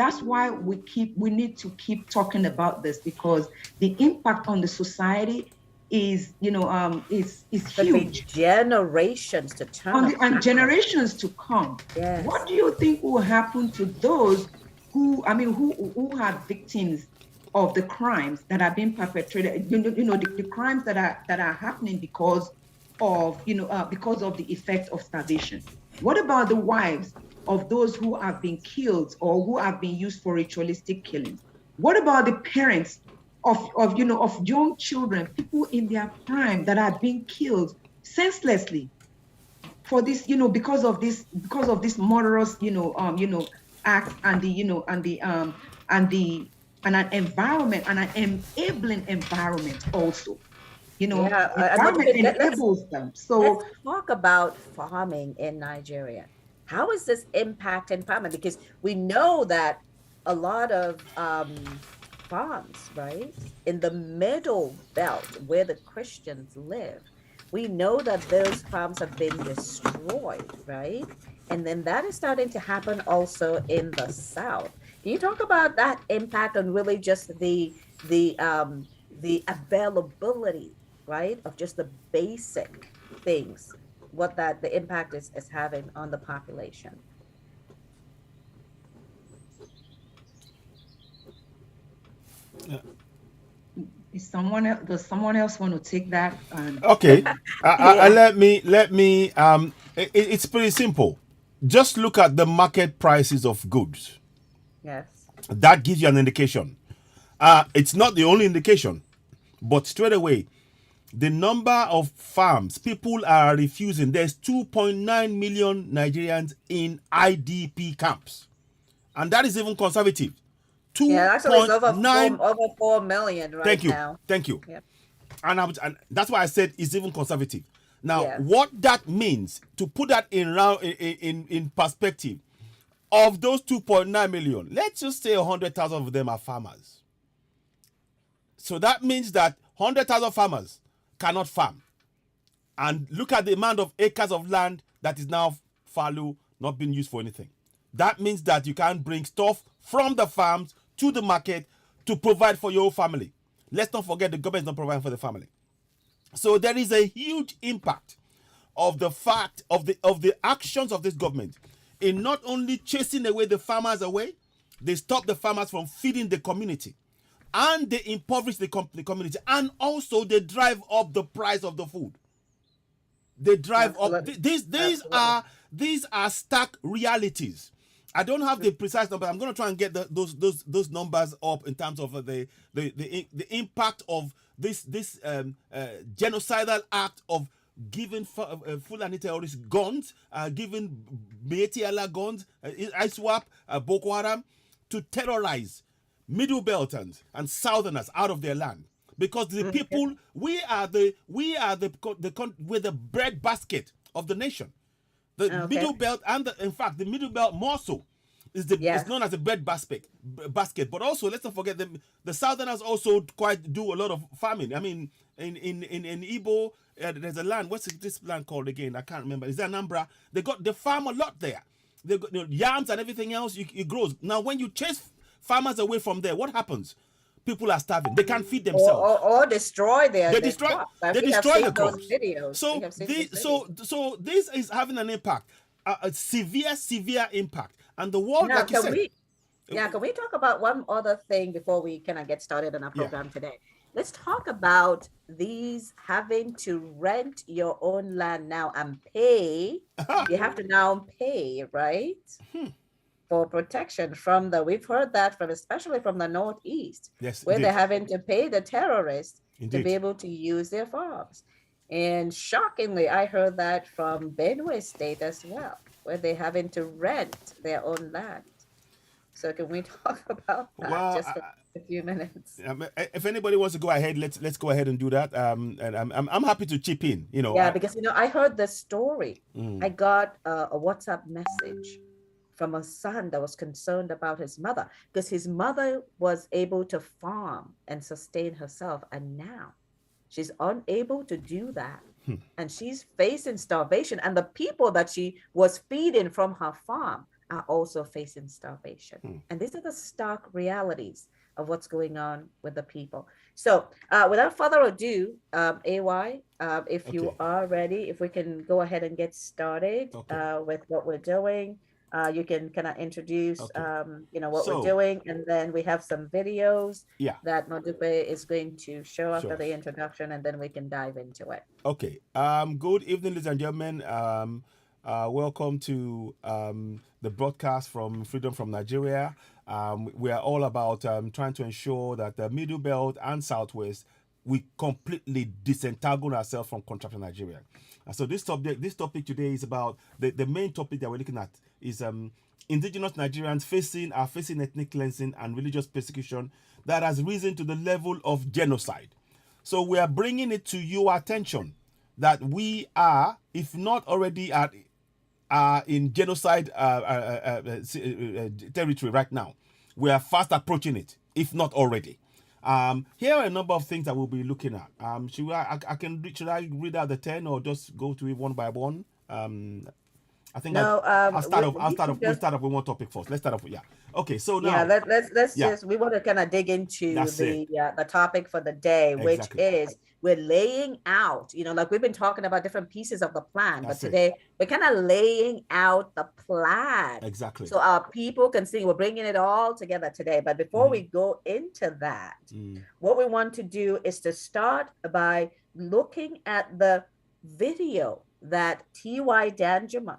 that's why we need to keep talking about this, because the impact on the society is, is Could be huge generations to turn on the and around. generations to come. What Yes. do you think will happen to those who, I mean, who are victims of the crimes that are being perpetrated? The crimes that are happening because of the effect of starvation. What about the wives of those who have been killed or who have been used for ritualistic killings? What about the parents of young children, people in their prime that are being killed senselessly for this, because of this murderous, act, and the, and an environment, and an enabling environment also. Yeah, The and environment okay, enables them. let's So talk about farming in Nigeria. How is this impacting farming? Because we know that a lot of farms, right, in the middle belt where the Christians live, we know that those farms have been destroyed, right? And then that is starting to happen also in the South. Can you talk about that impact on really just the availability, right, of just the basic things, what that the impact is having on the population? does someone else want to take that? And Okay. Yeah. Let me it's pretty simple. Just look at the market prices of goods. Yes. That gives you an indication. It's not the only indication, but straight away, the number of farms people are refusing. There's 2.9 million Nigerians in IDP camps, and that is even conservative. Yeah, actually it's over 2.9. 4 million Thank right you, now. thank you. Yep. And that's why I said it's even conservative. Now, Yes. what that means, to put that in perspective, of those 2.9 million, let's just say 100,000 of them are farmers. So that means that 100,000 farmers cannot farm. And look at the amount of acres of land that is now fallow, not being used for anything. That means that you can't bring stuff from the farms to the market to provide for your family. Let's not forget the government is not providing for the family. So there is a huge impact of the fact of the actions of this government in not only chasing away the farmers away, they stop the farmers from feeding the community, and they impoverish the community, and also they drive up the price of the food. They drive up. Absolutely. Absolutely. These are stark realities. I don't have the precise number. I'm going to try and get those numbers up in terms of the impact of this genocidal act of giving Fulani terrorists guns, giving Meiti Allah guns, ISWAP, Boko Haram, to terrorize Middle Beltons and Southerners out of their land, because the Okay. people, we're the bread basket of the nation. The Okay. middle belt, and in fact the middle belt more so, is Yes. known as a bread basket. But also, let's not forget the Southerners also quite do a lot of farming. I mean, in Igbo, there's a land. What's this land called again? I can't remember. Is that Anambra? They farm a lot there. They got, yams and everything else. It grows. Now, when you chase farmers away from there, what happens? People are starving. They can't feed Or, themselves. or destroy They their destroy crops. Like they we have destroy the seen those crops. videos. We So have seen those this videos. so this is having an impact, a severe impact, and the world, Now, like you can said. we, yeah, can we talk about one other thing before we kind of get started on our Yeah. program today? Let's talk about these having to rent your own land now and pay. You have to now pay, right? For protection from we've heard that from, especially from the Northeast, Yes, where they're indeed, having to pay the terrorists to be indeed. able to use their farms. And shockingly, I heard that from Benue State as well, where they're having to rent their own land. So can we talk about that Well, just for a few minutes? if anybody wants to go ahead, let's go ahead and do that. And I'm happy to chip in. Yeah, because I heard the story. I Mm, got a WhatsApp message from a son that was concerned about his mother because his mother was able to farm and sustain herself, and now she's unable to do that. And she's facing starvation. And the people that she was feeding from her farm are also facing starvation. And these are the stark realities of what's going on with the people. So without further ado, AY, if you are ready, if we can go ahead and get started with what we're doing. You can kind of introduce, what we're doing, and then we have some videos that Modupe is going to show after the introduction, and then we can dive into it. Okay. Good evening, ladies and gentlemen. Welcome to the broadcast from Freedom from Nigeria. We are all about trying to ensure that the Middle Belt and Southwest, we completely disentangle ourselves from contraption Nigeria. And so this topic today is about the main topic that we're looking at is indigenous Nigerians facing ethnic cleansing and religious persecution that has risen to the level of genocide. So we are bringing it to your attention that we are, if not already in genocide territory right now, we are fast approaching it, if not already. Here are a number of things that we'll be looking at. Should I read out the 10 or just go to it one by one? I think I'll start off with one topic first. Let's start off with Okay, so now let's just we want to kind of dig into the topic for the day, which is we're laying out, like we've been talking about different pieces of the plan, but today we're kind of laying out the plan. Exactly. So our people can see we're bringing it all together today. But before we go into that, what we want to do is to start by looking at the video that T.Y. Danjuma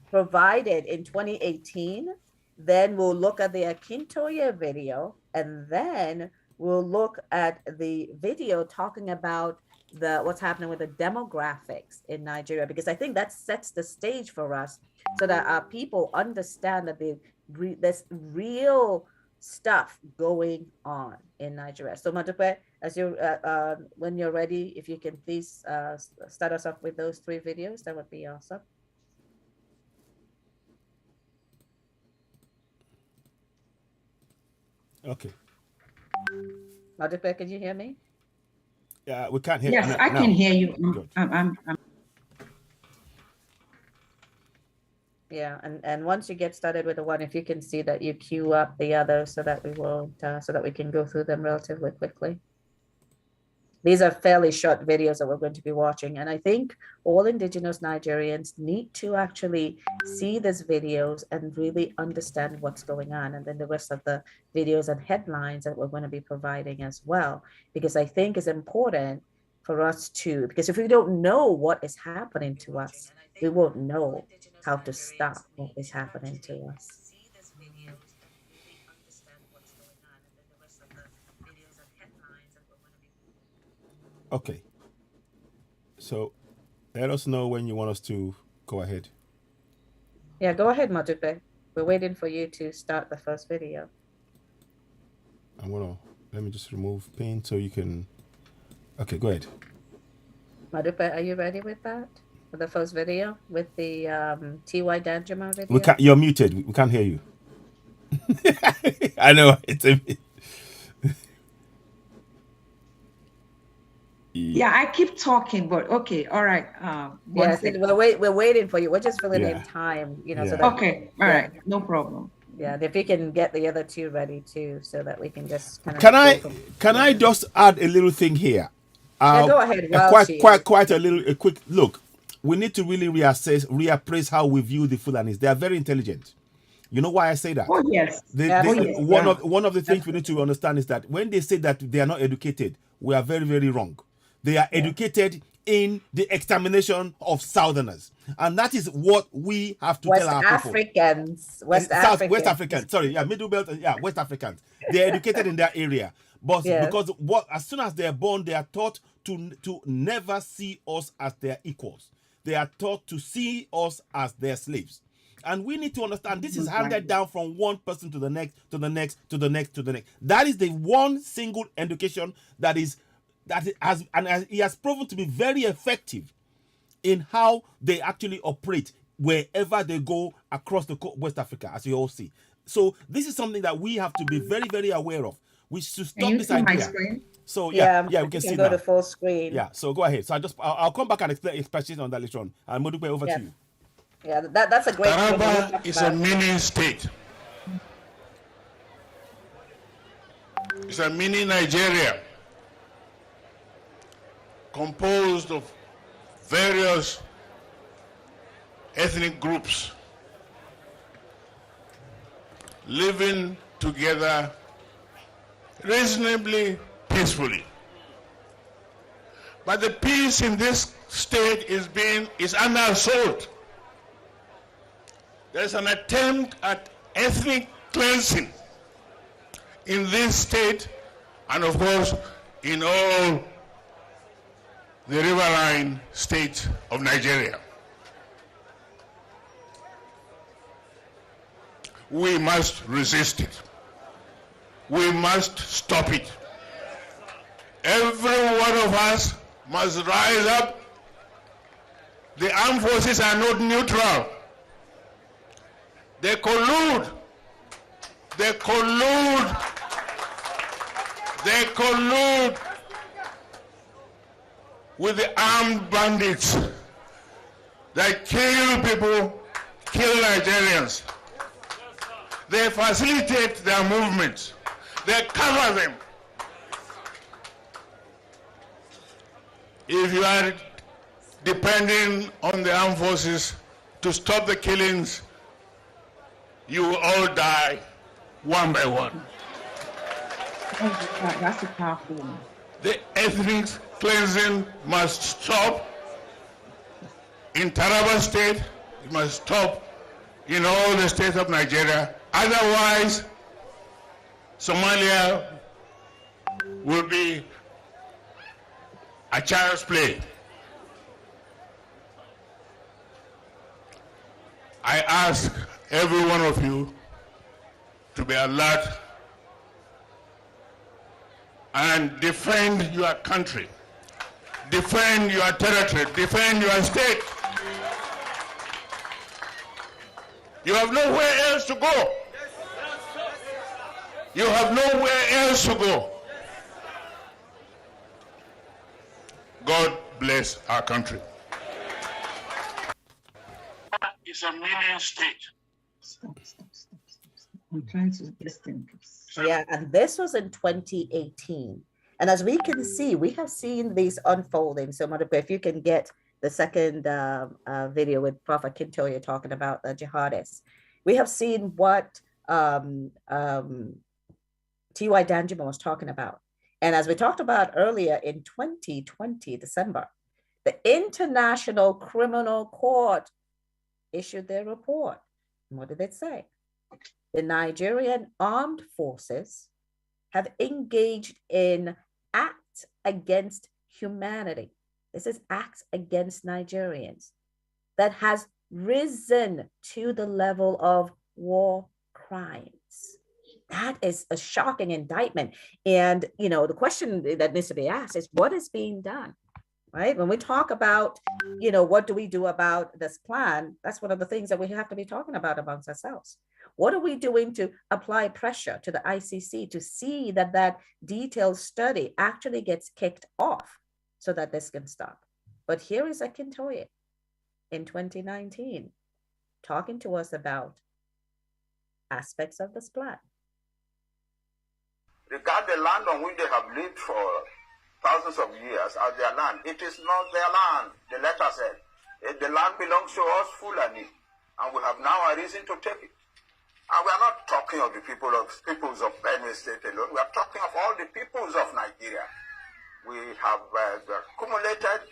provided in 2018. Then we'll look at the Akintoye video, and then we'll look at the video talking about what's happening with the demographics in Nigeria, because I think that sets the stage for us so that our people understand that there's real stuff going on in Nigeria. So Modupe, as you when you're ready, if you can please start us off with those 3 videos, that would be awesome. Okay. Modupe, can you hear me? Yeah, we can't hear. Yes, I can hear you. I'm Yeah, and once you get started with the one, if you can see that you queue up the others so that we will so that we can go through them relatively quickly. These are fairly short videos that we're going to be watching, and I think all indigenous Nigerians need to actually see these videos and really understand what's going on, and then the rest of the videos and headlines that we're going to be providing as well, because I think it's important for us to, because if we don't know what is happening to us, we won't know how to stop what is happening to us. Okay. So let us know when you want us to go ahead. Yeah, go ahead, Modupe. We're waiting for you to start the first video. Let me just remove pin so you can. Okay, go ahead. Modupe, are you ready with that? For the first video with the T.Y. Danjuma video? You're muted. We can't hear you. I know. It's a Yeah, I keep talking, but okay, all right. Yes, we're waiting for you. We're just filling in time, so that all right, no problem. Yeah, if you can get the other 2 ready too, so that we can just kind of. Can I just add a little thing here? Go ahead. Quite a quick look. We need to really reappraise how we view the Fulanis. They are very intelligent. You know why I say that? Oh yes. One of the things we need to understand is that when they say that they are not educated, we are very, very wrong. They are educated in the extermination of Southerners. And that is what we have to tell our people. West Africans. Sorry, Middle Belt, West Africans. They are educated in that area. But because as soon as they are born, they are taught to never see us as their equals. They are taught to see us as their slaves. And we need to understand this is handed down from one person to the next, to the next, to the next, to the next. That is the one single education that he has proven to be very effective in how they actually operate wherever they go across the West Africa, as you all see. So this is something that we have to be very, very aware of. We should stop this idea. My screen? So we can see go now. to full screen. Yeah, so go ahead. So I'll come back and explain on that later on. And Modupe, over to you. Yeah, that's a great point. Taraba is a mini state. It's a mini Nigeria composed of various ethnic groups living together reasonably peacefully. But the peace in this state is under assault. There's an attempt at ethnic cleansing in this state and of course in all the riverine states of Nigeria. We must resist it. We must stop it. Every one of us must rise up. The armed forces are not neutral. They collude. They collude. They collude with the armed bandits that kill people, kill Nigerians. They facilitate their movements. They cover them. If you are depending on the armed forces to stop the killings, you will all die one by one. That's a powerful one. The ethnic cleansing must stop in Taraba State. It must stop in all the states of Nigeria. Otherwise, Somalia will be a child's play. I ask every one of you to be alert and defend your country, defend your territory, defend your state. You have nowhere else to go. You have nowhere else to go. God bless our country. It's a mini state. Stop. I'm trying to listen. Yeah, and this was in 2018. And as we can see, we have seen these unfolding. So, Monica, if you can get the second video with Prophet Kintoya talking about the jihadists, we have seen what T.Y. Danjuma was talking about. And as we talked about earlier, in 2020, December, the International Criminal Court issued their report. And what did it say? The Nigerian armed forces have engaged in acts against humanity. This is acts against Nigerians that has risen to the level of war crimes. That is a shocking indictment. And, you know, the question that needs to be asked is what is being done, right? When we talk about, you know, what do we do about this plan? That's one of the things that we have to be talking about amongst ourselves. What are we doing to apply pressure to the ICC to see that that detailed study actually gets kicked off so that this can stop? But here is Akintoye in 2019 talking to us about aspects of this plan. Regard the land on which they have lived for thousands of years as their land. It is not their land, the letter said. The land belongs to us, Fulani, and we have now a reason to take it. And we are not talking of the peoples of Benue State alone. We are talking of all the peoples of Nigeria. We have accumulated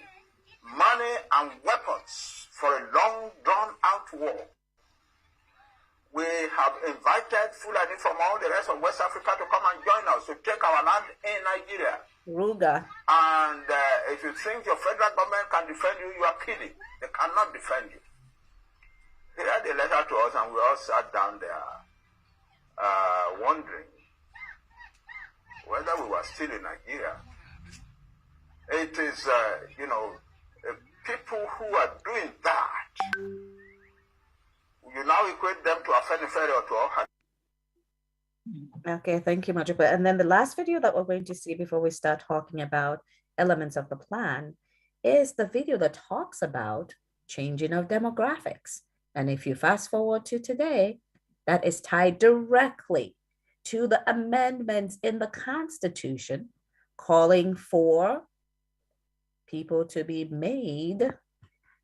money and weapons for a long, drawn-out war. We have invited Fulani from all the rest of West Africa to come and join us to take our land in Nigeria. RUGA. And if you think your federal government can defend you, you are kidding. They cannot defend you. He read a letter to us and we all sat down there wondering whether we were still in Nigeria. It is, people who are doing that, you now equate them to a Afenifere or to Oha. Okay, thank you, Majiba. And then the last video that we're going to see before we start talking about elements of the plan is the video that talks about changing of demographics. And if you fast forward to today, that is tied directly to the amendments in the Constitution calling for people to be made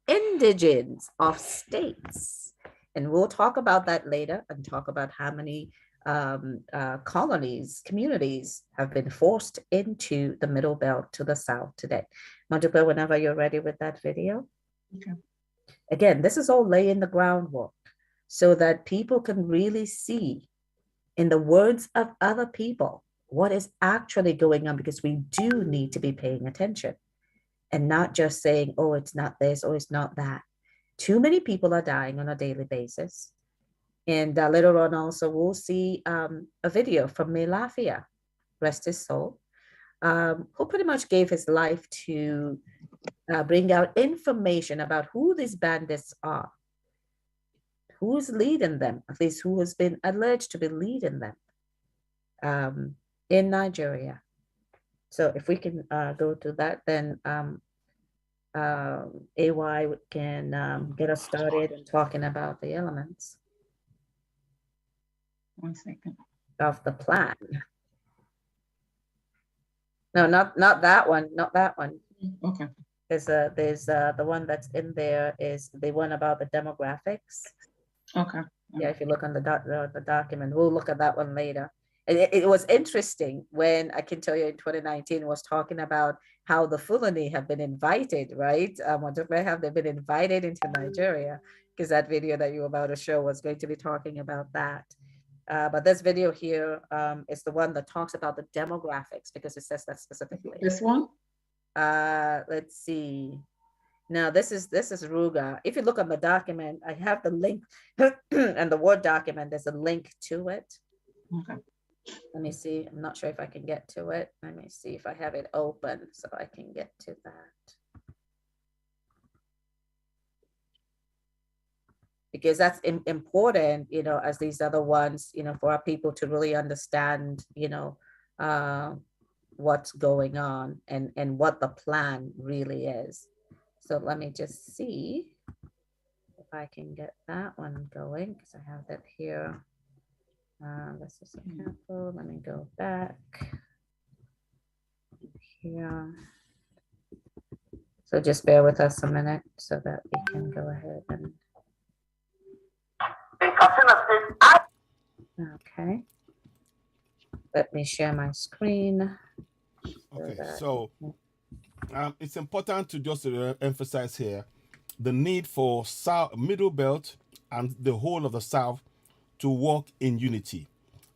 indigents of states. And we'll talk about that later and talk about how many colonies, communities have been forced into the middle belt to the south today. Multiple, whenever you're ready with that video. Okay. Again, this is all laying the groundwork so that people can really see, in the words of other people, what is actually going on, because we do need to be paying attention and not just saying, oh, it's not this or it's not that. Too many people are dying on a daily basis. And later on also, we'll see a video from Melafia, rest his soul, who pretty much gave his life to bring out information about who these bandits are, who's leading them, at least who has been alleged to be leading them in Nigeria. So if we can go to that, then AY can get us started in talking about the elements. 1 second. Of the plan. No, not that one, not that one. Okay. There's the one that's in there is the one about the demographics. Okay. Yeah, if you look on the document, we'll look at that one later. It was interesting when, I can tell you, in 2019 was talking about how the Fulani have been invited, right? Have they been invited into Nigeria? Because that video that you were about to show was going to be talking about that. But this video here is the one that talks about the demographics, because it says that specifically. This one? Let's see. Now this is RUGA. If you look on the document, I have the link and the Word document, there's a link to it. Okay. Let me see. I'm not sure if I can get to it. Let me see if I have it open so I can get to that. Because that's important, you know, as these other ones, you know, for our people to really understand, you know, what's going on and what the plan really is. So let me just see if I can get that one going, because I have that here. This is a capital. Let me go back here. So just bear with us a minute so that we can go ahead and. Okay. Let me share my screen. Okay, so it's important to just emphasize here the need for Middle Belt and the whole of the South to work in unity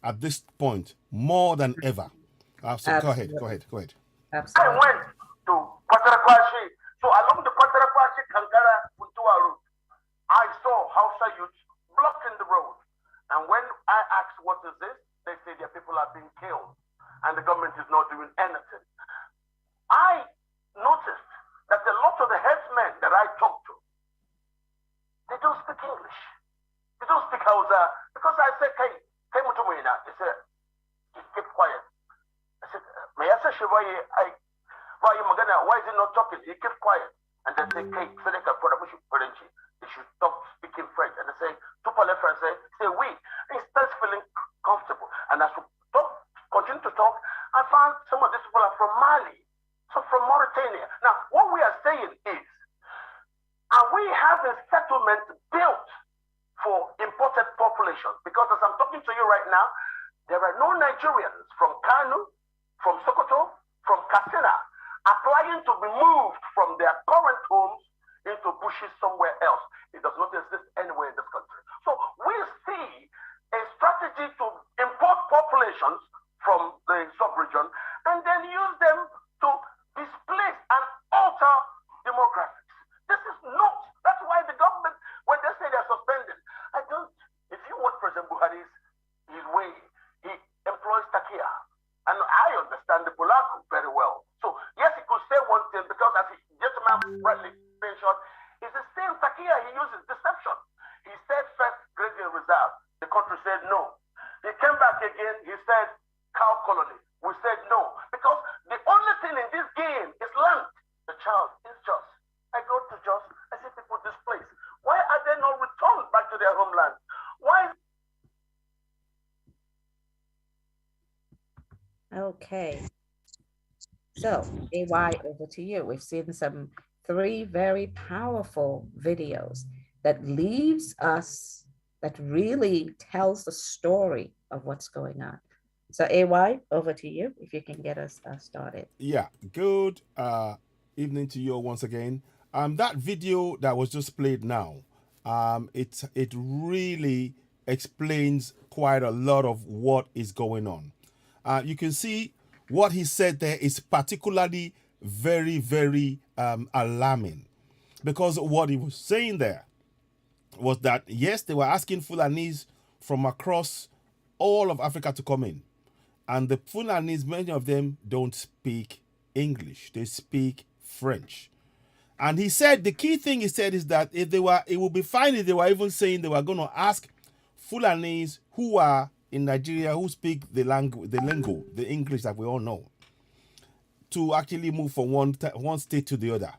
at this point more than ever. So go ahead. Absolutely. I went to Patraquashi. So along the Patraquashi Kankara Puntua route, I saw Hausa youth blocking the road. And when I asked what is this, they say their people are being killed and the government is not doing anything. I noticed that a lot of the headsmen that I talked to, they don't speak English. They don't speak Hausa. Because I said, hey, Mutumina, they said, keep quiet. I said, may I say, why is he not talking? He kept quiet. And they say, hey, they should stop speaking French. And they say, Tupale French, say, we. And he starts feeling comfortable. And as we continue to talk, I found some of these people are from Mali, some from Mauritania. Now, what we are saying is, are we having settlement built for imported population? Because as I'm talking to you right now, there are no Nigerians from Kano, from Sokoto, from Katsina, applying to be moved from their current homes into bushes somewhere else. It does not exist anywhere in this country. So we see a strategy to import populations from the sub-region and then use them to displace and alter demographics. This is not, that's why the government, when they say they're suspended, if you watch President Buhari's his way, he employs Takia. And I understand the Polaco very well. So yes, he could say one thing because as the gentleman rightly mentioned, it's the same Takia he uses, deception. He said first grazing reserve. The country said no. He came back again, he said cow colony. We said no. Because the only thing in this game is land. The child is just. I go to Jos, I see people displaced. Why are they not returned Okay. So, AY, over to you. We've seen some 3 very powerful videos that leaves us, that really tells the story of what's going on. So, AY, over to you, if you can get us started. Yeah, good evening to you all once again. That video that was just played now, it really explains quite a lot of what is going on. You can see what he said there is particularly very, very alarming, because what he was saying there was that yes, they were asking Fulanese from across all of Africa to come in, and the Fulanese, many of them don't speak English; they speak French. And he said the key thing he said is that if they were, it would be fine if they were even saying they were going to ask Fulanese who are in Nigeria who speak the language, the lingo, the English that we all know, to actually move from one state to the other.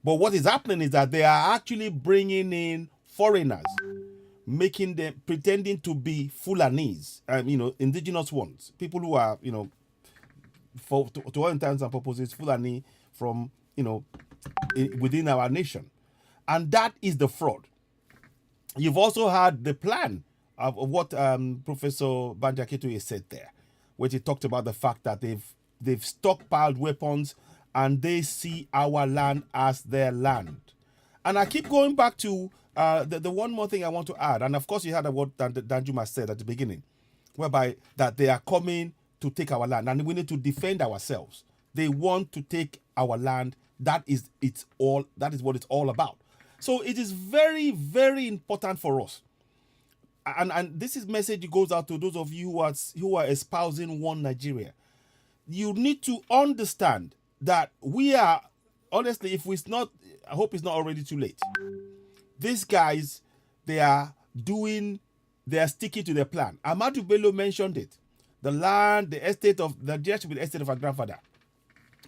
But what is happening is that they are actually bringing in foreigners, making them pretending to be Fulanese, indigenous ones, people who are, to all intents and purposes, Fulani from, within our nation. And that is the fraud. You've also had the plan of what Professor Banja Ketoye said there, where he talked about the fact that they've stockpiled weapons and they see our land as their land. And I keep going back to the one more thing I want to add. And of course, you heard what Danjuma said at the beginning, whereby that they are coming to take our land and we need to defend ourselves. They want to take our land. That is what it's all about. So it is very, very important for us. And this is message goes out to those of you who are espousing one Nigeria. You need to understand that we are, honestly, if it's not, I hope it's not already too late. These guys, they are sticking to their plan. Amadou Bello mentioned it. The land, the estate of the estate of our grandfather,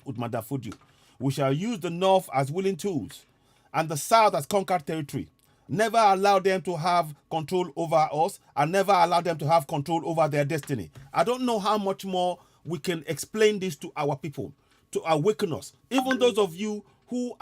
Utmada Fudu. We shall use the north as willing tools and the south as conquered territory. Never allow them to have control over us and never allow them to have control over their destiny. I don't know how much more we can explain this to our people, to awaken us. Even those of you who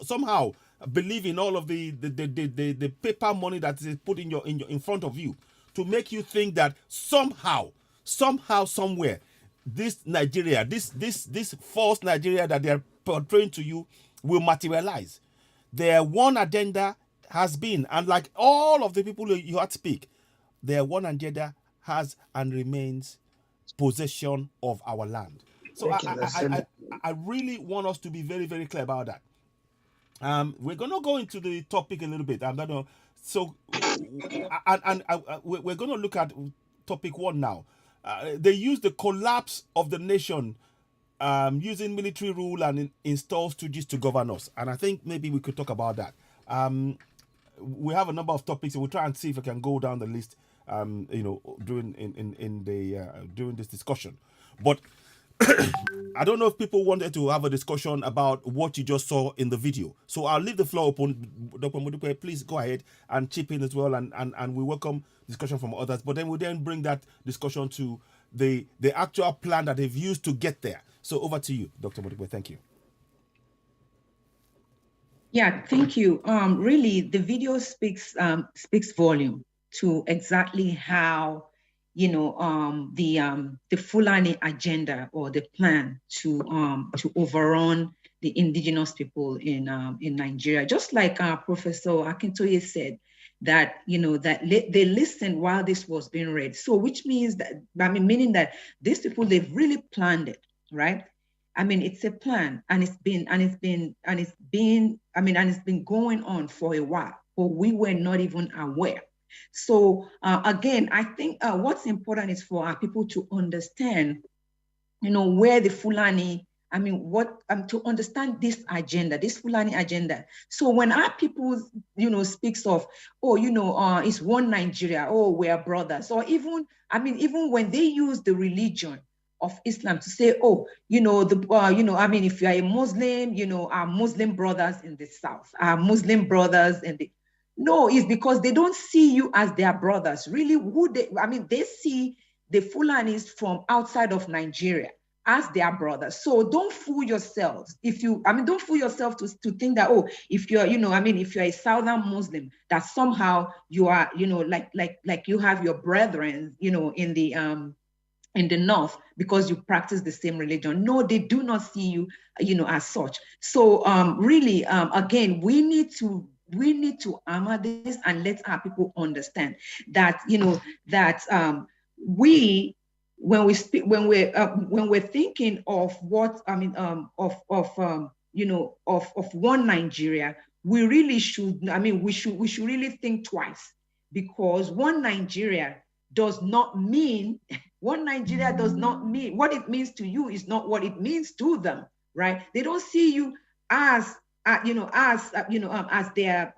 somehow believe in all of the paper money that is put in front of you, to make you think that somehow, somewhere, this Nigeria, this false Nigeria that they are portraying to you will materialize. Their one agenda has been, and like all of the people you had speak, their one agenda has and remains possession of our land. So I really want us to be very, very clear about that. We're gonna go into the topic a little bit. I'm gonna we're gonna look at topic 1 now. They use the collapse of the nation, using military rule and install stooges to govern us. And I think maybe we could talk about that. We have a number of topics, and we'll try and see if I can go down the list, during this discussion. But I don't know if people wanted to have a discussion about what you just saw in the video. So I'll leave the floor open. Dr. Modupe, please go ahead and chip in as well, and we welcome discussion from others. But then we'll then bring that discussion to the actual plan that they've used to get there. So over to you, Dr. Modupe. Thank you. Yeah, thank you. Really, the video speaks volume to exactly how the Fulani agenda or the plan to overrun the indigenous people in Nigeria. Just like Professor Akintoye said, that they listened while this was being read. So which means that, meaning that these people, they've really planned it, right? It's a plan, and it's been going on for a while, but we were not even aware. So again, I think what's important is for our people to understand, where the Fulani, to understand this agenda, this Fulani agenda. So when our people, speaks of, it's one Nigeria, we are brothers, or even when they use the religion of Islam to say, if you are a Muslim, our Muslim brothers in the South, our Muslim brothers in the, No, it's because they don't see you as their brothers. Really, they see the Fulanis from outside of Nigeria as their brothers. So don't fool yourselves. Don't fool yourself to think that, oh, if you're, if you're a Southern Muslim, that somehow you are, like you have your brethren, in the north because you practice the same religion. No, they do not see you, as such. So really, again, we need to armor this and let our people understand that, we, when we speak, when we're thinking of what of one Nigeria, we really should. We should really think twice, because one Nigeria does not mean what it means to you is not what it means to them, right? They don't see you as as their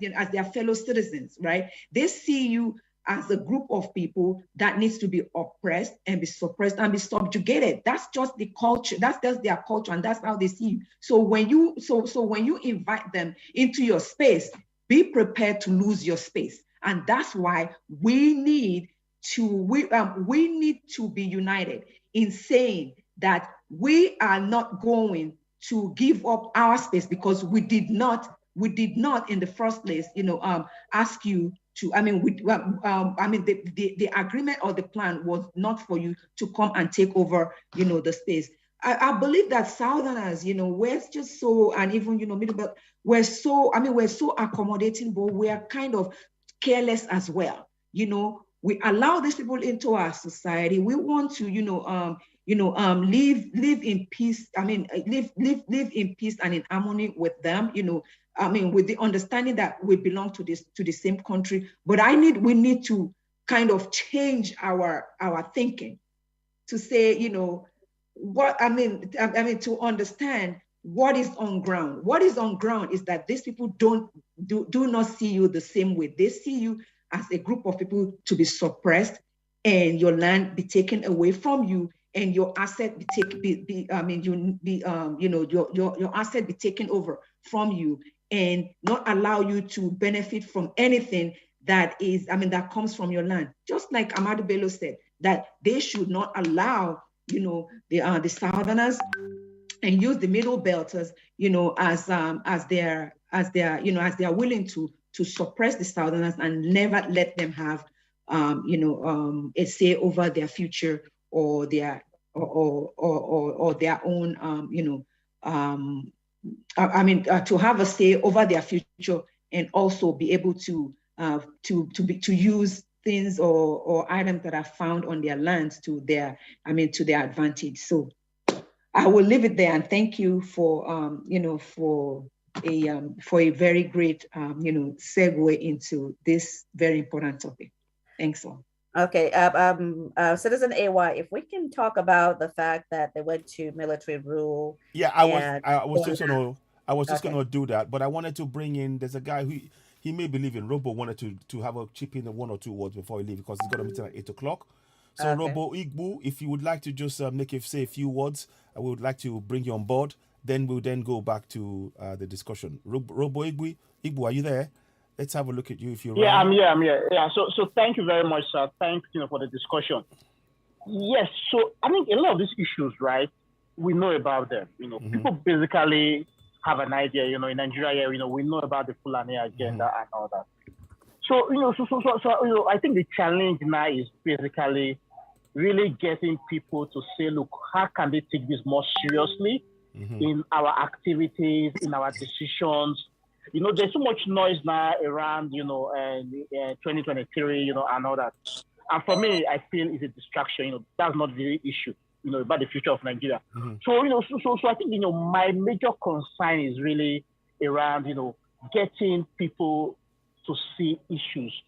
fellow citizens, right? They see you as a group of people that needs to be oppressed and be suppressed and be subjugated. That's just the culture. That's just their culture, and that's how they see you. So when you when you invite them into your space, be prepared to lose your space. And that's why we need to be united in saying that we are not going to give up our space, because we did not in the first place, ask you to. The agreement or the plan was not for you to come and take over, the space. I believe that Southerners, we're just so, and even, Middle Belt, we're so accommodating, but we are kind of careless as well. We allow these people into our society. We want to, live in peace. Live in peace and in harmony with them. With the understanding that we belong to the same country. But we need to kind of change our thinking to say, to understand what is on ground. What is on ground is that these people do not see you the same way. They see you as a group of people to be suppressed, and your land be taken away from you, and your asset your asset be taken over from you, and not allow you to benefit from anything that comes from your land. Just like Ahmadu Bello said, that they should not allow, the Southerners and use the Middle Belters, as they are willing to suppress the Southerners and never let them have, a say over their future or their own, to have a say over their future, and also be able to use things or items that are found on their lands to their advantage. So I will leave it there, and thank you for a very great segue into this very important topic. Thanks all. Okay, Citizen AY, if we can talk about the fact that they went to military rule. Yeah, I was just gonna do that, but I wanted to bring in. There's a guy who he may believe in. Robo wanted to have a chip in one or two words before he leave, because he's got a meeting at 8:00. So okay. Robo Igbu, if you would like to just say a few words, we would like to bring you on board. Then we'll go back to the discussion. Robo Igbu, are you there? Let's have a look at you if you're. Yeah, I'm here. Yeah. So thank you very much, sir. Thanks, for the discussion. Yes. So I think a lot of these issues, right? We know about them. People basically have an idea. In Nigeria, we know about the Fulani agenda and all that. So so I think the challenge now is basically really getting people to say, look, how can they take this more seriously in our activities, in our decisions? There's so much noise now around, 2023, and all that. And for me, I feel it's a distraction. That's not the issue, about the future of Nigeria. So I think, my major concern is really around, getting people to see these issues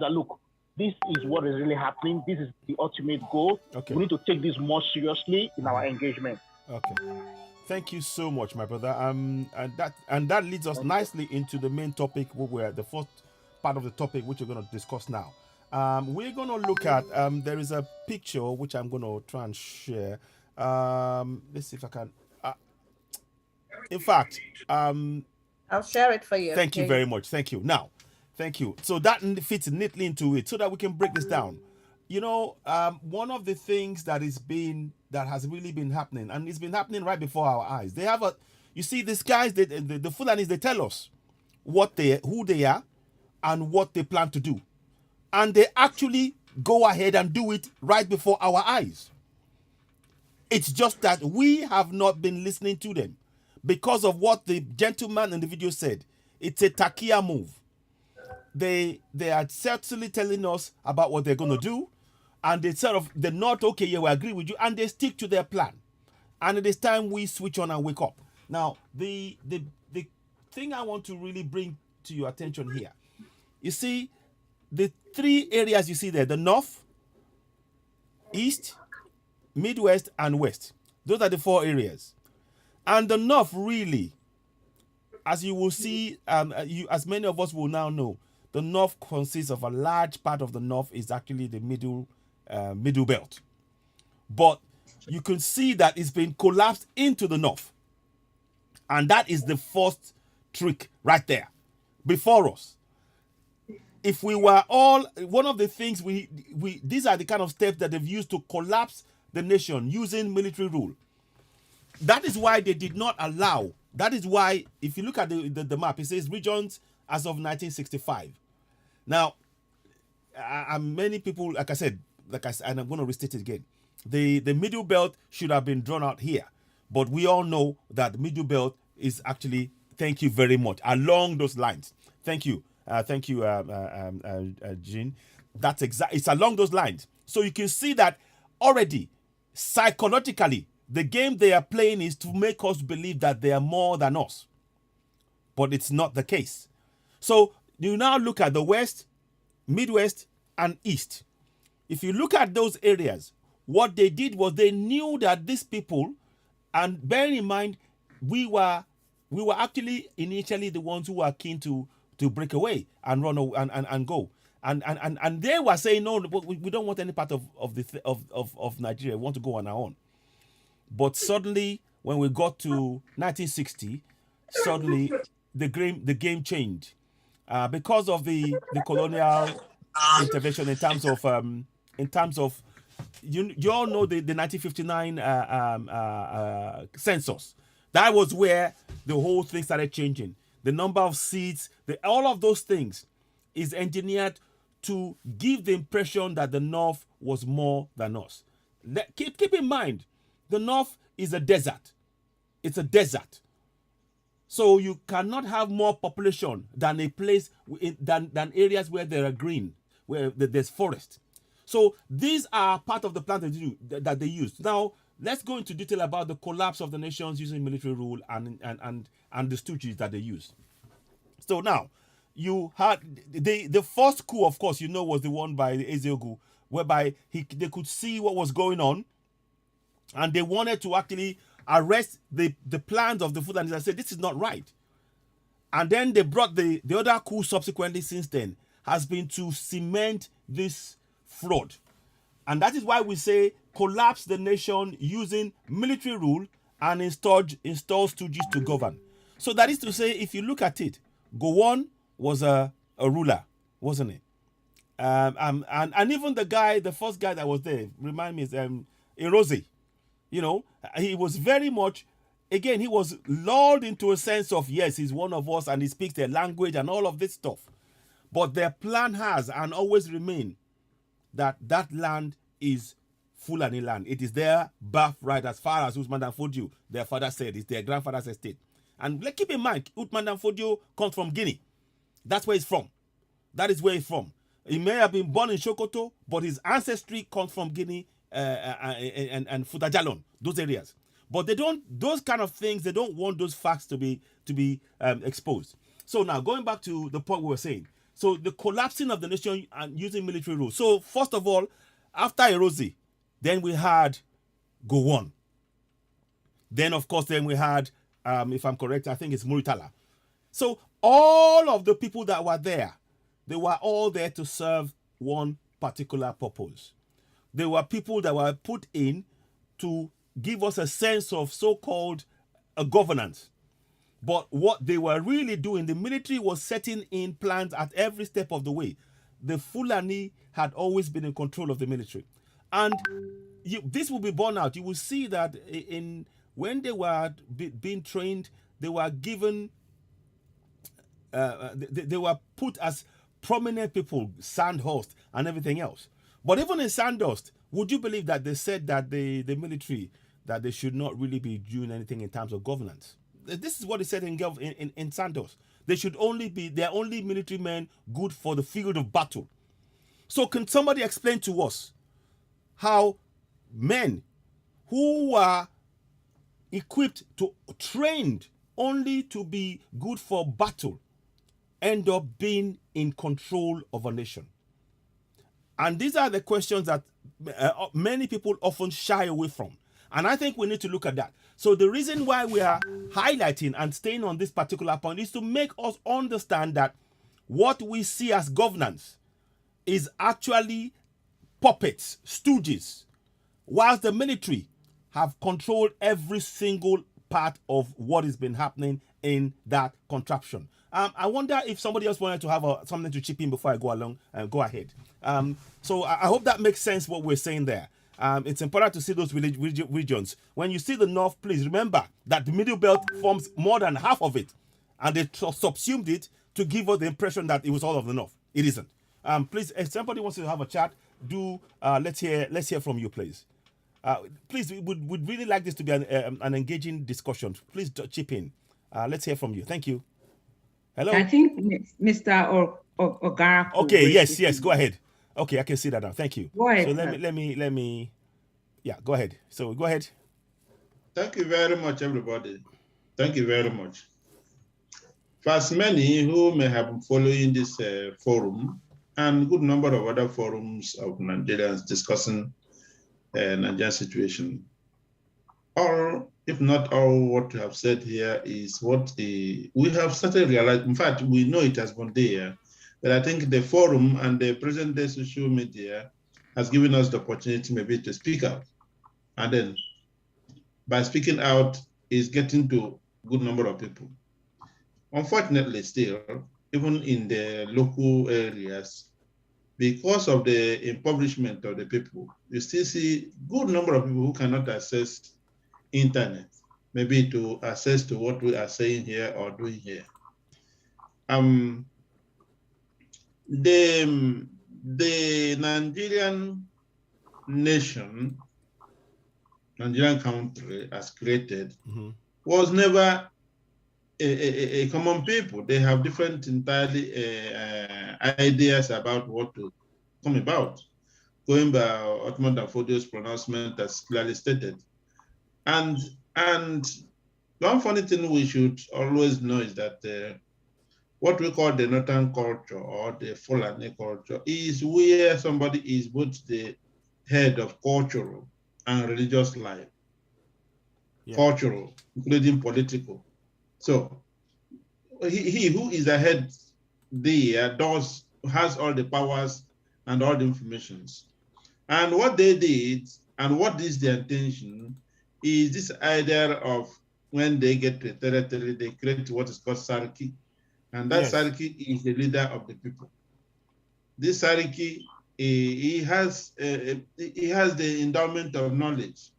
that, look, this is what is really happening. This is the ultimate goal. Okay. We need to take this more seriously in our engagement. Okay. Thank you so much, my brother. And that leads us nicely into the main topic, where we're at the first part of the topic, which we're going to discuss now. We're going to look at, there is a picture which I'm going to try and share. Let's see if I can. In fact, I'll share it for you. Thank you very much. Thank you. Now, Thank you. So that fits neatly into it, so that we can break this down. You know, one of the things that has really been happening, and it's been happening right before our eyes. They have you see, these guys, the Fulanis, they tell us who they are, and what they plan to do, and they actually go ahead and do it right before our eyes. It's just that we have not been listening to them because of what the gentleman in the video said. It's a takia move. They are certainly telling us about what they're going to do, and they're not okay. Yeah, we agree with you, and they stick to their plan. And it is time we switch on and wake up. Now, the thing I want to really bring to your attention here, you see, the three areas you see there: the north, east, Midwest, and West. Those are the four areas. And the North, really, as you will see, as many of us will now know, the North consists of a large part of the North is actually the middle belt. But you can see that it's been collapsed into the North. And that is the first trick right there before us. If we were all, one of the things these are the kind of steps that they've used to collapse the nation using military rule. That is why they did not allow. That is why, if you look at the map, it says regions as of 1965. Now, many people, like I said, and I'm going to restate it again. The middle belt should have been drawn out here, but we all know that the middle belt is actually, thank you very much, along those lines. Thank you, Jean. That's it's along those lines. So you can see that already. Psychologically, the game they are playing is to make us believe that they are more than us. But it's not the case. So you now look at the West, Midwest, and East. If you look at those areas, what they did was they knew that these people, and bearing in mind, we were actually initially the ones who were keen to break away and run and go. And they were saying, no, we don't want any part of Nigeria. We want to go on our own. But suddenly, when we got to 1960, suddenly the game changed because of the colonial intervention in terms of you all know the 1959 census. That was where the whole thing started changing. The number of seats, all of those things is engineered to give the impression that the North was more than us. Keep in mind, the North is a desert. It's a desert. So you cannot have more population than a place, than areas where there are green, where there's forest. So these are part of the plan that they use. Now, let's go into detail about the collapse of the nations using military rule and the stooges that they use. So now, you had the first coup, of course, was the one by Ezeogu, whereby they could see what was going on, and they wanted to actually arrest the plans of the Fulanis and say this is not right. And then they brought the other coup subsequently since then has been to cement this fraud. And that is why we say collapse the nation using military rule and install stooges to govern. So that is to say, if you look at it, Gowon was a ruler, wasn't it? And even the first guy that was there, remind me, is Erosi. He was very much, again, he was lulled into a sense of, yes, he's one of us and he speaks their language and all of this stuff. But their plan has and always remain that land is Fulani land. It is their birthright, as far as Usman Dan Fodio, their father said, it's their grandfather's estate. And keep in mind, Usman Dan Fodio comes from Guinea. That's where he's from. That is where he's from. He may have been born in Sokoto, but his ancestry comes from Guinea and Futajalon, those areas. But those kind of things, they don't want those facts to be exposed. So now, going back to the point we were saying. So the collapsing of the nation and using military rule. So first of all, after Erosi, then we had Gowon. Then, of course, we had, if I'm correct, I think it's Muritala. So all of the people that were there, they were all there to serve one particular purpose. They were people that were put in to give us a sense of so-called governance. But what they were really doing, the military was setting in plans at every step of the way. The Fulani had always been in control of the military. And this will be borne out. You will see that when they were being trained, they were given, they were put as prominent people, Sandhurst and everything else. But even in Sandhurst, would you believe that they said that the military, that they should not really be doing anything in terms of governance? This is what they said in Sandhurst. They should only be, they're only military men good for the field of battle. So can somebody explain to us how men who are equipped to, trained only to be good for battle, end up being in control of a nation? And these are the questions that many people often shy away from. And I think we need to look at that. So the reason why we are highlighting and staying on this particular point is to make us understand that what we see as governance is actually puppets, stooges, whilst the military have controlled every single part of what has been happening in that contraption. I wonder if somebody else wanted to have something to chip in before I go along and go ahead. So I hope that makes sense what we're saying there. It's important to see those regions. When you see the North, please remember that the Middle Belt forms more than half of it, and they subsumed it to give us the impression that it was all of the North. It isn't. Please, if somebody wants to have a chat, let's hear from you, please. Please, we would really like this to be an engaging discussion. Please chip in. Let's hear from you. Thank you. Hello. I think Mr. Ogara. Okay. Yes. Go ahead. Okay, I can see that now. Thank you. Go ahead. So let me. Yeah, go ahead. So go ahead. Thank you very much, everybody. Thank you very much. For as many who may have been following this forum and a good number of other forums of Nigerians discussing Nigerian situation, all, if not all, what you have said here is what we have started realizing. In fact, we know it has been there, but I think the forum and the present day social media has given us the opportunity maybe to speak out. And then by speaking out is getting to a good number of people. Unfortunately, still, even in the local areas, because of the impoverishment of the people, you still see a good number of people who cannot access internet, maybe to access to what we are saying here or doing here. The Nigerian nation, Nigerian country as created, was never a common people. They have different entirely ideas about what to come about, going by Ottoman Dafodio's pronouncement as clearly stated. And one funny thing we should always know is that what we call the Northern culture or the Fulani culture is where somebody is both the head of cultural and religious life. Yeah. Cultural, including political. So he who is ahead there has all the powers and all the informations. And what they did and what is their intention is this idea of when they get to a territory, they create what is called Sarki. And that Sarki is the leader of the people. This Sarki, he has the endowment of knowledge,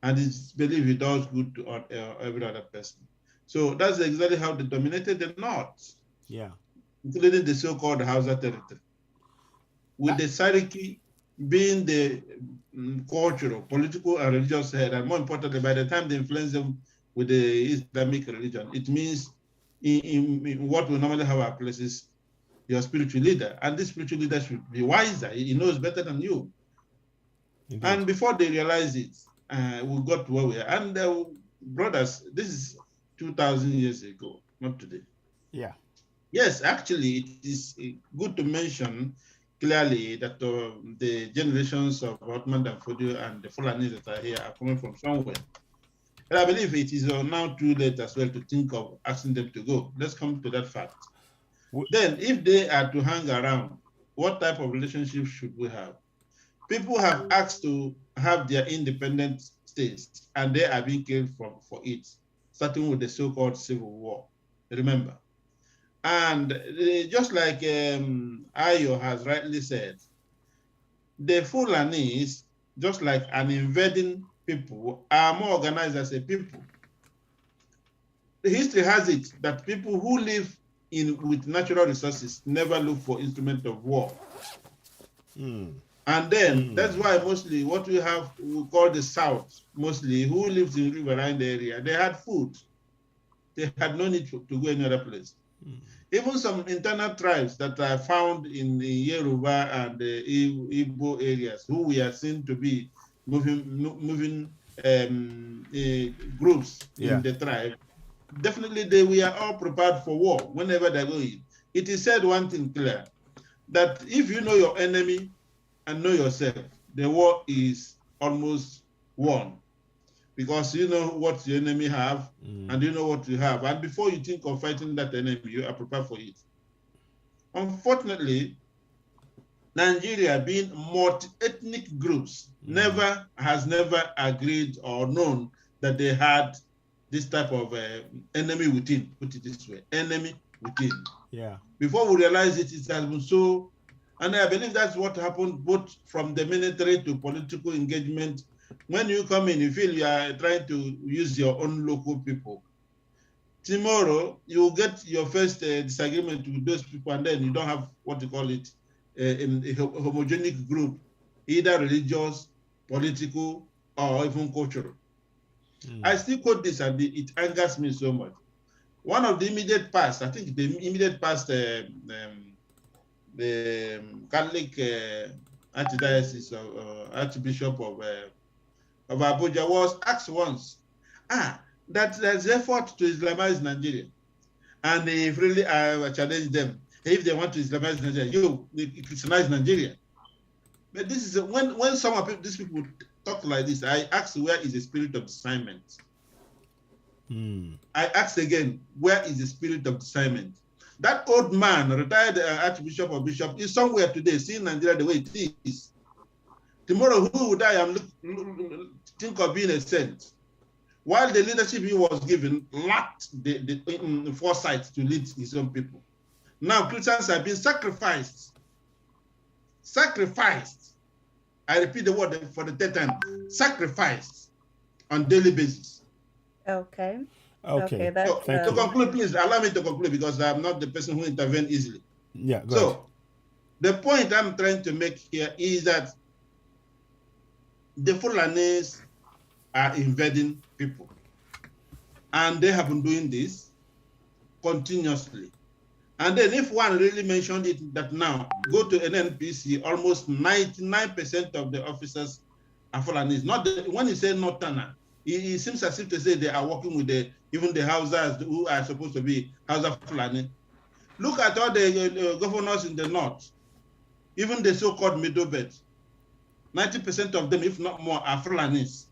and it's believed he does good to every other person. So that's exactly how they dominated the North, including the so-called Hausa territory. With the Sarki being the cultural, political, and religious head, and more importantly, by the time they influence them with the Islamic religion, it means in what we normally have our places, your spiritual leader. And this spiritual leader should be wiser. He knows better than you. Indeed. And before they realize it, we got to where we are. And brothers, this is 2,000 years ago, not today. Yeah. Yes, actually, it is good to mention clearly that the generations of Ottoman Danfodio and the Fulani that are here are coming from somewhere. But I believe it is now too late as well to think of asking them to go. Let's come to that fact. Then, if they are to hang around, what type of relationship should we have? People have asked to have their independent states, and they are being killed for it starting with the so-called Civil War. Remember. And just like Ayo has rightly said, the Fulanis, just like an invading people, are more organized as a people. The history has it that people who live with natural resources never look for instruments of war. And then that's why mostly what we call the South, mostly who lives in riverine area, they had food. They had no need to go any other place. Even some internal tribes that are found in the Yoruba and the Igbo areas, who we are seen to be moving groups in the tribe, definitely they were all prepared for war whenever they're going. It is said one thing clear, that if you know your enemy and know yourself, the war is almost won, because you know what the enemy have and you know what you have. And before you think of fighting that enemy, you are prepared for it. Unfortunately, Nigeria, being multi-ethnic groups, has never agreed or known that they had this type of enemy within, put it this way, enemy within. Yeah. Before we realize it, it has been so, and I believe that's what happened both from the military to political engagement. When you come in, you feel you are trying to use your own local people. Tomorrow, you will get your first disagreement with those people, and then you don't have what you call it, a homogenic group, either religious, political, or even cultural. I still quote this, and it angers me so much. One of the immediate past, I think the immediate past, the Catholic Archdiocese Archbishop of Abuja was asked once, that there's effort to Islamize Nigeria, and they really challenged them. If they want to Islamize Nigeria, you Christianize Nigeria. But this is when some of these people talk like this, I ask, where is the spirit of discernment? I ask again, where is the spirit of discernment? That old man, retired Archbishop or Bishop, is somewhere today, seeing Nigeria the way it is. Tomorrow, who would I think of being a saint? While the leadership he was given lacked the foresight to lead his own people. Now Christians have been sacrificed. Sacrificed. I repeat the word for the third time. Sacrificed on daily basis. Okay. Okay. So, to conclude, please allow me to conclude, because I'm not the person who intervenes easily. Yeah, go ahead. The point I'm trying to make here is that the Fulanis are invading people, and they have been doing this continuously. And then if one really mentioned it, that now go to NNPC, almost 99% of the officers are Fulanis. When he said Northerner, it seems as if to say they are working with even the Hausas who are supposed to be Hausa Fulani. Look at all the governors in the north, even the so-called middle belt. 90% of them, if not more, are Fulanis.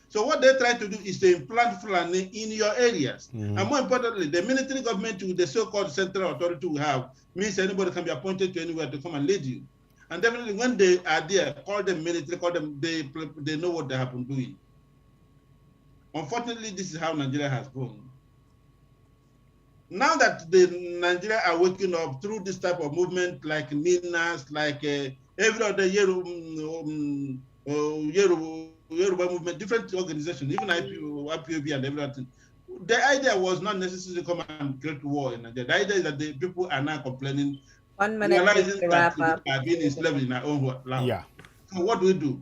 So what they try to do is to implant Fulani in your areas. And more importantly, the military government with the so-called central authority we have means anybody can be appointed to anywhere to come and lead you. And definitely when they are there, call them military, call them, they know what they have been doing. Unfortunately, this is how Nigeria has gone. Now that the Nigeria are waking up through this type of movement, like NINAS, like every other Yoruba movement, different organizations, even IPOB and everything. The idea was not necessarily to come and create war in Nigeria. The idea is that the people are now complaining, realizing that they are being enslaved in our own land. Yeah. So what do we do?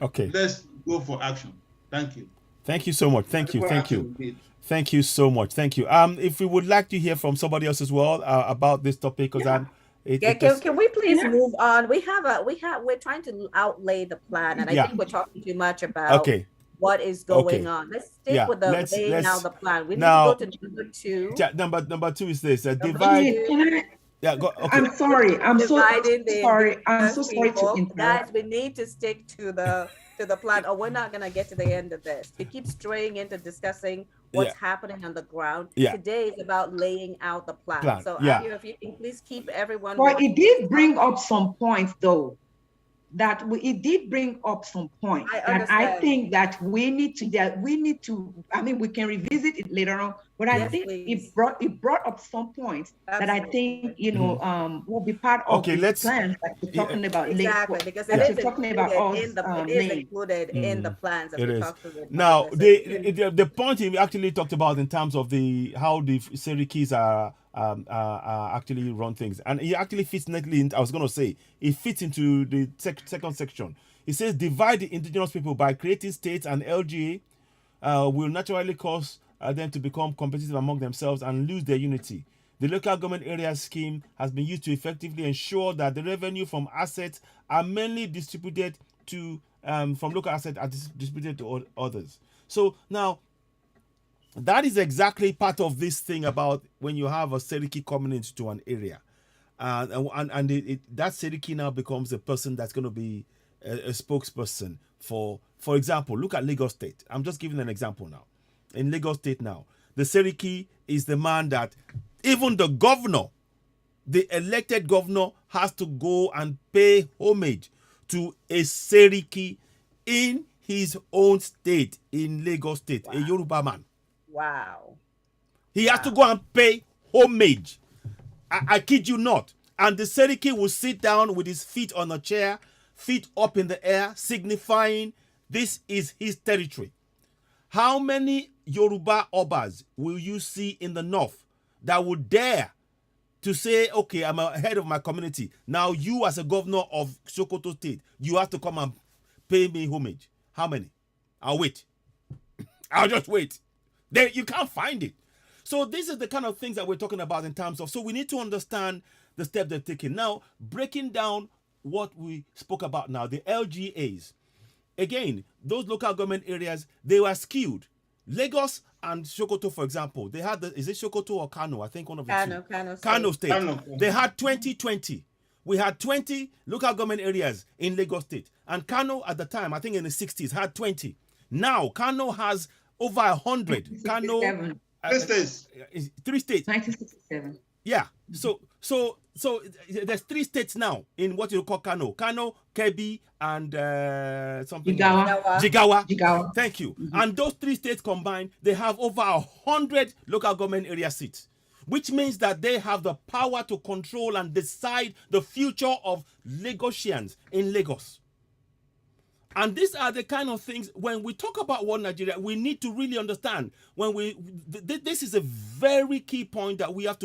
Okay. Let's go for action. Thank you. Thank you so much. Thank you. Thank you. Thank you so much. Thank you. If we would like to hear from somebody else as well about this topic, because can we please move on? We're trying to outlay the plan, and I think we're talking too much about what is going on. Let's stick with laying out the plan. We need to go to number two. Number two is this: divide. Yeah, go. Okay. I'm sorry. I'm so sorry. I'm so sorry to interrupt. Guys, we need to stick to the plan, or we're not gonna get to the end of this. We keep straying into discussing what's happening on the ground. Today is about laying out the plan. So if you can please keep everyone. Well, it did bring up some points though. that it did bring up some points I that I understand. think that we need to, I mean, we can revisit it later on, but I Yes, think please. it brought up some points that I think, Absolutely. will be part of Okay, the let's plans that we're talking about Exactly, later, because that it you're is talking about included us in the it is name. included in the plans as It we is. talked to the Now, the the point he actually talked about in terms of how the Serikis are actually run things, and he actually fits neatly in. I was going to say it fits into the second section. He says divide the indigenous people by creating states, and LGA will naturally cause them to become competitive among themselves and lose their unity. The local government area scheme has been used to effectively ensure that the revenue from assets are mainly distributed to from local assets are distributed to others. So now that is exactly part of this thing about when you have a Seriki coming into an area, that Seriki now becomes a person that's going to be a spokesperson for example, look at Lagos State. I'm just giving an example now. In Lagos State now, the Seriki is the man that even the governor, the elected governor, has to go and pay homage to a Seriki in his own state, in Lagos State, a Yoruba man. Wow. He has to go and pay homage. I kid you not. And the Seriki will sit down with his feet on a chair, feet up in the air, signifying this is his territory. How many Yoruba Obas will you see in the north that would dare to say, okay, I'm ahead of my community. Now you as a governor of Sokoto State, you have to come and pay me homage. How many? I'll wait. I'll just wait. There, you can't find it. So this is the kind of things that we're talking about in terms of, so we need to understand the step they're taking. Now, breaking down what we spoke about now, the LGAs. Again, those local government areas, they were skewed. Lagos and Sokoto, for example, they had is it Sokoto or Kano? I think one of the two. Kano State. They had 2020. We had 20 local government areas in Lagos State. And Kano at the time, I think in the 60s, had 20. Now, Kano has over 100. Kano, 3 states. 3 states. 1967. Yeah. So there's 3 states now in what you call Kano. Kano, Kebbi, and something Jigawa. Thank you. And those 3 states combined, they have over 100 local government area seats, which means that they have the power to control and decide the future of Lagosians in Lagos. And these are the kind of things, when we talk about One Nigeria, we need to really understand. This is a very key point that we are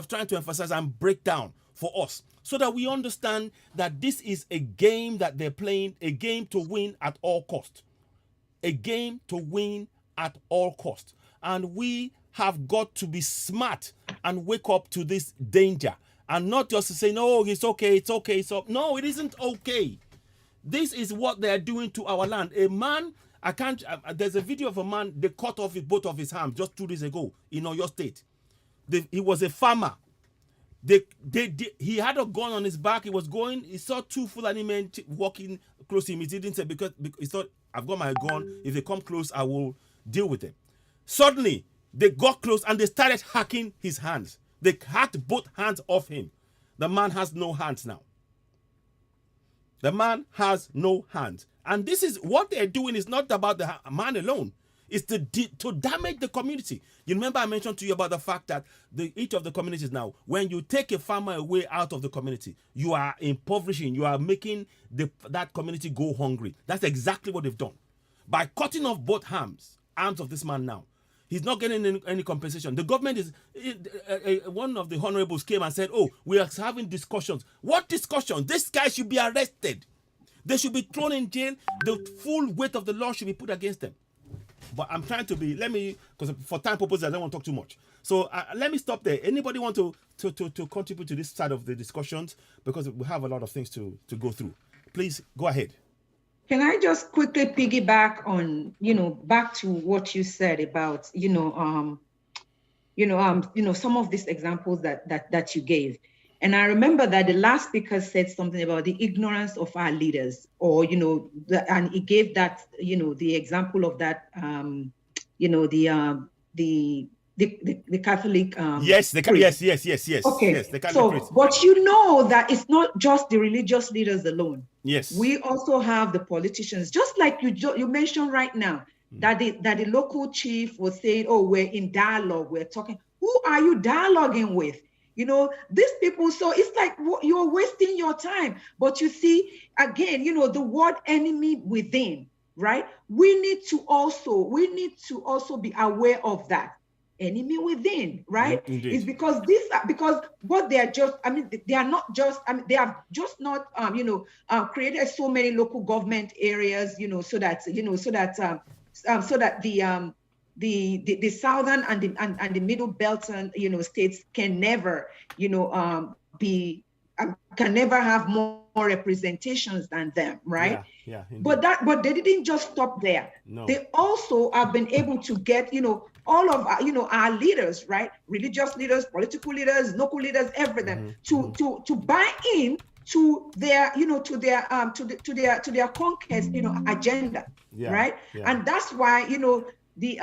trying to emphasize and break down for us, so that we understand that this is a game that they're playing, a game to win at all cost. A game to win at all cost. And we have got to be smart and wake up to this danger, and not just to say, no, it's okay. So no, it isn't okay. This is what they are doing to our land. A man, there's a video of a man, they cut off both of his hands just 2 days ago in Oyo State. He was a farmer. He had a gun on his back. He saw 2 Fulani men walking close to him. He didn't say, because he thought, I've got my gun. If they come close, I will deal with them. Suddenly, they got close and they started hacking his hands. They hacked both hands off him. The man has no hands now. The man has no hands. And this is what they're doing, is not about the man alone. It's to damage the community. You remember I mentioned to you about the fact that each of the communities now, when you take a farmer away out of the community, you are impoverishing, you are making that community go hungry. That's exactly what they've done. By cutting off both arms of this man now, he's not getting any compensation. The government one of the honorables came and said, oh, we are having discussions. What discussion? This guy should be arrested. They should be thrown in jail. The full weight of the law should be put against them. But I'm trying to because for time purposes, I don't want to talk too much. So let me stop there. Anybody want to contribute to this side of the discussions? Because we have a lot of things to go through. Please go ahead. Can I just quickly piggyback on, back to what you said about, some of these examples that you gave. And I remember that the last speaker said something about the ignorance of our leaders, or, and he gave that, the example of that, the Catholic. Yes. Yes. Okay. Yes, the Catholic so, priest. But that it's not just the religious leaders alone. Yes. We also have the politicians, just like you mentioned right now, that the local chief was saying, oh, we're in dialogue, we're talking. Who are you dialoguing with? You know, these people, so it's like you're wasting your time. But you see, again, you know, the word enemy within, right? We need to also be aware of that. Enemy within, right? Indeed. Is because what they are just, I mean, they are not just, I mean, they have just not created so many local government areas, you know, so that the southern and the middle belt and states can never can never have more representations than them, right? Yeah. But they didn't just stop there. No. They also have been able to get all of our leaders, right? Religious leaders, political leaders, local leaders, everything to buy in to their to their conquest agenda, right? Yeah. And that's why the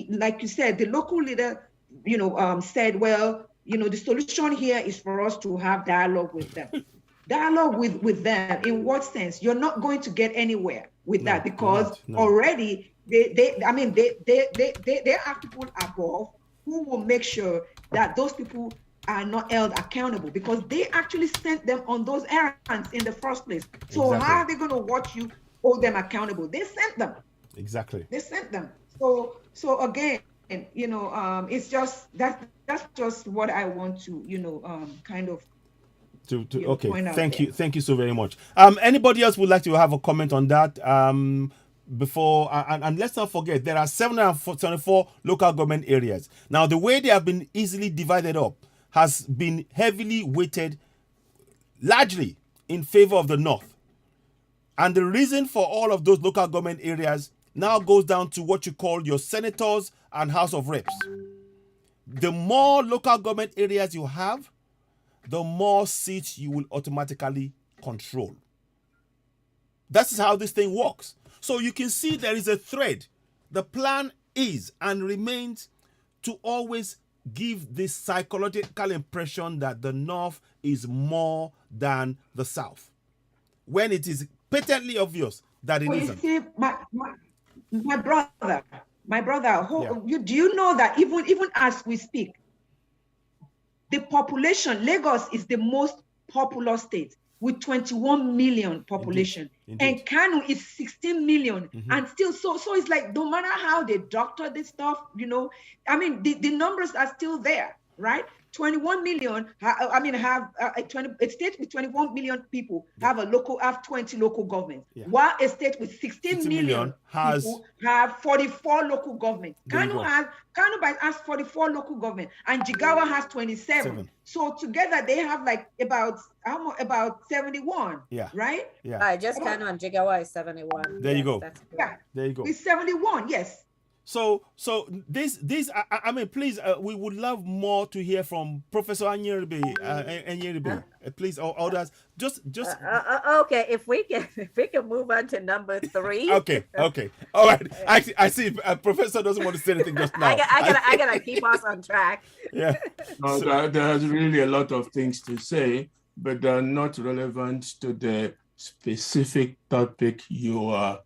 like you said, the local leader said, well, the solution here is for us to have dialogue with them. Dialogue with them in what sense? You're not going to get anywhere with that, because already they have people above who will make sure that those people are not held accountable, because they actually sent them on those errands in the first place. So how are they going to watch you hold them accountable? They sent them. Exactly. They sent them. So again, it's just that's just what I want to kind of okay, thank you so very much. Anybody else would like to have a comment on that before and let's not forget, there are 774 local government areas. Now, the way they have been easily divided up has been heavily weighted largely in favor of the north, and the reason for all of those local government areas now goes down to what you call your senators and House of Reps. The more local government areas you have, the more seats you will automatically control. That's how this thing works. So you can see there is a thread. The plan is and remains to always give this psychological impression that the North is more than the South, when it is patently obvious that it isn't. You see, my brother, do you know that even as we speak, the population, Lagos is the most populous state with 21 million population. Indeed. And Kano is 16 million. And still, so it's like, no matter how they doctor this stuff, I mean, the numbers are still there, right? 21 million, have a state with 21 million people have 20 local governments. Yeah. While a state with 16 million has people have 44 local governments. Kano has 44 local governments, and Jigawa has 27. So together they have like about 71. Yeah. Right? Yeah. Just Kano and Jigawa is 71. There you go. Yeah. There you go. It's 71, yes. So this I mean, please, we would love more to hear from Professor Anyeribe. Please, or others. Just. Okay, if we can move on to number 3. Okay. All right. I see. Professor doesn't want to say anything just now. I gotta keep us on track. Yeah. No, there's really a lot of things to say, but they're not relevant to the specific topic you are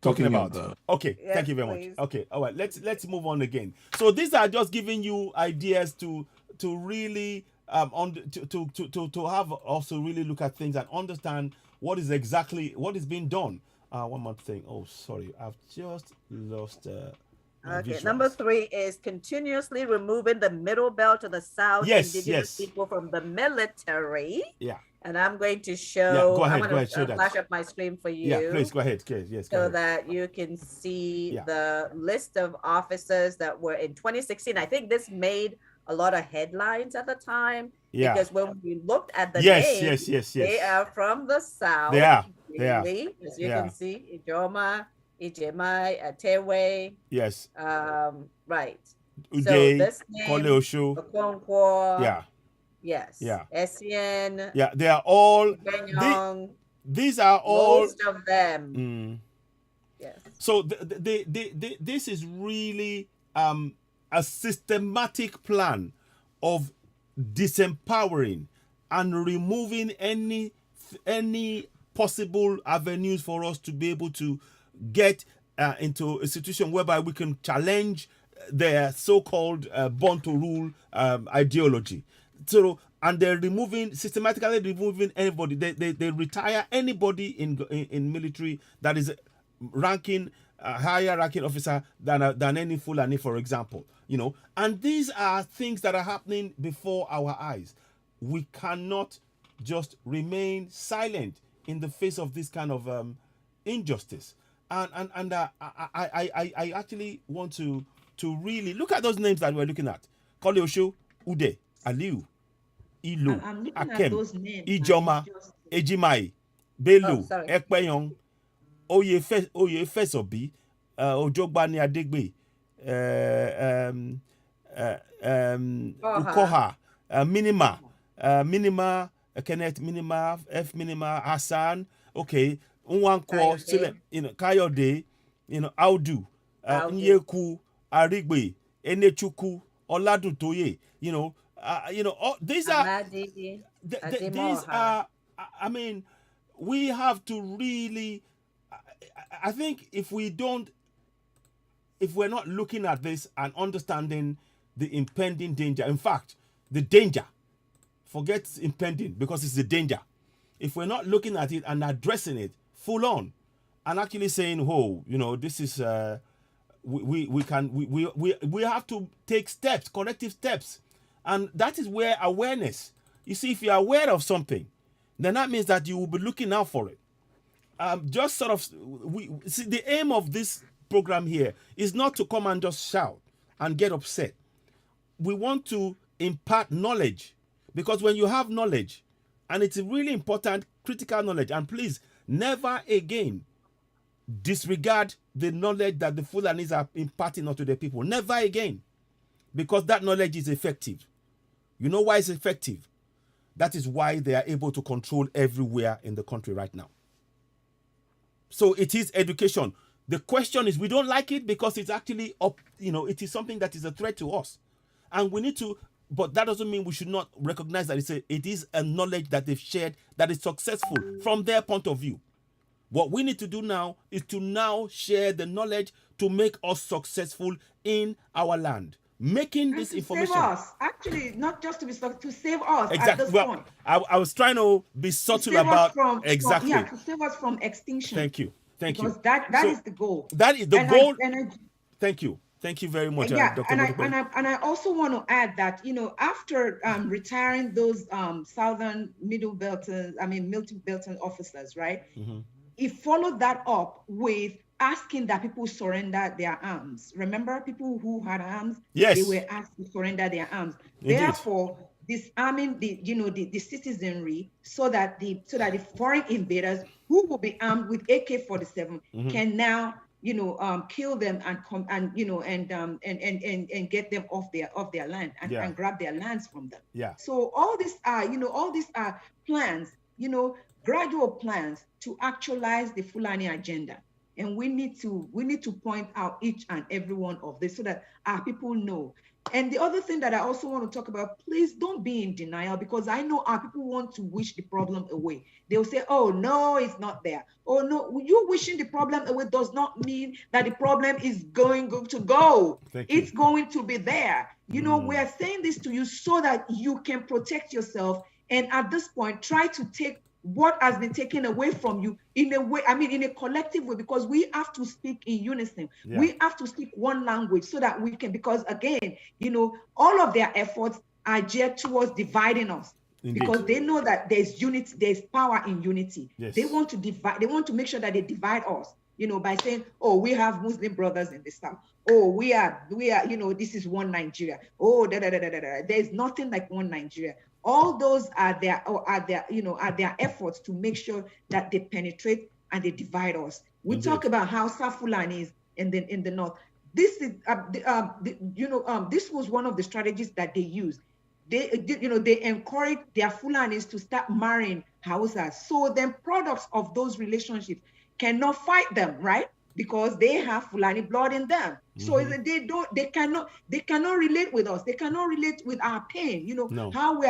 talking about. Okay, yes, thank you very please. much. Okay, all right, let's move on again. So these are just giving you ideas to really to have also really look at things and understand what is being done. One more thing. Oh, sorry, I've just lost. Okay, number 3 is continuously removing the middle belt of the South indigenous people from the military. Yeah. And I'm going to show. Yeah, go ahead. I'm going show to flash up my screen for you. Yeah, please go ahead. Yes. So that you can see the list of officers that were in 2016. I think this made a lot of headlines at the time. Yeah. Because when we looked at the names, yes. they are from the South. They are. As you can see, Ijoma, Ijemai, Atewe. Yes. Right. Uday, so this name, Koleosho. Okonkwo. Yeah. Yes. Yeah. Essien. Yeah, they are all. These are all. Most of them. Yes. So this is really a systematic plan of disempowering and removing any possible avenues for us to be able to get into a situation whereby we can challenge their so-called born to rule ideology. So, and they're systematically removing anybody. They retire anybody in military that is ranking higher ranking officer than any Fulani, for example. And these are things that are happening before our eyes. We cannot just remain silent in the face of this kind of injustice. And I actually want to really look at those names that we're looking at: Koleosho, Ude, Aliu, Ilo, I'm looking at Akem, those names. Ijoma, Ejimai, Bello, sorry. Ekpeyong, Oyefesobi, Ojogbani Adegbe, Ukoha, Minima, Kenneth Minima, F Minima, Hassan, okay, Nwankwo, Kayode, Audu, Nyeku, Arigbe, Enechukwu, Oladutoye, these are these are, I mean, we have to really, I think if we're not looking at this and understanding the impending danger, in fact, the danger, forget impending, because it's the danger. If we're not looking at it and addressing it full on and actually saying, this is, we have to take steps, corrective steps. And that is where awareness, you see, if you're aware of something, then that means that you will be looking out for it. Just sort of, we see, the aim of this program here is not to come and just shout and get upset. We want to impart knowledge, because when you have knowledge, and it's really important, critical knowledge, and please never again disregard the knowledge that the Fulanis are imparting onto the people. Never again, because that knowledge is effective. You know why it's effective? That is why they are able to control everywhere in the country right now. So it is education. The question is, we don't like it because it's actually it is something that is a threat to us, and we need to. But that doesn't mean we should not recognize that it is a knowledge that they've shared that is successful from their point of view. What we need to do now is to now share the knowledge to make us successful in our land. Making and this to information. Save us. Actually, not just to save us Exactly. at this point. I was trying to be subtle to save about us from, exactly. to save us from extinction. Thank you. Because that is the goal. That is the goal. Thank you. Thank you very much, Dr. And I also want to add that, after retiring those southern Middle Belton officers, right? Mm-hmm. He followed that up with asking that people surrender their arms. Remember, people who had arms, yes, they were asked to surrender their arms. Indeed. Therefore, disarming the citizenry so that the foreign invaders who will be armed with AK-47 mm-hmm. can now kill them and come and get them off their land and grab their lands from them. Yeah. So all these are plans, gradual plans to actualize the Fulani agenda. And we need to point out each and every one of this so that our people know. And the other thing that I also want to talk about, please don't be in denial, because I know our people want to wish the problem away. They'll say, oh, no, it's not there. Oh, no, you wishing the problem away does not mean that the problem is going to go. It's going to be there. We're saying this to you so that you can protect yourself. And at this point, try to take what has been taken away from you in a way, in a collective way, because we have to speak in unison. Yeah. We have to speak one language so that we can, because again, all of their efforts are geared towards dividing us. Indeed. Because they know that there's unity, there's power in unity. Yes. They want to divide, they want to make sure that they divide us, by saying, oh, we have Muslim brothers in the South. Oh, we are, this is one Nigeria. Oh, There's nothing like one Nigeria. All those are their efforts to make sure that they penetrate and they divide us. We Indeed. Talk about Hausa Fulanis in the north. This is this was one of the strategies that they used. They encourage their Fulanis to start marrying Hausas. So then products of those relationships cannot fight them, right? because they have Fulani blood in them. So they cannot relate with us. They cannot relate with our pain. You know, No. how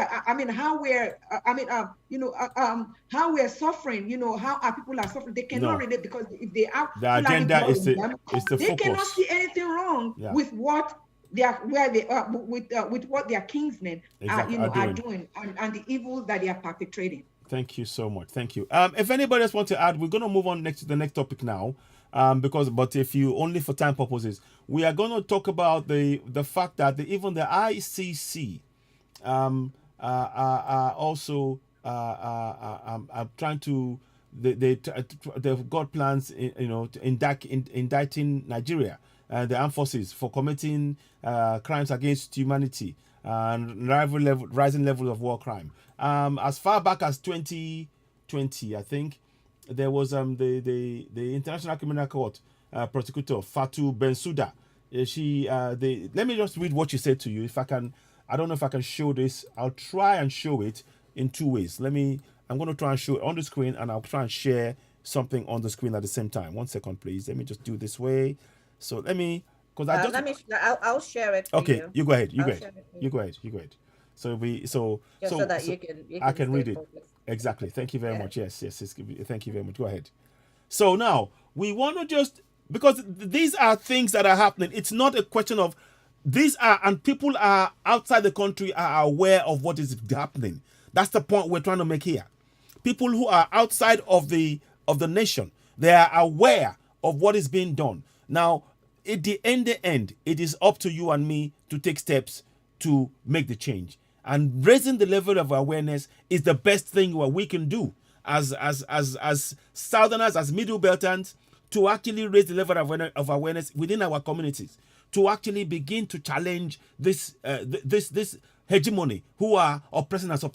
how we're suffering. You know, how our people are suffering. They cannot relate, because if they have The Fulani agenda blood is in them, the they cannot focus. see anything wrong with what they are, where they are, with what their kingsmen are doing, and the evils that they are perpetrating. Thank you so much. Thank you. If anybody else wants to add, we're going to move on to the next topic now. But if you only for time purposes, we are going to talk about the fact that even the ICC are also trying to they've got plans, indicting Nigeria, the armed forces, for committing crimes against humanity and rising levels of war crime. As far back as 2020, I think, there was the International Criminal Court prosecutor Fatou Bensouda. Let me just read what she said to you. If I can, I don't know if I can show this. I'll try and show it in two ways. I'm going to try and show it on the screen, and I'll try and share something on the screen at the same time. 1 second, please. Let me just do it this way. So I'll share it. Okay, you go ahead. You go ahead. So that you can I can read it. Focused. Exactly. Thank you very much. Yes. Thank you very much. Go ahead. So now we want to just, because these are things that are happening. It's not a question of and people are outside the country are aware of what is happening. That's the point we're trying to make here. People who are outside of the nation, they are aware of what is being done. Now, at the end, it is up to you and me to take steps to make the change. And raising the level of awareness is the best thing what we can do as Southerners, as Middle Beltans, to actually raise the level of awareness within our communities, to actually begin to challenge this hegemony who are oppressing us.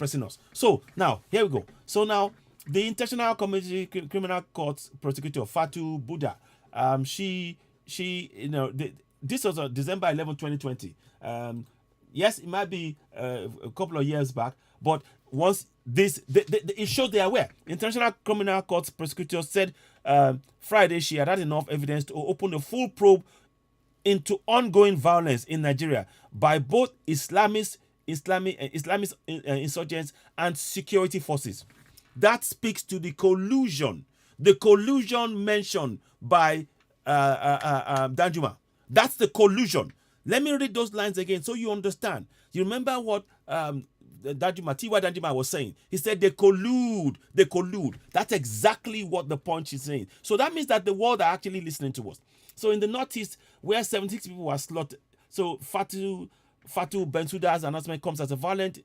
So now, here we go. So now, the International Criminal Court prosecutor Fatou Bouda, this was on December 11, 2020. Yes, it might be a couple of years back, but once it shows they are aware. International Criminal Court prosecutor said Friday she had enough evidence to open a full probe into ongoing violence in Nigeria by both Islamist insurgents and security forces. That speaks to the collusion mentioned by Danjuma. That's the collusion. Let me read those lines again so you understand. You remember what Tiwa Danjuma was saying? He said they collude. That's exactly what the point is saying. So that means that the world are actually listening to us. So in the Northeast, where 76 people were slaughtered, so Fatou Bensouda's announcement comes as a violent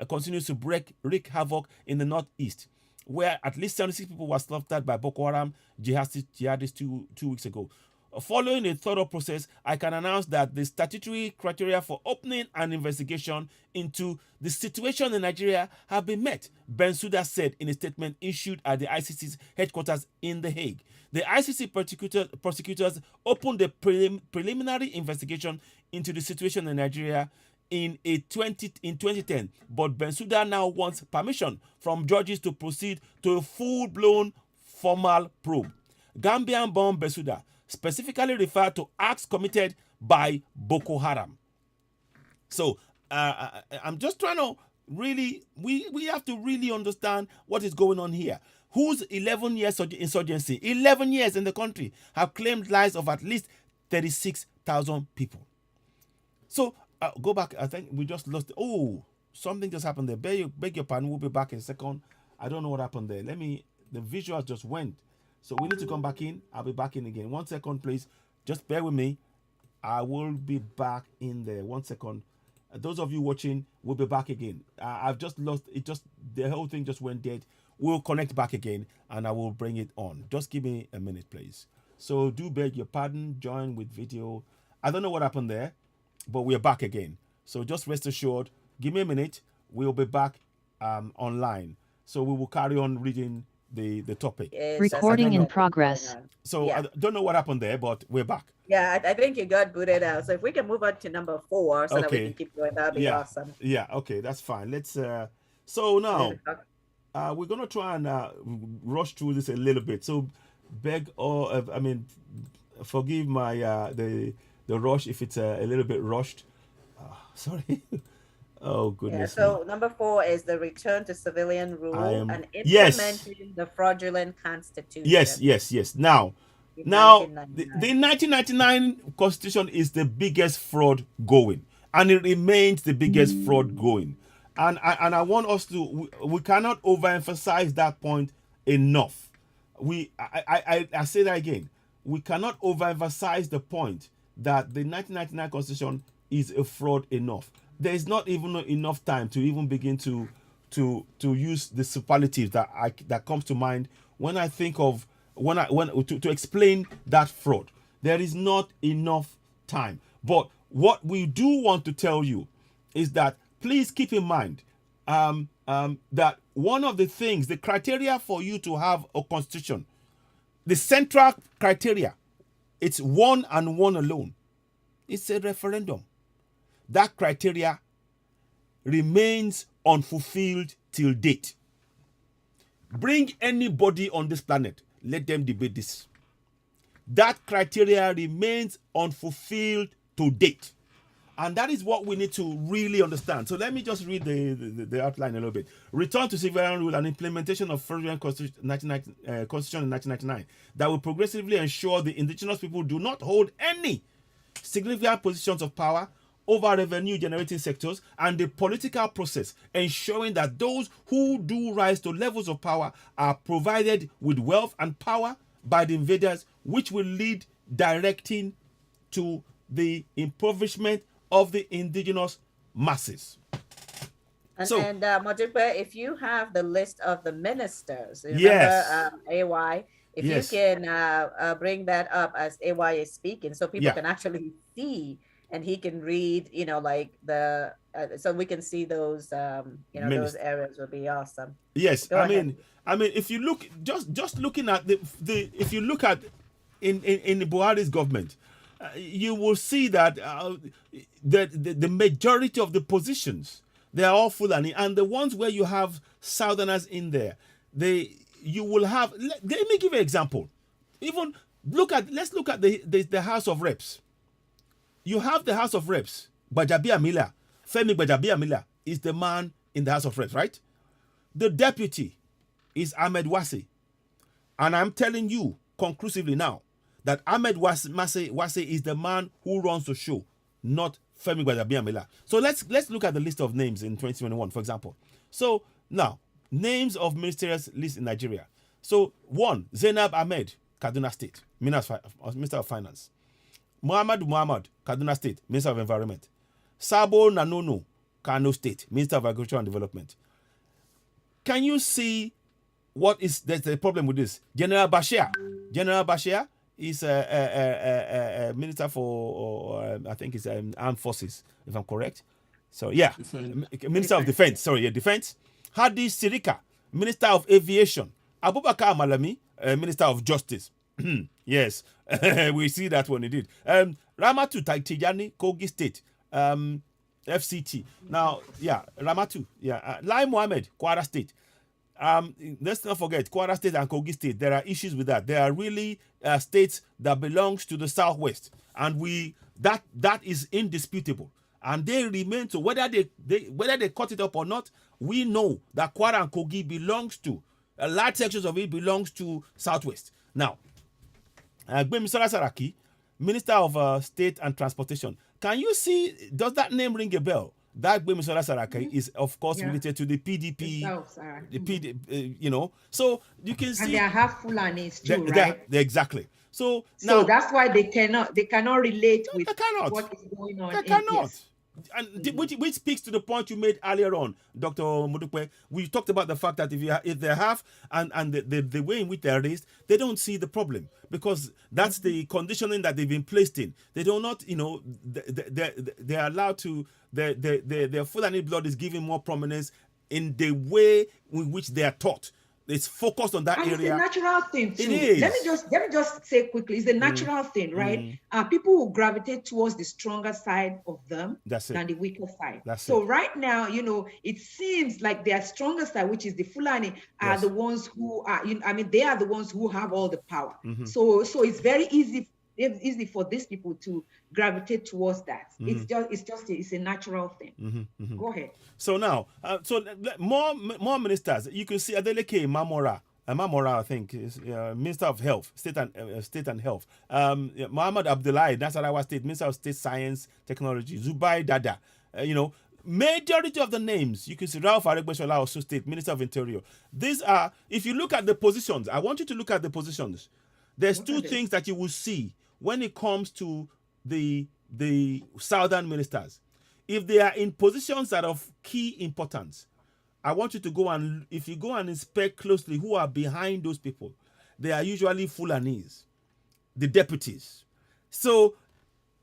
continues to wreak havoc in the Northeast, where at least 76 people were slaughtered by Boko Haram jihadists two weeks ago. Following a thorough process, I can announce that the statutory criteria for opening an investigation into the situation in Nigeria have been met, Bensouda said in a statement issued at the ICC's headquarters in The Hague. The ICC prosecutors opened a preliminary investigation into the situation in Nigeria in 2010, but Bensouda now wants permission from judges to proceed to a full-blown formal probe. Gambian-born Bensouda specifically referred to acts committed by Boko Haram. So I'm just trying to really, we have to really understand what is going on here. Whose 11 years of insurgency, 11 years in the country, have claimed lives of at least 36,000 people. So go back. I think we just lost. Oh, something just happened there. Beg your pardon. We'll be back in a second. I don't know what happened there. The visual just went. So we need to come back in. I'll be back in again. 1 second, please. Just bear with me. I will be back in there. 1 second. Those of you watching, will be back again. I've just lost it. The whole thing just went dead. We'll connect back again, and I will bring it on. Just give me a minute, please. So do beg your pardon. Join with video. I don't know what happened there, but we're back again. So just rest assured. Give me a minute. We'll be back online. So we will carry on reading the topic. Recording in progress. So I don't know what happened there, but we're back. Yeah, I think you got booted out. So if we can move on to number 4 so that we can keep going, that'd be awesome. Yeah, okay, that's fine. Let's so now we're gonna try and rush through this a little bit. So beg or I mean, forgive my the rush if it's a little bit rushed. Sorry. Oh goodness me. So number 4 is the return to civilian rule and Yes. implementing the fraudulent constitution. Yes. Now, in the 1999. 1999 constitution is the biggest fraud going, and it remains the biggest fraud going. And I want us to we cannot overemphasize that point enough. I say that again. We cannot overemphasize the point that the 1999 constitution is a fraud enough. There is not even enough time to even begin to use the superlatives that comes to mind when I think of when to explain that fraud. There is not enough time. But what we do want to tell you is that please keep in mind that one of the things, the criteria for you to have a constitution, the central criteria, it's one and one alone. It's a referendum. That criteria remains unfulfilled till date. Bring anybody on this planet, let them debate this. That criteria remains unfulfilled to date. And that is what we need to really understand. So let me just read the outline a little bit. Return to civilian rule and implementation of fraudulent constitution in 1999 that will progressively ensure the indigenous people do not hold any significant positions of power over revenue generating sectors and the political process, ensuring that those who do rise to levels of power are provided with wealth and power by the invaders, which will lead directing to the impoverishment of the indigenous masses. And Modupe, if you have the list of the ministers, remember AY, if you can bring that up as AY is speaking, so people can actually see and he can read, like the, so we can see those, those areas would be awesome. Yes, I mean, if you look, just looking at the if you look at in Buhari's government, you will see that the majority of the positions, they are all Fulani, and the ones where you have Southerners in there, you will have. Let me give you an example. Even let's look at the House of Reps. You have the House of Reps. Femi Gbajabiamila is the man in the House of Reps, right? The deputy is Ahmed Wase, and I'm telling you conclusively now that Ahmed Wase is the man who runs the show, not Femi Gbajabiamila. So let's look at the list of names in 2021, for example. So now, names of ministerial list in Nigeria. So 1, Zainab Ahmed, Kaduna State, Minister of Finance. Muhammad, Kaduna State, Minister of Environment. Sabo Nanono, Kano State, Minister of Agriculture and Development. Can you see there's a problem with this? General Bashir is a minister for, I think it's armed forces, if I'm correct. So yeah, Minister of Defense. Sorry, Defense. Hadi Sirika, Minister of Aviation. Abubakar Malami, Minister of Justice. Yes, we see that one indeed. Ramatu Tijani, Kogi State, FCT. Now, Ramatu, Lai Mohammed, Kwara State. Let's not forget, Kwara State and Kogi State, there are issues with that. There are really states that belongs to the Southwest, and that is indisputable. And they remain, so whether they cut it up or not, we know that Kwara and Kogi belongs to, large sections of it belongs to Southwest. Now, Gbemisola Saraki, Minister of State and Transportation. Can you see, does that name ring a bell? That Gbemisola Saraki is, of course, related to the PDP. The PDP, so you can see. And they are half Fulanis too, right? Exactly. So now that's why they cannot relate with what is going on. They cannot. And which speaks to the point you made earlier on, Dr. Mudukwe. We talked about the fact that if they have and the way in which they are raised, they don't see the problem because that's the conditioning that they've been placed in. They do not, they are allowed to. Their Fulani blood is given more prominence in the way in which they are taught. It's focused on that and area. it's a natural thing too. It is. Let me just say quickly, it's a natural thing, right? People will gravitate towards the stronger side of them than the weaker side. So right now, it seems like their stronger side, which is the Fulani, are the ones who are, they are the ones who have all the power. So it's very easy for these people to gravitate towards that. It's a natural thing. Go ahead. So now, more ministers. You can see Adeleke Mamora, I think, is Minister of Health, State and Health. Muhammad Abdullahi, Nasarawa State, Minister of State Science Technology. Zubai Dada, majority of the names you can see. Ralph Aregbesola, also State Minister of Interior. These are, if you look at the positions, I want you to look at the positions. There's two things that you will see when it comes to the southern ministers. If they are in positions that are of key importance, I want you to go and, if you go and inspect closely who are behind those people, they are usually Fulanis, the deputies. So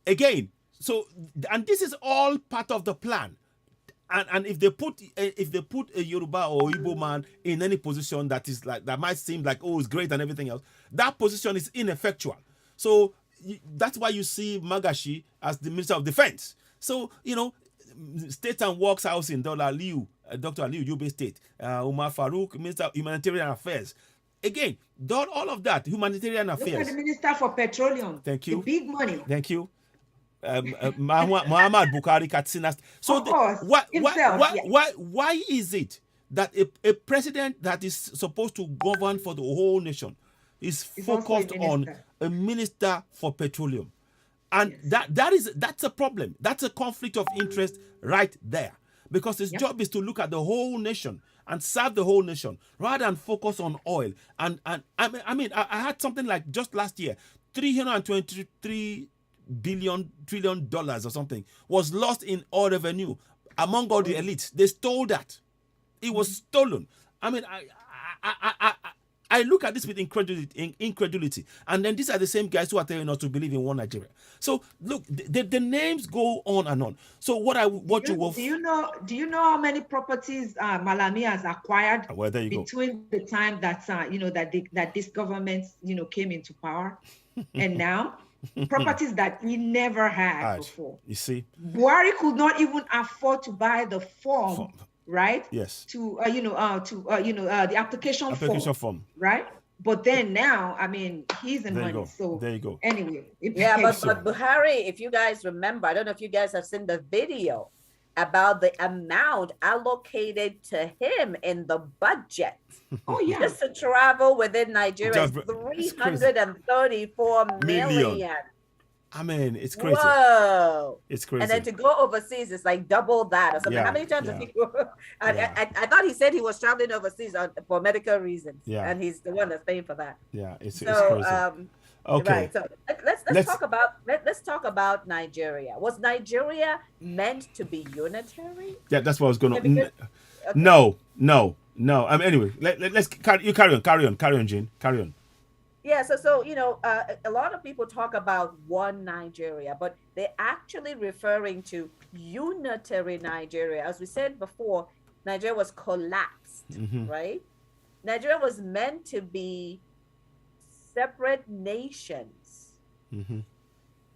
again, and this is all part of the plan. And if they put a Yoruba or Igbo man in any position that is like, that might seem like, oh, it's great and everything else, that position is ineffectual. So that's why you see Magashi as the Minister of Defense. So, State and Works Housing, Dr. Aliu, Yobe State, Umar Farouk, Minister of Humanitarian Affairs. Again, done all of that, humanitarian affairs. Look at the Minister for Petroleum. Thank you. The big money. Thank you. Muhammad Buhari Katsina. So why is it that a president that is supposed to govern for the whole nation is focused on a minister for petroleum? And that's a problem. That's a conflict of interest right there, because his job is to look at the whole nation and serve the whole nation rather than focus on oil. And I had something like just last year, $323 trillion or something was lost in oil revenue among all the elites. They stole that. It was stolen. I look at this with incredulity, and then these are the same guys who are telling us to believe in one Nigeria. So look, the names go on and on. So do you know how many properties Malami has acquired between the time that that this government came into power and now? Properties that we never had before. You see, Buhari could not even afford to buy the form. Right? Yes. To the application form. Right? But then now, he's in money. So there you go. Anyway. But Buhari, if you guys remember, I don't know if you guys have seen the video about the amount allocated to him in the budget. Oh yeah. Just to travel within Nigeria is 334 million. It's crazy. Whoa. It's crazy. And then to go overseas, it's like double that or something. Yeah, How many times have you I thought he said he was traveling overseas for medical reasons. Yeah. And he's the one that's paying for that. Yeah, it's crazy. Okay. Right. So let's talk about Nigeria. Was Nigeria meant to be unitary? Yeah, that's what I was going to. No. Anyway, let's carry on, Jane. Carry on. Yeah, so a lot of people talk about one Nigeria, but they're actually referring to unitary Nigeria. As we said before, Nigeria was collapsed, right? Nigeria was meant to be separate nations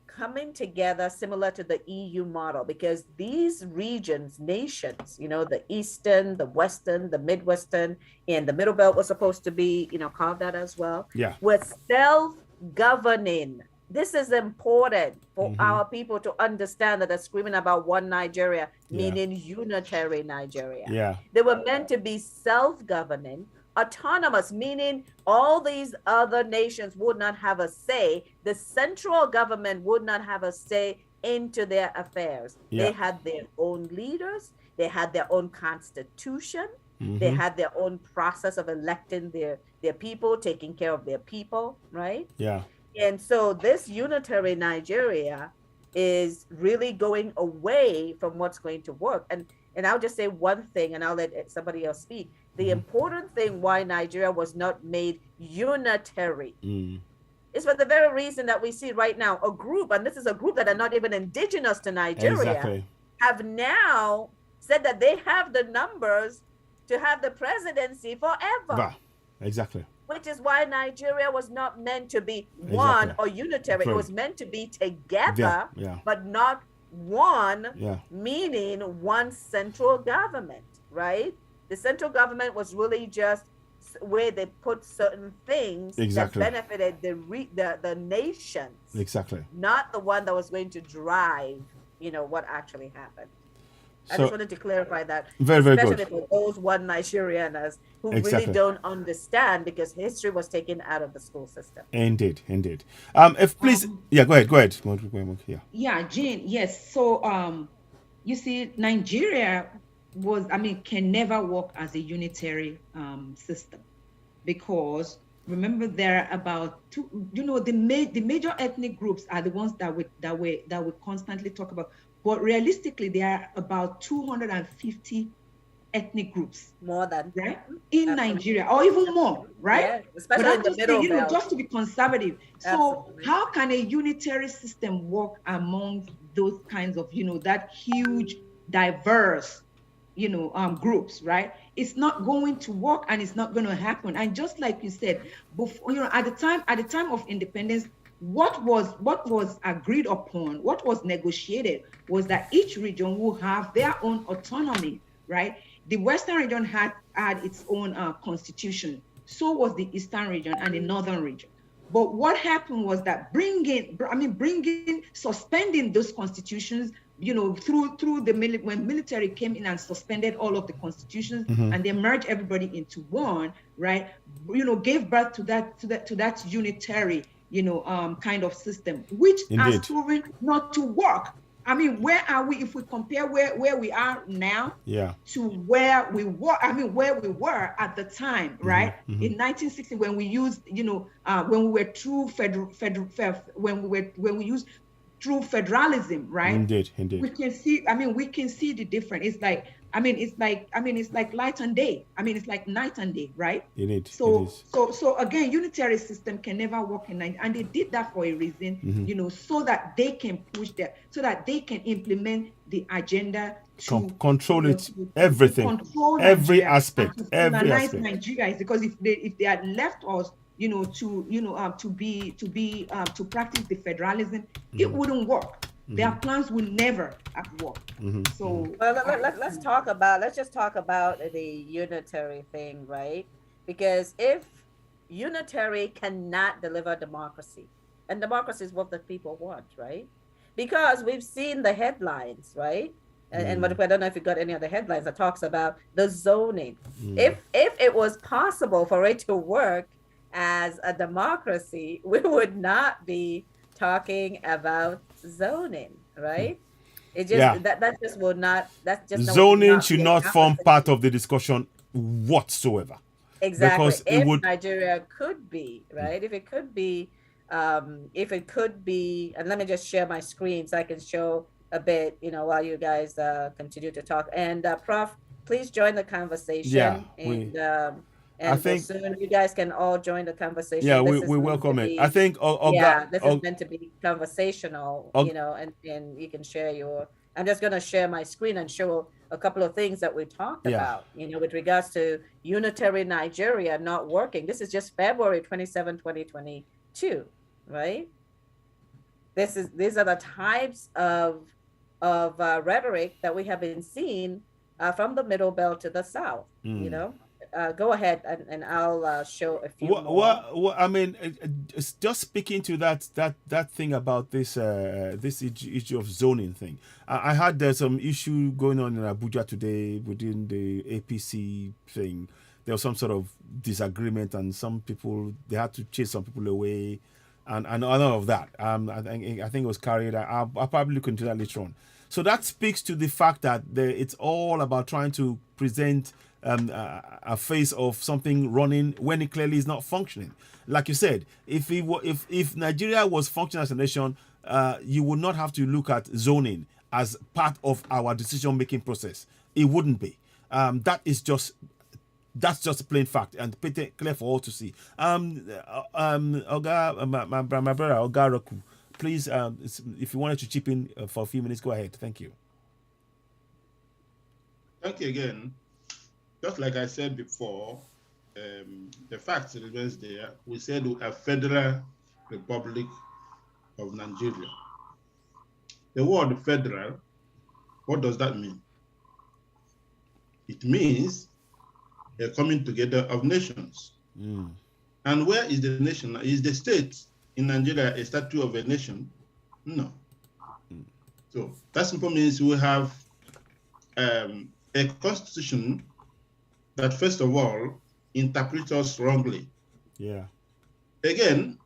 coming together, similar to the EU model, because these regions, nations, the Eastern, the Western, the Midwestern, and the Middle Belt was supposed to be, carved out as well. Yeah. Were self-governing. This is important for our people to understand that they're screaming about one Nigeria, meaning unitary Nigeria. Yeah. They were meant to be self-governing, autonomous, meaning all these other nations would not have a say. The central government would not have a say into their affairs. They had their own leaders. They had their own constitution. They had their own process of electing their people, taking care of their people, right? Yeah. And so this unitary Nigeria is really going away from what's going to work. And I'll just say one thing, and I'll let somebody else speak. The important thing why Nigeria was not made unitary is for the very reason that we see right now. A group, and this is a group that are not even indigenous to Nigeria, have now said that they have the numbers to have the presidency forever. Exactly. Which is why Nigeria was not meant to be one Exactly. or unitary. It was meant to be together, Yeah. but not one, Yeah. meaning one central government, right? The central government was really just where they put certain things that Exactly. benefited the nations, Exactly. not the one that was going to drive, what actually happened. I So just wanted to clarify that, very, very good. especially for those one Nigerians who really Exactly. don't understand, because history was taken out of the school system. Indeed, indeed. If please, yeah, go ahead. Yeah. Yeah, Jane. Yes. So, you see, Nigeria can never work as a unitary system, because remember, there are about two. The major ethnic groups are the ones that we constantly talk about. But realistically, there are about 250 ethnic groups, more than, right, in Nigeria, or even more, right? Yeah, especially in the middle belt. Just to be conservative. So Absolutely. how can a unitary system work among those kinds of, that huge, diverse, groups, right? It's not going to work, and it's not going to happen. And just like you said before, at the time of independence, what was agreed upon, what was negotiated, was that each region will have their own autonomy, right? The Western region had its own constitution. So was the Eastern region and the Northern region. But what happened was that suspending those constitutions, through when military came in and suspended all of the constitutions, and they merged everybody into one, right? Gave birth to that unitary, kind of system, which has proven not to work. Where are we if we compare where we are now to where we were? Where we were at the time, right? In 1960, when we used, when we were true when we used true federalism, right? Indeed. We can see. We can see the difference. It's like, it's like light and day. It's like night and day, right? Indeed. So again, unitary system can never work in Nigeria, and they did that for a reason, so that they can push that, so that they can implement the agenda to control it, everything, control every Nigeria, aspect, and to every colonize aspect. Nigeria. Is because if they had left us, to practice the federalism, it wouldn't work. Their plans would never have worked. So let's just talk about the unitary thing, right? Because if unitary cannot deliver democracy, and democracy is what the people want, right? Because we've seen the headlines, right? And I don't know if you got any of the headlines that talks about the zoning. If it was possible for it to work as a democracy, we would not be talking about zoning, right? It just that just will not. That's just zoning should not form part of the discussion whatsoever. Exactly. Because if Nigeria could be, right? If it could be, and let me just share my screen so I can show a bit, while you guys continue to talk. And Prof, please join the conversation. And I think soon you guys can all join the conversation. Yeah, we welcome it. I think this is meant to be conversational, and you can share your. I'm just going to share my screen and show a couple of things that we talked about, with regards to unitary Nigeria not working. This is just February 27, 2022, right? These are the types of rhetoric that we have been seeing from the Middle Belt to the South, Go ahead and I'll show a few more. Just speaking to that thing about this issue of zoning thing. I had some issue going on in Abuja today within the APC thing. There was some sort of disagreement, and some people, they had to chase some people away, and all of that. I think it was carried. I'll probably look into that later on. So that speaks to the fact that it's all about trying to present a face of something running when it clearly is not functioning. Like you said, if Nigeria was functioning as a nation, you would not have to look at zoning as part of our decision-making process. It wouldn't be. That's just a plain fact and clear for all to see. Oga, my brother Oga Roku, please, if you wanted to chip in for a few minutes, go ahead. Thank you. Thank you again. Just like I said before, the fact remains there. We said we are Federal Republic of Nigeria. The word federal, what does that mean? It means a coming together of nations. And where is the nation? Is the state in Nigeria a statue of a nation? No. So that simply means we have a constitution that, first of all, interprets us wrongly. Yeah. Again,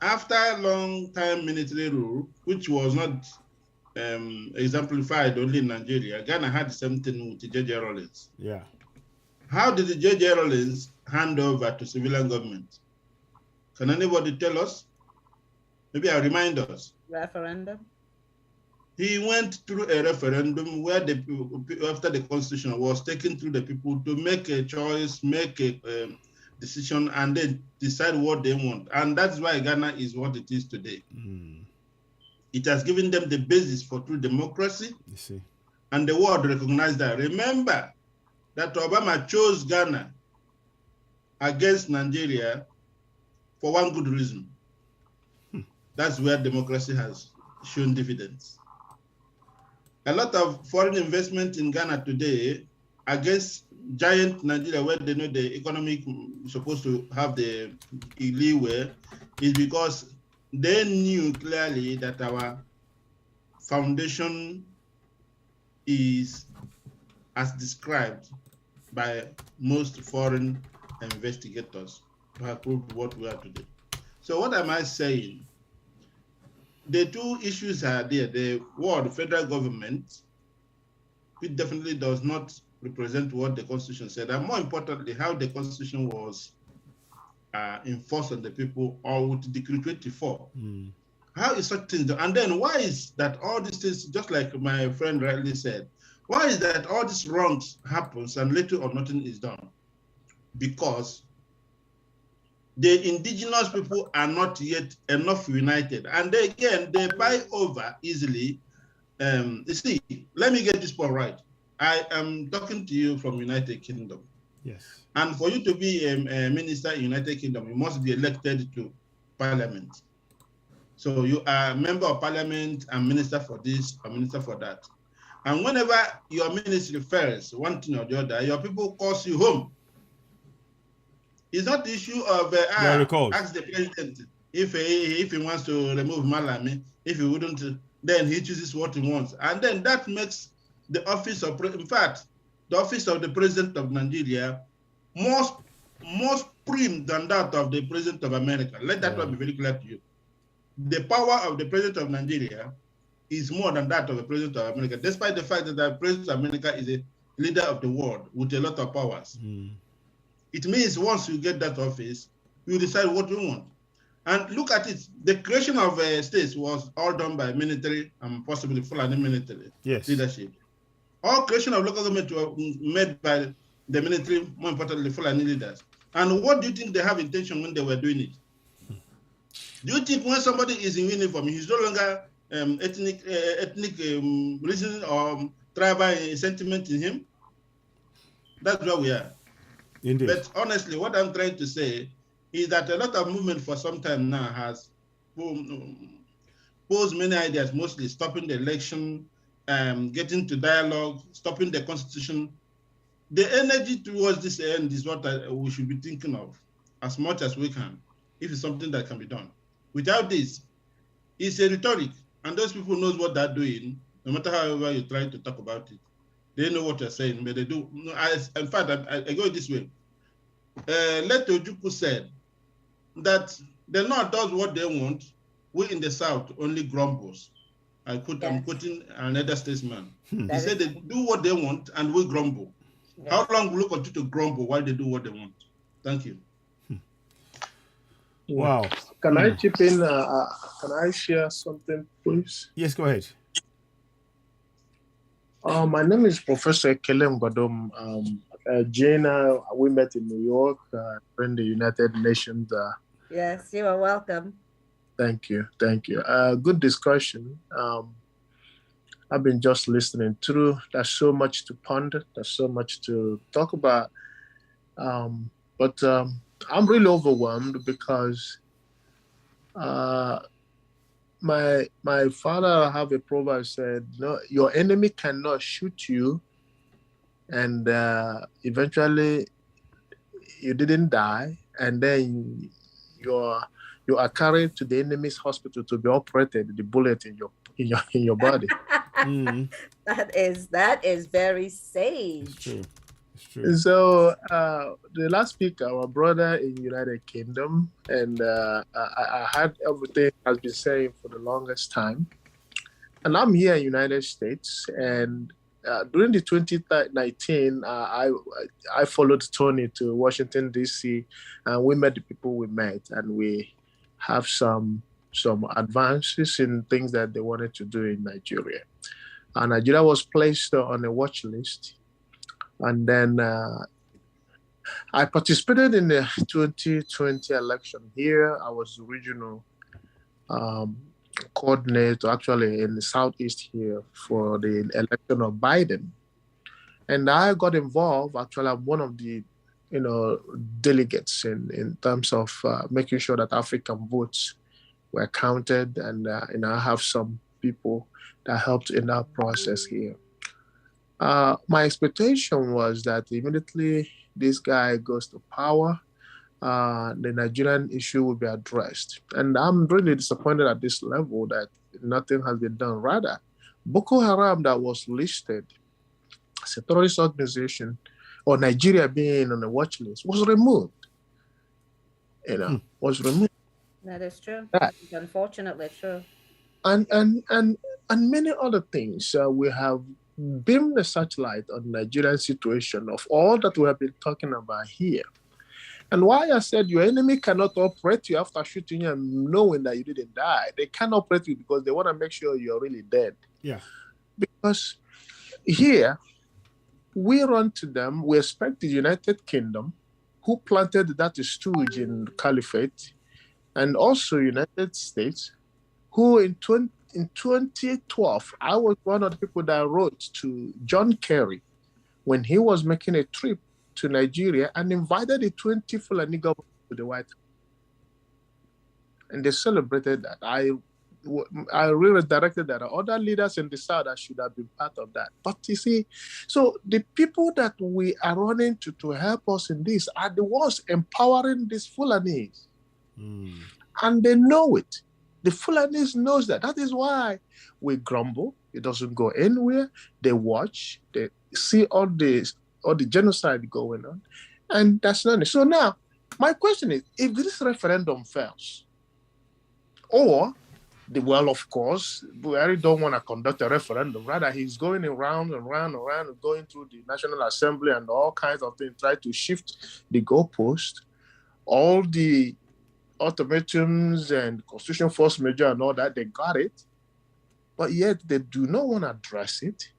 after a long time military rule, which was not exemplified only in Nigeria, Ghana had the same thing with J.J. Rawlings. Yeah. How did the J.J. Rawlings hand over to civilian government? Can anybody tell us? Maybe I'll remind us. Referendum. He went through a referendum where after the constitution was taken through the people to make a choice, make a decision, and then decide what they want. And that's why Ghana is what it is today. It has given them the basis for true democracy. You see. And the world recognized that. Remember that Obama chose Ghana against Nigeria for one good reason. That's where democracy has shown dividends. A lot of foreign investment in Ghana today against giant Nigeria, where they know the economy is supposed to have the leeway, is because they knew clearly that our foundation is as described by most foreign investigators who have proved what we are today. So what am I saying? The two issues are there. The word federal government, which definitely does not represent what the Constitution said, and more importantly, how the Constitution was enforced on the people, or with Decree 24. How is such things done? And then why is that all these things, just like my friend rightly said, why is that all these wrongs happens and little or nothing is done? Because the indigenous people are not yet enough united. And they, again, they buy over easily. You see, let me get this point right. I am talking to you from United Kingdom. Yes. And for you to be a minister in United Kingdom, you must be elected to parliament. So you are a member of parliament and minister for this or minister for that. And whenever your ministry fails, one thing or the other, your people calls you home. It's not the issue of ask the president if he wants to remove Malami. If he wouldn't, then he chooses what he wants. And then that makes the office of, in fact, the office of the president of Nigeria more prim than that of the president of America. Let that one be very clear to you. The power of the president of Nigeria is more than that of the president of America, despite the fact that the president of America is a leader of the world with a lot of powers. It means once you get that office, you decide what you want. And look at it, the creation of states was all done by military and possibly Fulani military leadership. All creation of local government were made by the military, more importantly, Fulani leaders. And what do you think they have intention when they were doing it? Do you think when somebody is in uniform, he's no longer ethnic reason or tribal sentiment in him? That's where we are. Indeed. But honestly, what I'm trying to say is that a lot of movement for some time now has posed many ideas, mostly stopping the election, getting to dialogue, stopping the constitution. The energy towards this end is what we should be thinking of as much as we can, if it's something that can be done. Without this, it's a rhetoric, and those people knows what they're doing, no matter however you try to talk about it. They know what you're saying, but they do. In fact, I go this way. Leto Ojukwu said that the North does what they want, we in the South only grumbles. I'm quoting another statesman. He said they do what they want and we grumble. Yes. How long will we continue to grumble while they do what they want? Thank you. Wow. Can I chip in? Can I share something, please? Yes, go ahead. My name is Professor Kelem Badom. Jana, we met in New York when the United Nations. Yes, you are welcome. Thank you. Thank you. Good discussion. I've been just listening through. There's so much to ponder. There's so much to talk about. But I'm really overwhelmed because my father have a proverb said, "No, your enemy cannot shoot you, and eventually you didn't die, and then you are carried to the enemy's hospital to be operated. The bullet in your body." That is very sage. It's true. It's true. So the last speaker, our brother in United Kingdom, and I heard everything has been saying for the longest time. And I'm here in United States, and during the 2019, I followed Tony to Washington D.C. and we met the people we met, and we have some advances in things that they wanted to do in Nigeria. And Nigeria was placed on a watch list. And then I participated in the 2020 election here. I was the regional coordinator, actually, in the Southeast here for the election of Biden. And I got involved. Actually, I'm one of the delegates in terms of making sure that African votes were counted. And I have some people that helped in that process here. My expectation was that immediately this guy goes to power, the Nigerian issue will be addressed. And I'm really disappointed at this level that nothing has been done. Rather, Boko Haram, that was listed as a terrorist organization, or Nigeria being on the watch list, was removed. Was removed. That is true. That. It's unfortunately true. And many other things. We have beamed the searchlight on the Nigerian situation of all that we have been talking about here. And why I said your enemy cannot operate you after shooting you and knowing that you didn't die. They can't operate you because they want to make sure you're really dead. Yeah. Because here, we run to them, we expect the United Kingdom, who planted that stooge in Caliphate, and also United States, who in 2012, I was one of the people that wrote to John Kerry when he was making a trip to Nigeria and invited the 20 Fulani government to the White House. And they celebrated that. I really directed that other leaders in the South that should have been part of that. But you see, so the people that we are running to help us in this are the ones empowering these Fulanis. And they know it. The Fulanis knows that. That is why we grumble. It doesn't go anywhere. They watch. They see all the genocide going on. And that's not it. So now, my question is, if this referendum fails, or well, of course, Buhari don't want to conduct a referendum. Rather, he's going around and round and round, going through the National Assembly and all kinds of things, try to shift the goalpost. All the ultimatums and Constitution Force Major and all that, they got it. But yet they do not want to address it.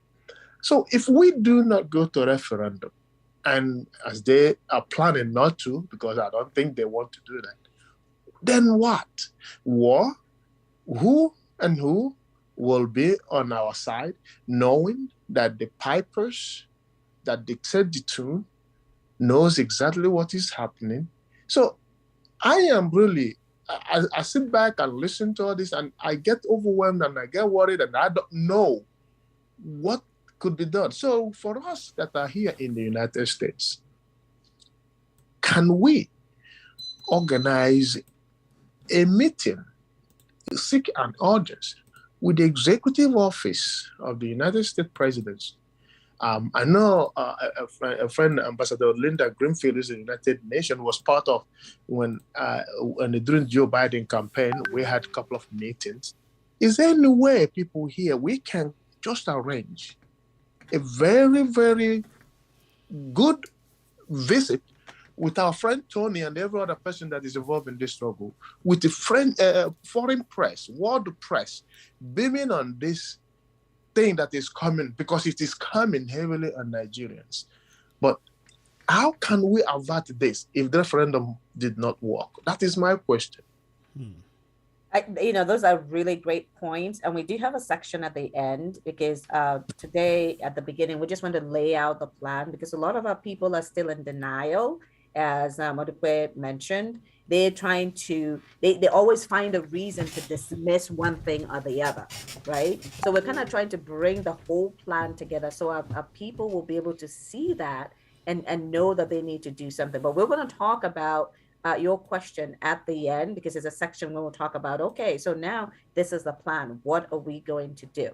So if we do not go to referendum, and as they are planning not to, because I don't think they want to do that, then what? War? Who will be on our side, knowing that the pipers that dictate the tune knows exactly what is happening? So I am really, I sit back and listen to all this, and I get overwhelmed and I get worried, and I don't know what could be done. So for us that are here in the United States, can we organize a meeting, seek an audience with the executive office of the United States presidency? I know a friend, Ambassador Linda Greenfield, is in the United Nations, was part of when during Joe Biden campaign, we had a couple of meetings. Is there any way people here, we can just arrange a very, very good visit with our friend Tony and every other person that is involved in this struggle, with the foreign press, world press, beaming on this thing that is coming, because it is coming heavily on Nigerians. But how can we avert this if the referendum did not work? That is my question. Those are really great points. And we do have a section at the end because today at the beginning, we just want to lay out the plan because a lot of our people are still in denial, as Modukwe mentioned. They're trying to, they always find a reason to dismiss one thing or the other, right? So we're kind of trying to bring the whole plan together so our people will be able to see that and know that they need to do something. But we're going to talk about your question at the end because there's a section where we'll talk about, okay, so now this is the plan. What are we going to do?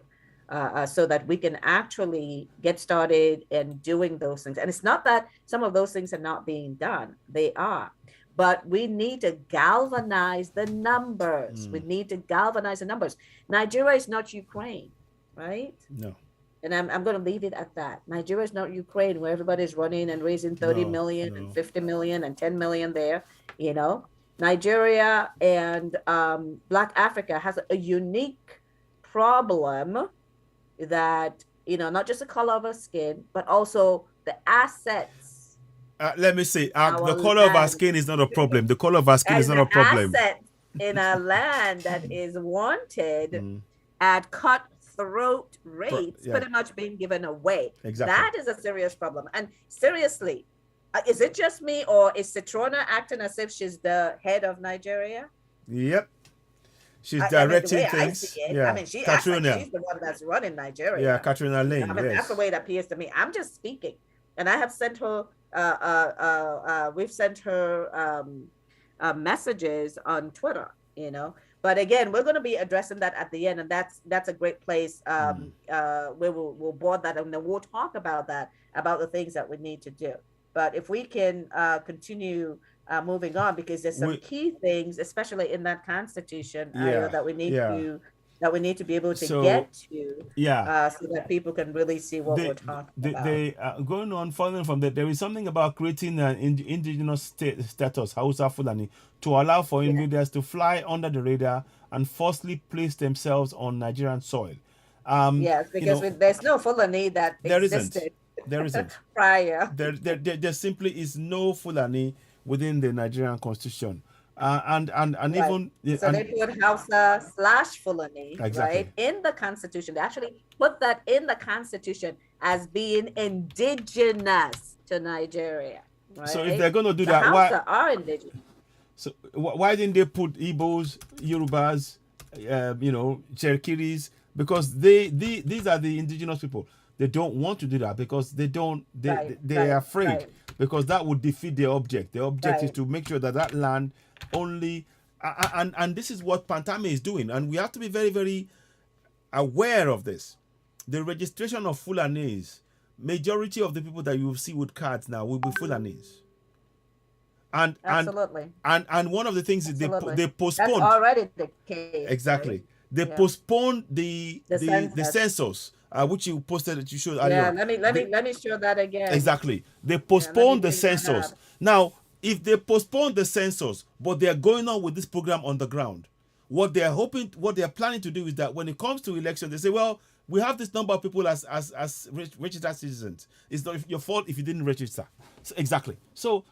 So that we can actually get started in doing those things. And it's not that some of those things are not being done. They are. But we need to galvanize the numbers. We need to galvanize the numbers. Nigeria is not Ukraine, right? No. And I'm going to leave it at that. Nigeria is not Ukraine, where everybody's running and raising 30 million and 50 million and 10 million there. Nigeria and Black Africa has a unique problem that, not just the color of our skin, but also the assets. Let me say, the color of our skin is not a problem. The color of our skin is not a problem. Assets in our land that is wanted at cutthroat rates, pretty much being given away. Exactly. That is a serious problem. And seriously, is it just me, or is Citrona acting as if she's the head of Nigeria? Yep. She's directing things. Yeah. She acts like she's the one that's running Nigeria. Yeah, Katrina Lane. That's the way it appears to me. I'm just speaking. And I have sent her, we've sent her messages on Twitter, But again, we're going to be addressing that at the end. And that's a great place where we'll board that. And then we'll talk about that, about the things that we need to do. But if we can continue moving on, because there's some key things, especially in that constitution, that we need to be able to get to, so that people can really see what we're talking about. Going on further from that, there is something about creating an indigenous status, Hausa Fulani, to allow for invaders to fly under the radar and falsely place themselves on Nigerian soil. Yes, because there's no Fulani that existed. There isn't. Prior. There simply is no Fulani within the Nigerian constitution. And even so they put Hausa/Fulani right in the constitution. They actually put that in the constitution as being indigenous to Nigeria. Right? So if they're going to do the that, Hausa are indigenous. So why didn't they put Igbos, Yorubas, Cherokees? Because these are the indigenous people. They don't want to do that because they are afraid, because that would defeat their object. The object is to make sure that land only, and this is what Pantame is doing, and we have to be very, very aware of this. The registration of Fulanis, majority of the people that you will see with cards now will be Fulanis. And absolutely. And one of the things is they postponed. That's already the case. Exactly. Right? They postponed the census, which you posted that you showed earlier. Yeah, let me show that again. Exactly. They postponed the census. Now, if they postpone the census, but they are going on with this program on the ground, what they are planning to do is that when it comes to election, they say, well, we have this number of people as registered citizens. It's not your fault if you didn't register. So, exactly. So,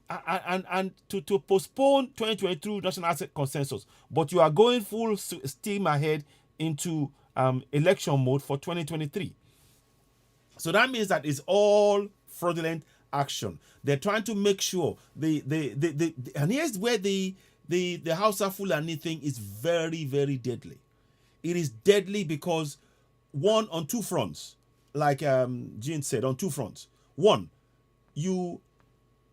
and to postpone 2022 national asset consensus, but you are going full steam ahead into election mode for 2023. So that means that it's all fraudulent action. They're trying to make sure and here's where the Hausa Fulani thing is very, very deadly. It is deadly because on two fronts, like Jean said, on two fronts. One,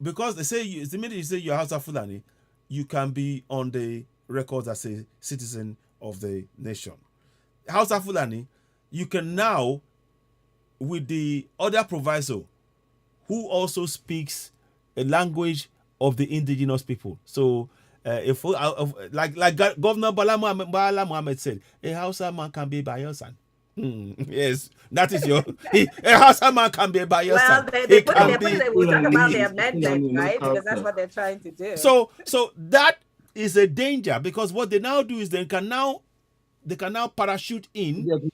because they say the minute you say you're Hausa Fulani, you can be on the record as a citizen of the nation. Hausa Fulani, you can now, with the other proviso, who also speaks a language of the indigenous people. So, like Governor Bala Mohammed said, a Hausa man can be Bayelsan. Yes, that is a Hausa man can be Bayelsan. Well, we're talking about the amendment, right? Because that's what they're trying to do. So that is a danger, because what they now do is they can now parachute in.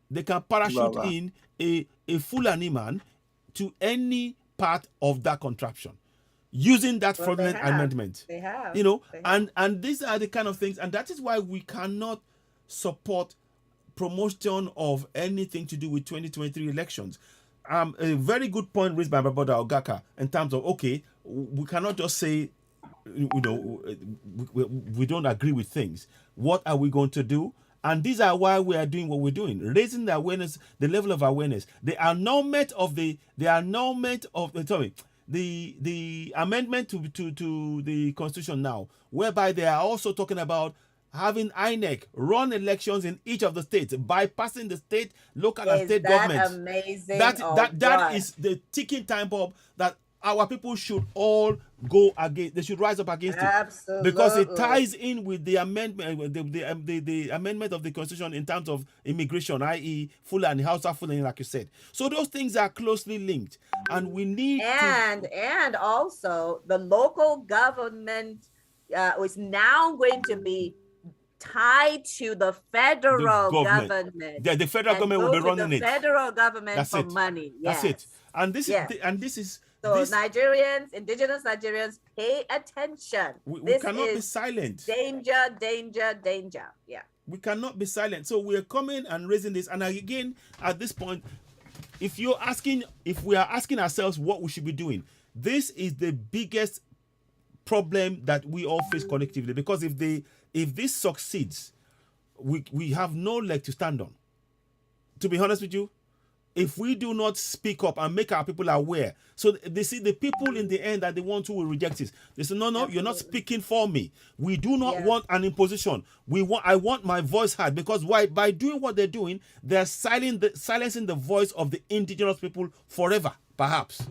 They can parachute in a Fulani man to any part of that contraption. using that Well, fraudulent amendment. They have. You know, They have. and these are the kind of things, and that is why we cannot support promotion of anything to do with 2023 elections. A very good point raised by my brother Ogaka in terms of, okay, we cannot just say, you know, we don't agree with things. What are we going to do? And these are why we are doing what we're doing, raising the awareness, the level of awareness, the amendment of the amendment to the constitution now, whereby they are also talking about having INEC run elections in each of the states, bypassing the state, local, and state governments. Amazing? That is the ticking time bomb that our people should all go against. They should rise up against it, because it ties in with the amendment, the amendment of the constitution in terms of immigration, i.e., Fulani, Hausa Fulani, like you said. So those things are closely linked, and we need and also the local government is now going to be tied to the federal government. Yeah, the federal government will be running it. Federal government for money. Yes. That's it. And this is so Nigerians, indigenous Nigerians, pay attention. We cannot be silent. Danger. Yeah. We cannot be silent. So we are coming and raising this. And again, at this point, if we are asking ourselves what we should be doing, this is the biggest problem that we all face collectively. Because if this succeeds, we have no leg to stand on. To be honest with you, if we do not speak up and make our people aware, so they see the people in the end that the ones who will reject this. They say, no, Absolutely. You're not speaking for me. We do not want an imposition. I want my voice heard, because by doing what they're doing, they're silencing the voice of the indigenous people forever, perhaps.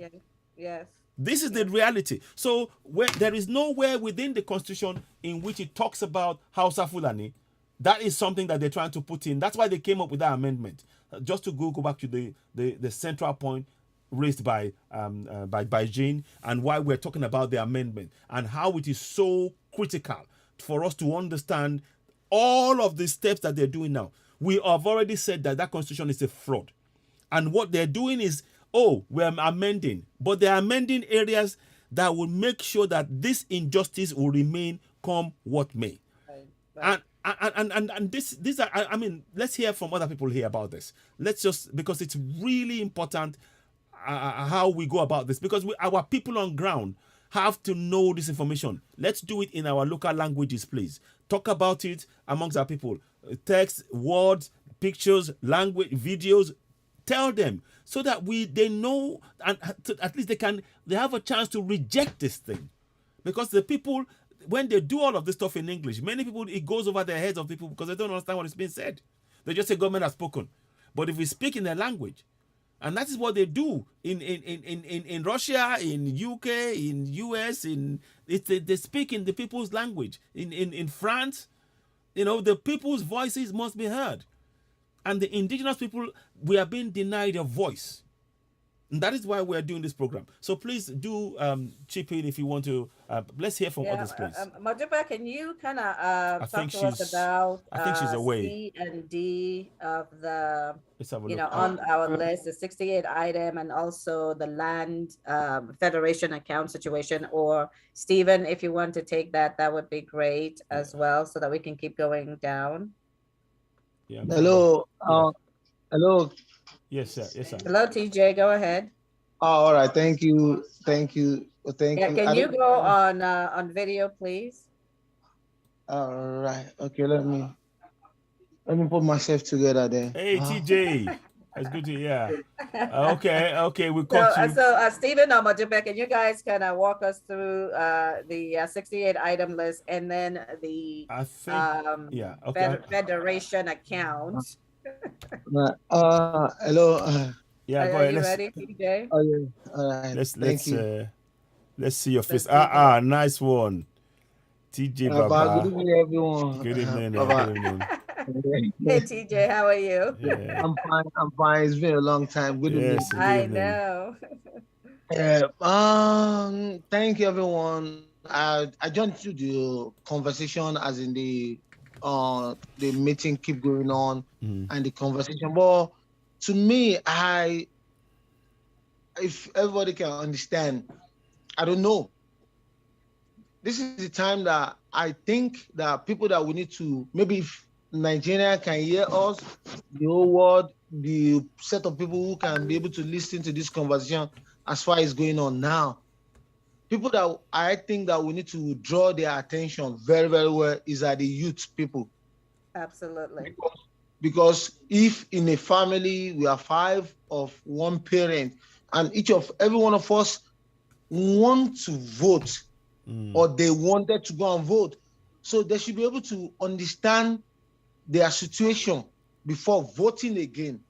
Yes. This is the reality. So there is nowhere within the constitution in which it talks about Hausa Fulani. That is something that they're trying to put in. That's why they came up with that amendment. Just to go back to the central point raised by Jane, and why we're talking about the amendment and how it is so critical for us to understand all of the steps that they're doing now. We have already said that constitution is a fraud. And what they're doing is, we're amending. But they're amending areas that will make sure that this injustice will remain come what may. Right. And these are, I mean, let's hear from other people here about this. Because it's really important how we go about this, because our people on ground have to know this information. Let's do it in our local languages, please. Talk about it amongst our people. Text, words, pictures, language, videos. Tell them so that they know, and at least they have a chance to reject this thing. Because the people, when they do all of this stuff in English, many people, it goes over their heads of people because they don't understand what is being said. They just say government has spoken. But if we speak in their language, and that is what they do in Russia, in UK, in US, they speak in the people's language. In France, the people's voices must be heard. And the indigenous people, we are being denied a voice. And that is why we're doing this program. So please do chip in if you want to. Let's hear from others, please. Majuba, can you kind of talk to us about I think she's away. C and D of the, on our list, the 68 item, and also the land federation account situation? Or Stephen, if you want to take that would be great as well, so that we can keep going down. Yeah. Hello. Hello. Yes, sir. Hello, TJ. Go ahead. All right. Thank you. Thank you. Can you go on video, please? All right. Okay. Let me put myself together then. Hey, TJ. That's good to hear. Okay. We'll continue. So Stephen or Majuba, can you guys kind of walk us through the 68 item list, and then the federation account? Hello. Yeah, go ahead. Are you ready, TJ? Oh, yeah. All right. Let's see your face. Nice one, TJ Baba. Good evening, everyone. Good evening. Good evening. Hey, TJ, how are you? Yeah. I'm fine. It's been a long time. Good evening. I know. Thank you, everyone. I joined to the conversation, as in the meeting keep going on and the conversation. But to me, if everybody can understand, I don't know. this is the time that I think that people that we need to, maybe if Nigeria can hear us, the whole world, the set of people who can be able to listen to this conversation as far as going on now. People that I think that we need to draw their attention very, very well is the youth people. Absolutely. Because if in a family we are 5 of one parent and every one of us want to vote or they wanted to go and vote, so they should be able to understand their situation before voting again.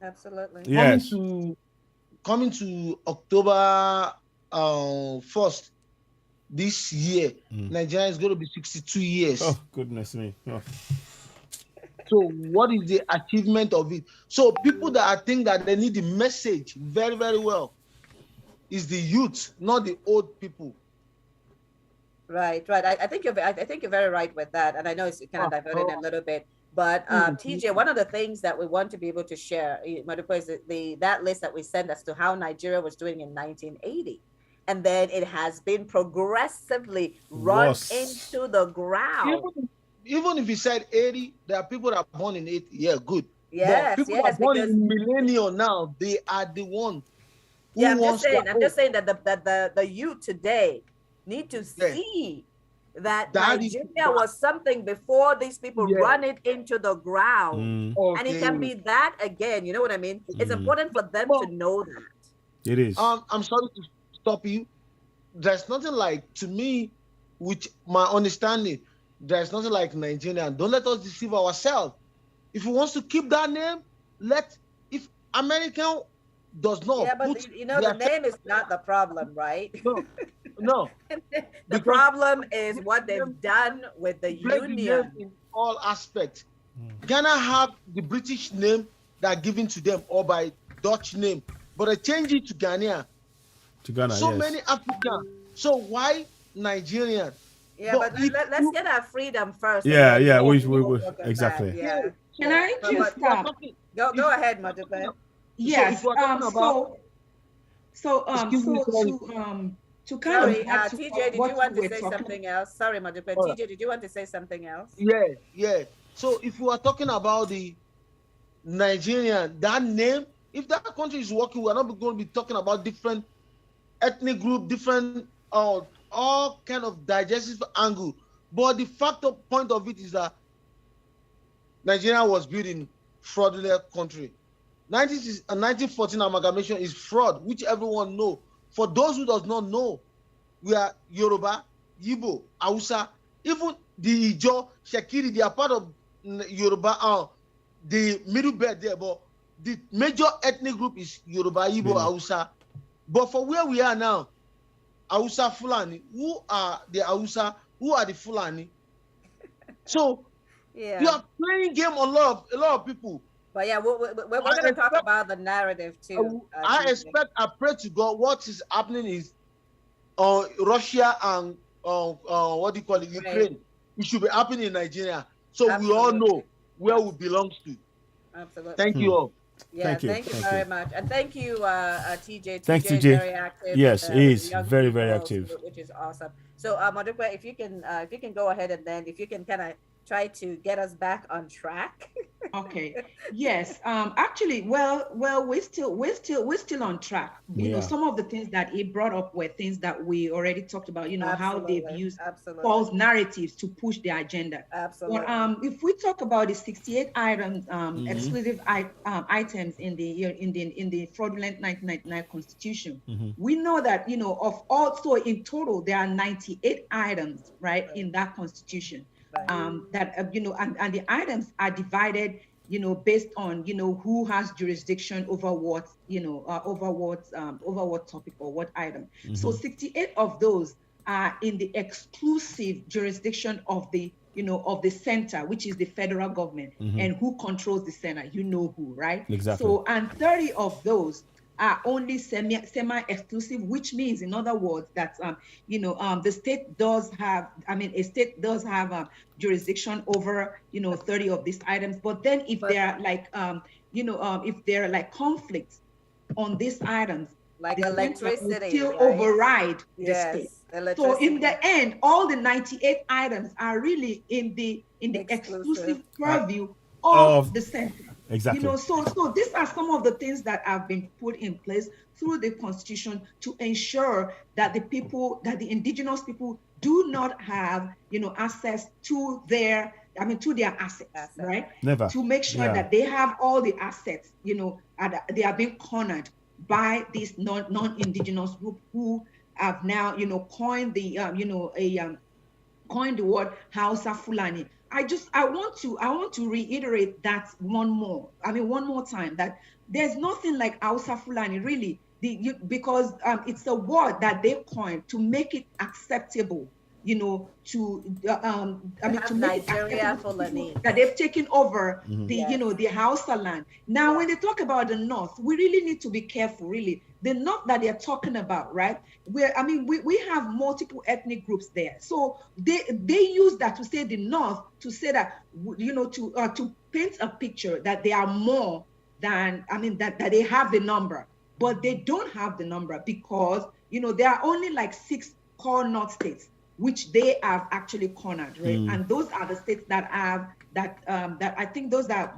Absolutely. Yes. Coming to October 1st this year, Nigeria is going to be 62 years. Oh, goodness me. Oh. So what is the achievement of it? So people that I think that they need the message very, very well is the youth, not the old people. Right. I think you're very right with that, and I know it's kind of diverting a little bit. But TJ, one of the things that we want to be able to share, Madupo, is that list that we sent as to how Nigeria was doing in 1980, and then it has been progressively run into the ground. Even if you said 80, there are people that are born in 80. Yeah, good. Yes, but people that are born in millennial now, they are the one. Yeah, I'm just saying that the youth today need to see that Nigeria was something before these people run it into the ground. And it can be that again, you know what I mean? It's important for them to know that. It is. I'm sorry to stop you. There's nothing like, to me, which my understanding, there's nothing like Nigeria. Don't let us deceive ourselves. If he wants to keep that name, if American does not. Yeah, but the name is not the problem, right? No. The problem is what they've done with the union. In all aspects. Ghana have the British name that are given to them, or by Dutch name, but they change it to Ghana. To Ghana, so many Africans. So why Nigerian? Yeah, but let's get our freedom first. Yeah, we exactly. Yeah. Can I just stop? Go ahead, Madupe. Yes. To kind Sorry, of TJ, did you want to say something else? Sorry, Madupe. TJ, did you want to say something else? Yeah. So if we are talking about the Nigerian, that name, if that country is working, we're not going to be talking about different ethnic group, different all kind of digestive angle. But the point of it is that Nigeria was built in fraudulent country. 1914 amalgamation is fraud, which everyone know. For those who does not know, we are Yoruba, Yibo, Hausa, even the Ijo, Shekiri, they are part of Yoruba, the middle belt there, but the major ethnic group is Yoruba, Yibo, Hausa. But for where we are now, Hausa, Fulani, who are the Hausa, who are the Fulani? So you are playing game on a lot of people. But yeah, we're going to talk about the narrative too. I pray to God what is happening is Russia and what do you call it, Ukraine. It should be happening in Nigeria. So we all know where we belong to. Absolutely. Thank you all. Yeah, thank you very much. And thank you, TJ. Thanks, TJ. TJ. Very active. Yes, he is very, very active. Which is awesome. So, Madupe, if you can go ahead and then if you can kind of try to get us back on track. Okay. Yes. Actually, well, we're still on track. You know, some of the things that he brought up were things that we already talked about. You know, how they've used false narratives to push their agenda. Absolutely. But if we talk about the 68 items, exclusive items in the fraudulent 1999 Constitution, we know that of also in total there are 98 items, right, in that Constitution. That and the items are divided based on who has jurisdiction over what over what topic or what item. So 68 of those are in the exclusive jurisdiction of the center, which is the federal government, and who controls the center, who, right? Exactly. So and 30 of those are only semi-exclusive, which means, in other words, that the state does have, a state does have jurisdiction over 30 of these items. But then if there are if there are like conflicts on these items, like the electricity, still override the state. So in the end, all the 98 items are really in the exclusive purview of the center. Exactly. You know, so these are some of the things that have been put in place through the Constitution to ensure that the people, that the indigenous people do not have, you know, access to their, to their assets, right? Never. To make sure that they have all the assets, you know, and they are being cornered by this non-indigenous group who have now, you know, coined the, coined the word Hausa Fulani. I want to reiterate that one more time, that there's nothing like Hausa Fulani really, because it's a word that they coined to make it acceptable, you know, to make it acceptable that they've taken over the, you know, the Hausa land. Now, when they talk about the North, we really need to be careful, really. The North that they're talking about, right? Where, we have multiple ethnic groups there. So they use that to say the North, to say that, you know, to paint a picture that they are more than, that they have the number, but they don't have the number because, you know, there are only like 6 core North states, which they have actually cornered, right? And those are the states that have that I think those are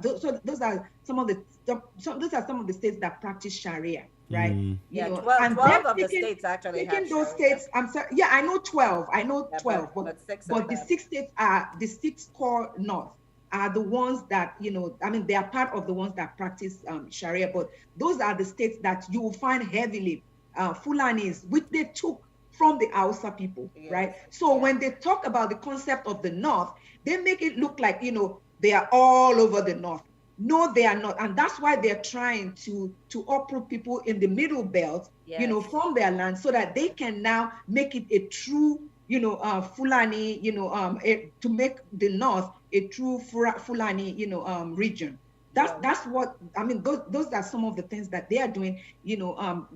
some of the states that practice Sharia, right? Yeah, you know, 12 of the states actually have those Sharia. states. I'm sorry. Yeah, I know 12. I know 12, but the 6 states are the 6 core North are the ones that, you know, they are part of the ones that practice Sharia, but those are the states that you will find heavily Fulanis, which they took from the Hausa people, right? So when they talk about the concept of the North, they make it look like, you know, they are all over the North. No, they are not. And that's why they're trying to uproot people in the middle belt, you know, from their land, so that they can now make it a true, you know, Fulani, you know, to make the North a true Fulani, you know, region. That's what, those are some of the things that they are doing, you know,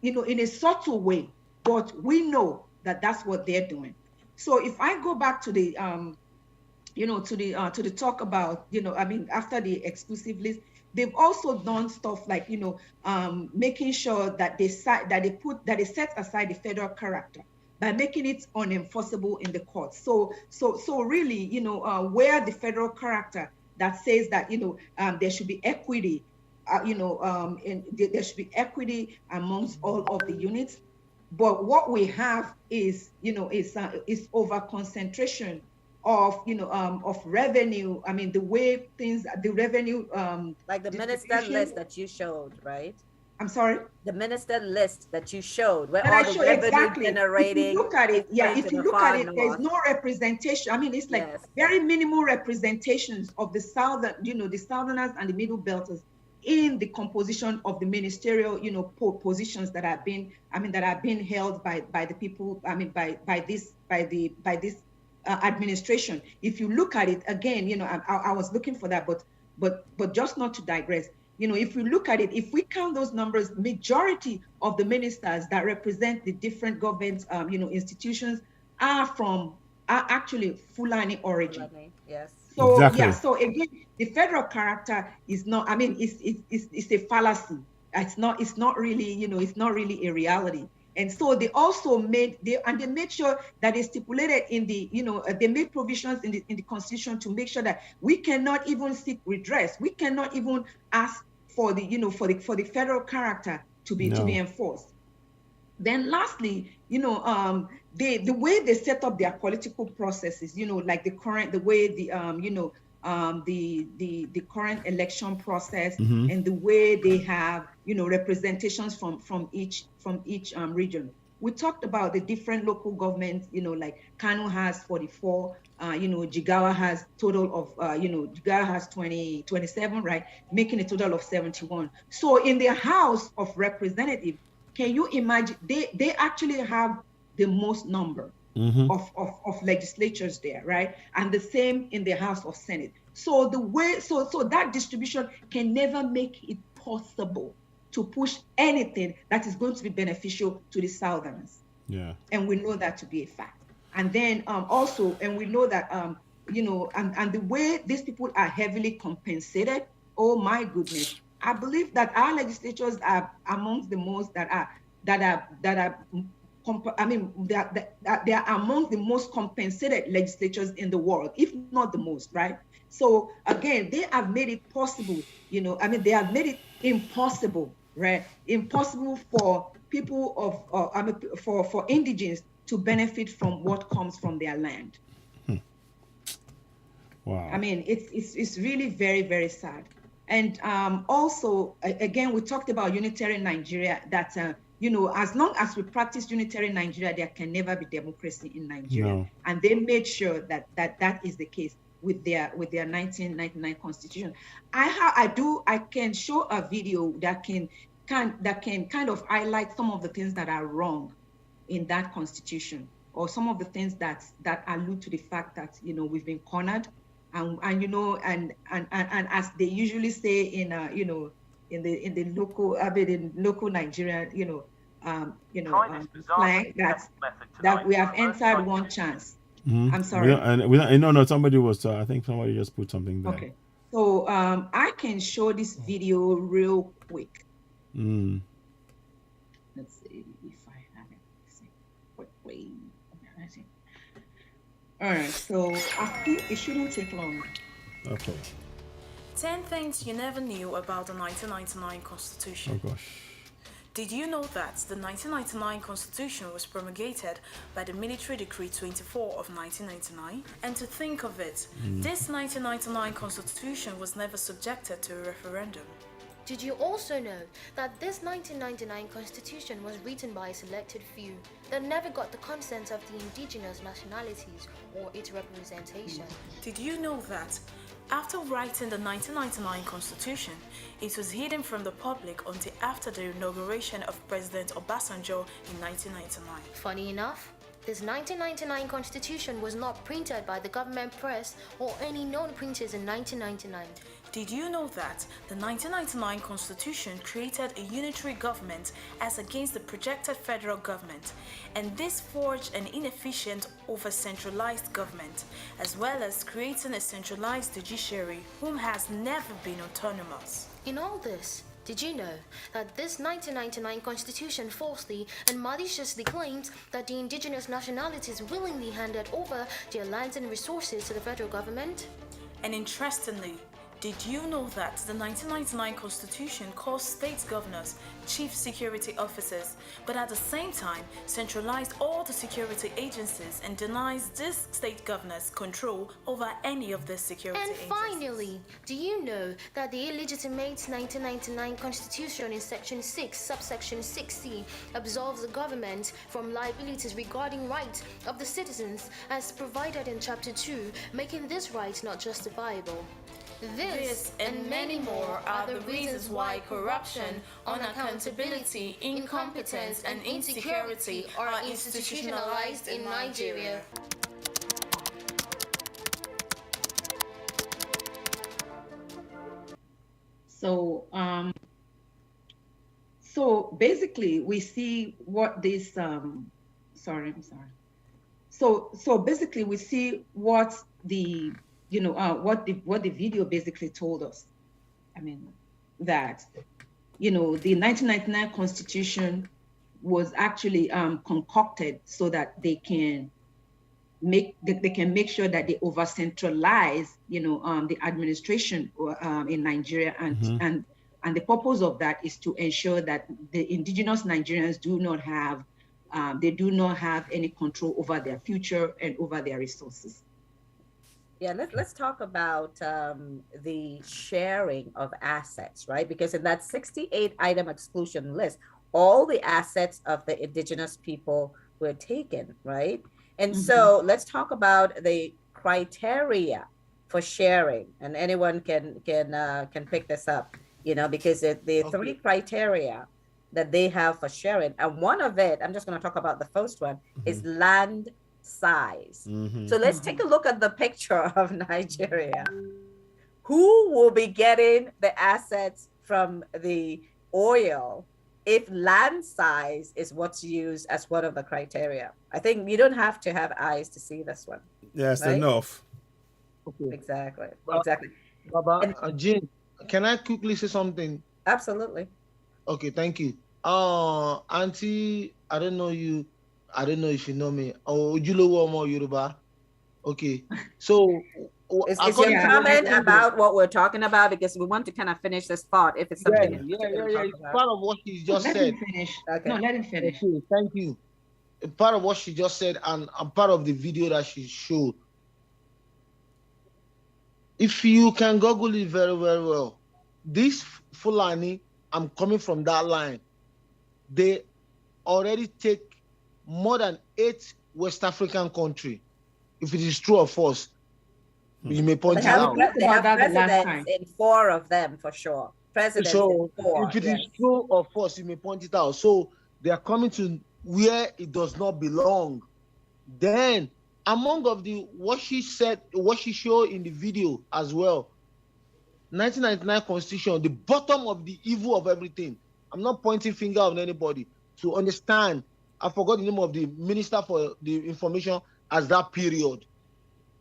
in a subtle way, but we know that that's what they're doing. So if I go back to the, you know, to the talk about, you know, after the exclusive list, they've also done stuff like, you know, making sure that they set aside the federal character by making it unenforceable in the courts. So really, you know, where the federal character that says that, you know, there should be equity, you know, and there should be equity amongst all of the units. But what we have is, you know, is over concentration of, you know, of revenue. The way the revenue, like the minister list that you showed, right? I'm sorry? The minister list that you showed, where all the revenue generating. If you look at it, if you look at it, there's no representation. It's like very minimal representations of the southern, you know, the southerners and the middle belters in the composition of the ministerial, you know, positions that have been, that have been held by the people, by this administration. If you look at it again, you know, I was looking for that, but just not to digress. You know, if we look at it, if we count those numbers, majority of the ministers that represent the different government, you know, institutions are actually Fulani origin. Fulani, yes. So exactly. so again, the federal character is not. It's a fallacy. It's not really, you know, it's not really a reality. And so they also made sure that they stipulated in the, you know, they made provisions in the Constitution to make sure that we cannot even seek redress. We cannot even ask for the, you know, for the federal character to be enforced. Then lastly, you know, the way they set up their political processes, you know, like the way the you know, the current election process, and the way they have, you know, representations from each region. We talked about the different local governments, you know, like Kano has 44, you know, Jigawa has total of, you know, Jigawa has 27, right? Making a total of 71. So in the House of Representatives, can you imagine, they actually have the most number of legislatures there, right? And the same in the House of Senate. So the way, so that distribution can never make it possible to push anything that is going to be beneficial to the Southerners. Yeah. And we know that to be a fact. And then also, and we know that, you know, and the way these people are heavily compensated, oh my goodness. I believe that our legislatures are amongst the most that are they are among the most compensated legislatures in the world, if not the most, right? So again, they have made it possible, they have made it impossible, right? Impossible for people for indigenous to benefit from what comes from their land. Wow. I mean, it's really very, very sad. And also, again, we talked about unitary Nigeria, that, as long as we practice unitary Nigeria, there can never be democracy in Nigeria. No. And they made sure that is the case with their 1999 constitution. I can show a video that can kind of highlight some of the things that are wrong in that constitution, or some of the things that allude to the fact that, we've been cornered. And as they usually say in the local Nigerian slang, that we have entered one chance. I'm sorry. No. Somebody was. I think somebody just put something there. Okay. So I can show this video real quick. Let's see if I have it. Quickly. All right, so I think it shouldn't take long. Okay. 10 things you never knew about the 1999 Constitution. Oh gosh. Did you know that the 1999 Constitution was promulgated by the Military Decree 24 of 1999? And to think of it, this 1999 Constitution was never subjected to a referendum. Did you also know that this 1999 Constitution was written by a selected few that never got the consent of the indigenous nationalities or its representation? Did you know that after writing the 1999 Constitution, it was hidden from the public until after the inauguration of President Obasanjo in 1999? Funny enough, this 1999 Constitution was not printed by the government press or any known printers in 1999. Did you know that the 1999 Constitution created a unitary government as against the projected federal government, and this forged an inefficient over-centralized government, as well as creating a centralized judiciary whom has never been autonomous? In all this, did you know that this 1999 Constitution falsely and maliciously claims that the indigenous nationalities willingly handed over their lands and resources to the federal government? And interestingly, did you know that the 1999 Constitution calls state governors chief security officers, but at the same time centralized all the security agencies and denies these state governors control over any of the security agencies? And finally, do you know that the illegitimate 1999 Constitution in Section 6, subsection 6C, absolves the government from liabilities regarding rights of the citizens as provided in Chapter 2, making this right not justifiable? This and many more are the reasons why corruption, unaccountability, incompetence, and insecurity are institutionalized in Nigeria. So, so basically, we see what this. So basically, we see what the what the video basically told us. I mean, that, the 1999 Constitution was actually concocted so that they can make sure that they over centralize, the administration in Nigeria, and the purpose of that is to ensure that the indigenous Nigerians do not have any control over their future and over their resources. Yeah, let's talk about the sharing of assets, right? Because in that 68-item exclusion list, all the assets of the indigenous people were taken, right? And so let's talk about the criteria for sharing, and anyone can pick this up, because the three criteria that they have for sharing, and one of it, I'm just going to talk about the first one, is land size. So let's take a look at the picture of Nigeria. Who will be getting the assets from the oil if land size is what's used as one of the criteria? I think you don't have to have eyes to see this one. Yes, right? Enough. Okay. Exactly. Baba, Jane, can I quickly say something? Absolutely. Okay, thank you. Auntie, I don't know you. I don't know if you know me. Oh, Ojulowo Omo Yoruba. Okay. So Is your according to what comment you about what we're talking about? Because we want to kind of finish this thought if it's yeah, something in yeah, yeah, particular to yeah. talk It's about. part of what she just Let said. him finish. Okay. No, let him finish. Okay, thank you. Part of what she just said, and part of the video that she showed. If you can Google it very, very well, this Fulani, I'm coming from that line, they already take more than 8 West African countries. If it is true or false, you may point it out. They have presidents in 4 of them for sure. Presidents So in 4. if it is true or false, you may point it out. So they are coming to where it does not belong. Then among of the what she said, what she showed in the video as well, 1999 Constitution, the bottom of the evil of everything. I'm not pointing finger on anybody. To understand, I forgot the name of the minister for the information as that period.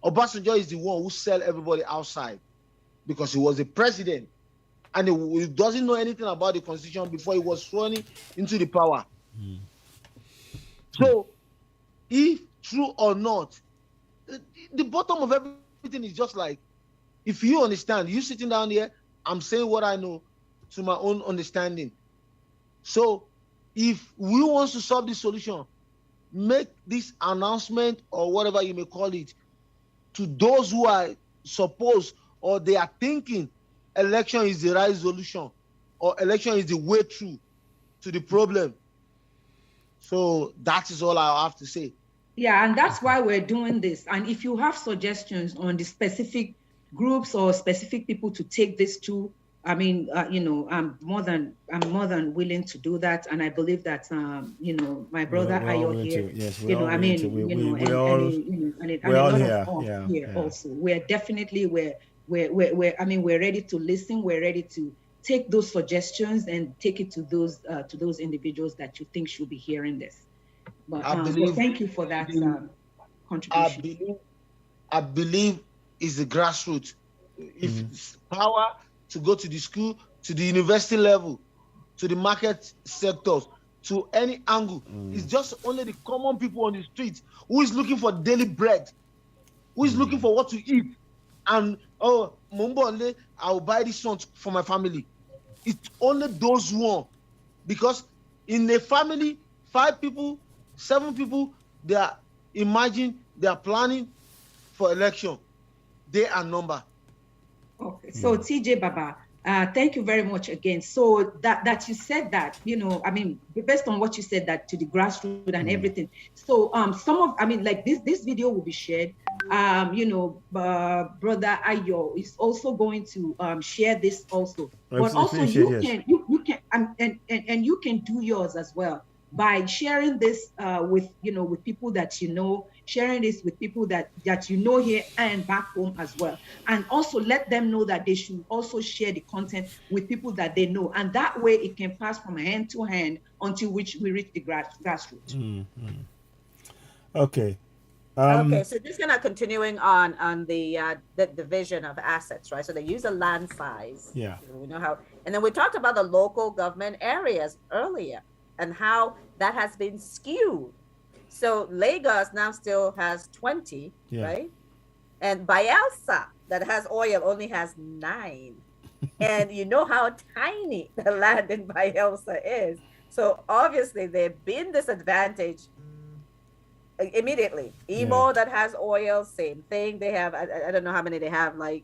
Obasanjo is the one who sell everybody outside because he was the president and he doesn't know anything about the Constitution before he was sworn into the power. So, if true or not, the bottom of everything is just like, if you understand, you sitting down here, I'm saying what I know to my own understanding. So, if we want to solve this solution, make this announcement or whatever you may call it to those who are supposed or they are thinking election is the right solution or election is the way through to the problem. So that is all I have to say. Yeah, and that's why we're doing this. And if you have suggestions on the specific groups or specific people to take this to, I mean, I'm more than willing to do that. And I believe that, my brother Ayo here, we're all here. Also, we're definitely we're ready to listen. We're ready to take those suggestions and take it to those individuals that you think should be hearing this. But thank you for that contribution. I believe is the grassroots. If power to go to the school, to the university level, to the market sectors, to any angle, it's just only the common people on the streets who is looking for daily bread, who is looking for what to eat, and Mumbole, I will buy this one for my family. It's only those one, because in a family, 5 people, 7 people, they are planning for election. They are number. Okay, so TJ Baba, thank you very much again. So that you said that, based on what you said, that to the grassroots and everything. So this video will be shared. Brother Ayo is also going to share this also. But also you can do yours as well by sharing this with people that you know, sharing this with people that you know here and back home as well. And also let them know that they should also share the content with people that they know. And that way it can pass from hand to hand until we reach the grassroots. Okay. Okay, so just kind of continuing on the division of assets, right? So they use the land size. Yeah. We know how, and then we talked about the local government areas earlier and how that has been skewed. So Lagos now still has 20, right? And Bayelsa, that has oil, only has 9. And you know how tiny the land in Bayelsa is. So obviously they've been disadvantaged immediately. Imo that has oil, same thing. They have, I don't know how many they have, like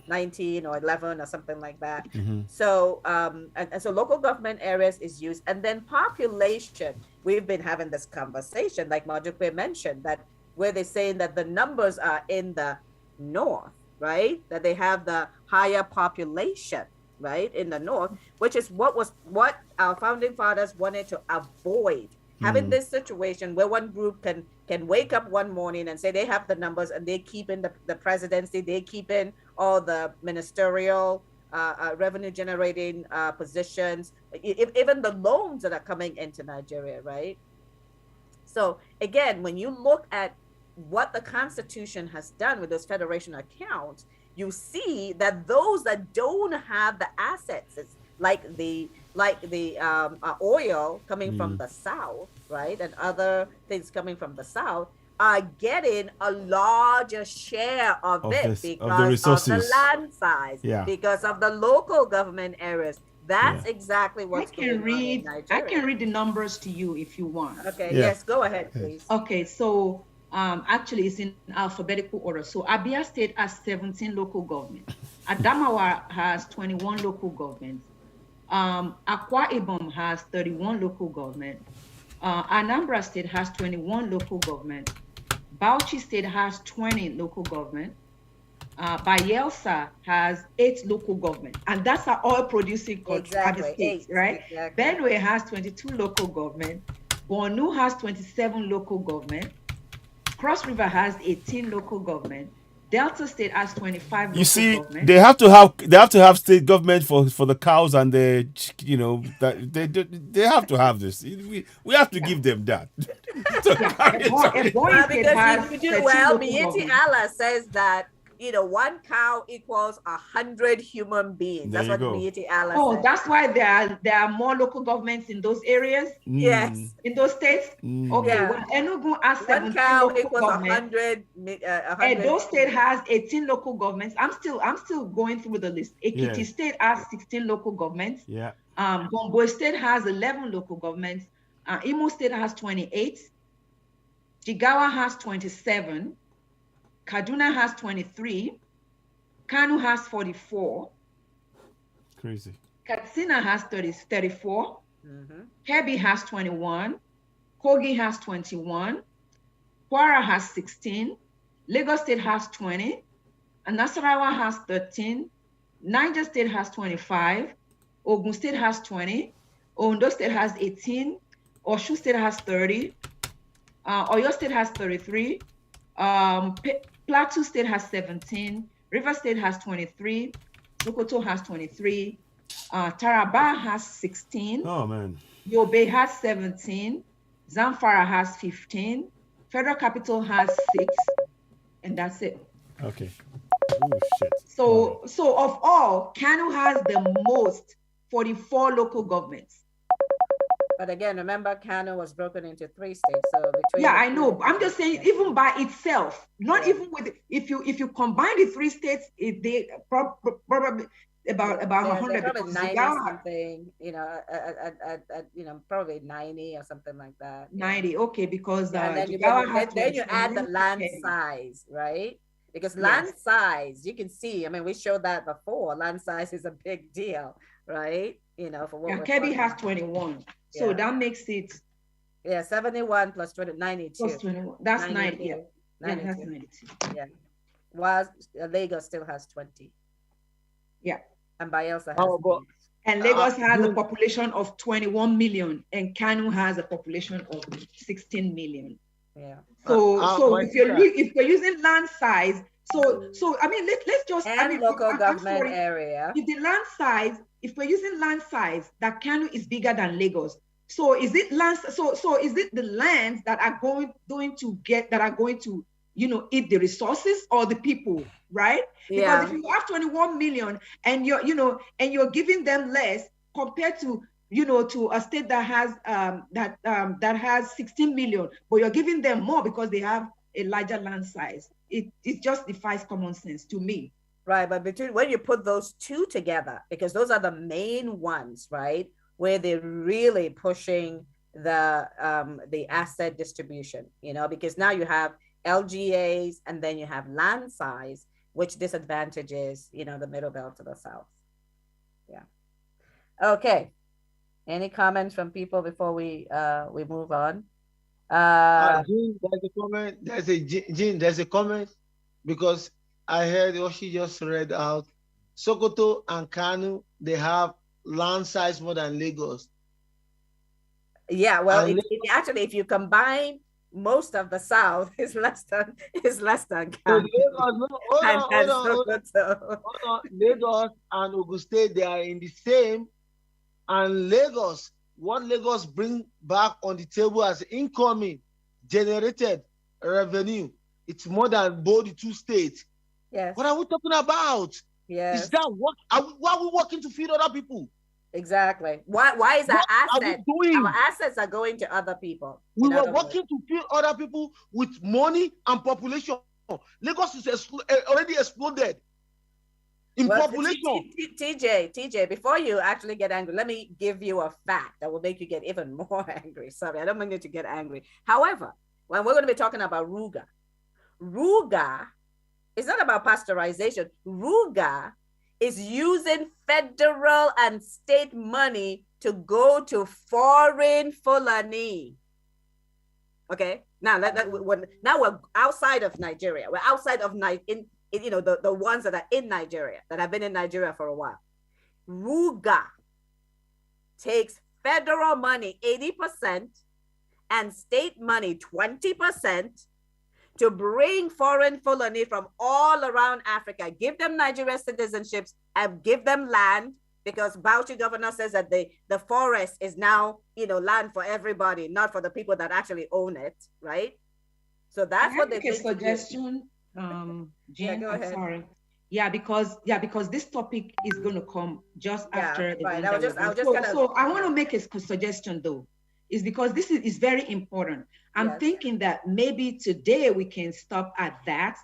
19 or 11 or something like that. So and so local government areas is used, and then population. We've been having this conversation, like Majukwe mentioned, that where they're saying that the numbers are in the north, right? That they have the higher population, right, in the north, which is what our founding fathers wanted to avoid. Having this situation where one group can wake up one morning and say they have the numbers and they keep in the presidency, they keep in all the ministerial revenue generating positions, even the loans that are coming into Nigeria, right? So again, when you look at what the Constitution has done with those federation accounts, you see that those that don't have the assets, it's like the like the oil coming from the south, right, and other things coming from the south, are getting a larger share of it the because of the resources. land size, Yeah. because of the local government areas. That's exactly what's going on in Nigeria. I can read the numbers to you if you want. Okay, yes, go ahead, please. Okay, so actually it's in alphabetical order. So Abia State has 17 local governments. Adamawa has 21 local governments. Akwa Ibom has 31 local government. Anambra State has 21 local government. Bauchi State has 20 local government. Bayelsa has 8 local government, and that's our oil producing states, right? Exactly. Benue has 22 local government. Borno has 27 local government. Cross River has 18 local government. Delta State has 25 You see, government. they have to have state government for the cows and the, you know, that they have to have this. We have to give them that. Because you do well. Mieti Allah says that, you know, 1 cow equals 100 human beings. That's what Mieti Allah says. Oh, that's why there are more local governments in those areas. Yes, in those states. Okay, well, Enugu has 1 cow equals 100. Edo State has 18 local governments. I'm still going through the list. Ekiti State has 16 local governments. Yeah. Gombe State has 11 local governments. Imo State has 28. Jigawa has 27. Kaduna has 23. Kanu has 44. Crazy. Katsina has 34. Kebbi has 21. Kogi has 21. Kwara has 16. Lagos State has 20. And Nasarawa has 13. Niger State has 25. Ogun State has 20. Ondo State has 18. Osun State has 30. Oyo State has 33. Plateau State has 17. River State has 23. Sokoto has 23. Taraba has 16. Oh, man. Yobe has 17. Zamfara has 15. Federal Capital has 6. And that's it. Okay. Oh, shit. So of all, Kano has the most, 44 local governments. But again, remember, Kano was broken into 3 states. So between I know. I'm just saying, even by itself, not even with, if you combine the 3 states, they probably about 100. Probably 90 something, you know, you know, probably 90 or something like that. 90, okay, because and then you add the land size, right? Because land size, you can see. I mean, we showed that before. Land size is a big deal, right? You know, for what Kebbi has 21. So that makes it 71 plus 20, 92. Plus 21. That's 90. Yeah. 92. That's 92. Yeah. While Lagos still has 20. Yeah. And Bayelsa has and Lagos has a population of 21 million, and Kano has a population of 16 million. Yeah. So if you're using land size, so I mean let's just local government area. If the land size, if we're using land size, that Kano is bigger than Lagos. So is it land? So is it the lands that are going to you know eat the resources, or the people, right? Yeah. Because if you have 21 million and you're giving them less compared to to a state that has that has 16 million, but you're giving them more because they have a larger land size. It just defies common sense to me. Right, but when you put those 2 together, because those are the main ones, right, where they're really pushing the asset distribution, you know, because now you have LGAs and then you have land size, which disadvantages, you know, the middle belt to the south. Yeah. Okay. Any comments from people before we move on? Jean, there's a comment. There's a comment, because I heard what she just read out. Sokoto and Kano, they have land size more than Lagos. Yeah, well, actually, if you combine most of the south, is less than Kano. Hold on. Lagos and Ogun State, they are in the same. And Lagos, what Lagos bring back on the table as incoming generated revenue, it's more than both the 2 states. Yes. What are we talking about? Yes. Is that what? Why are we working to feed other people? Exactly. Why is our What are we asset? doing? Our assets are going to other people. We were working to fill other people with money and population. Lagos is already exploded in population. TJ, before you actually get angry, let me give you a fact that will make you get even more angry. Sorry, I don't mean you to get angry. However, when we're going to be talking about RUGA is not about pasteurization. RUGA is using federal and state money to go to foreign Fulani. Okay, now now we're outside of Nigeria. We're outside of the ones that are in Nigeria, that have been in Nigeria for a while. RUGA takes federal money 80% and state money 20% to bring foreign Fulani from all around Africa, give them Nigerian citizenships and give them land, because Bauchi governor says that the forest is now, land for everybody, not for the people that actually own it, right? So that's what they make a suggestion, Jane, yeah, go ahead. I'm sorry. Yeah, because this topic is going to come just after the right. one. So I want to make a suggestion though, is because this is very important. I'm thinking that maybe today we can stop at that,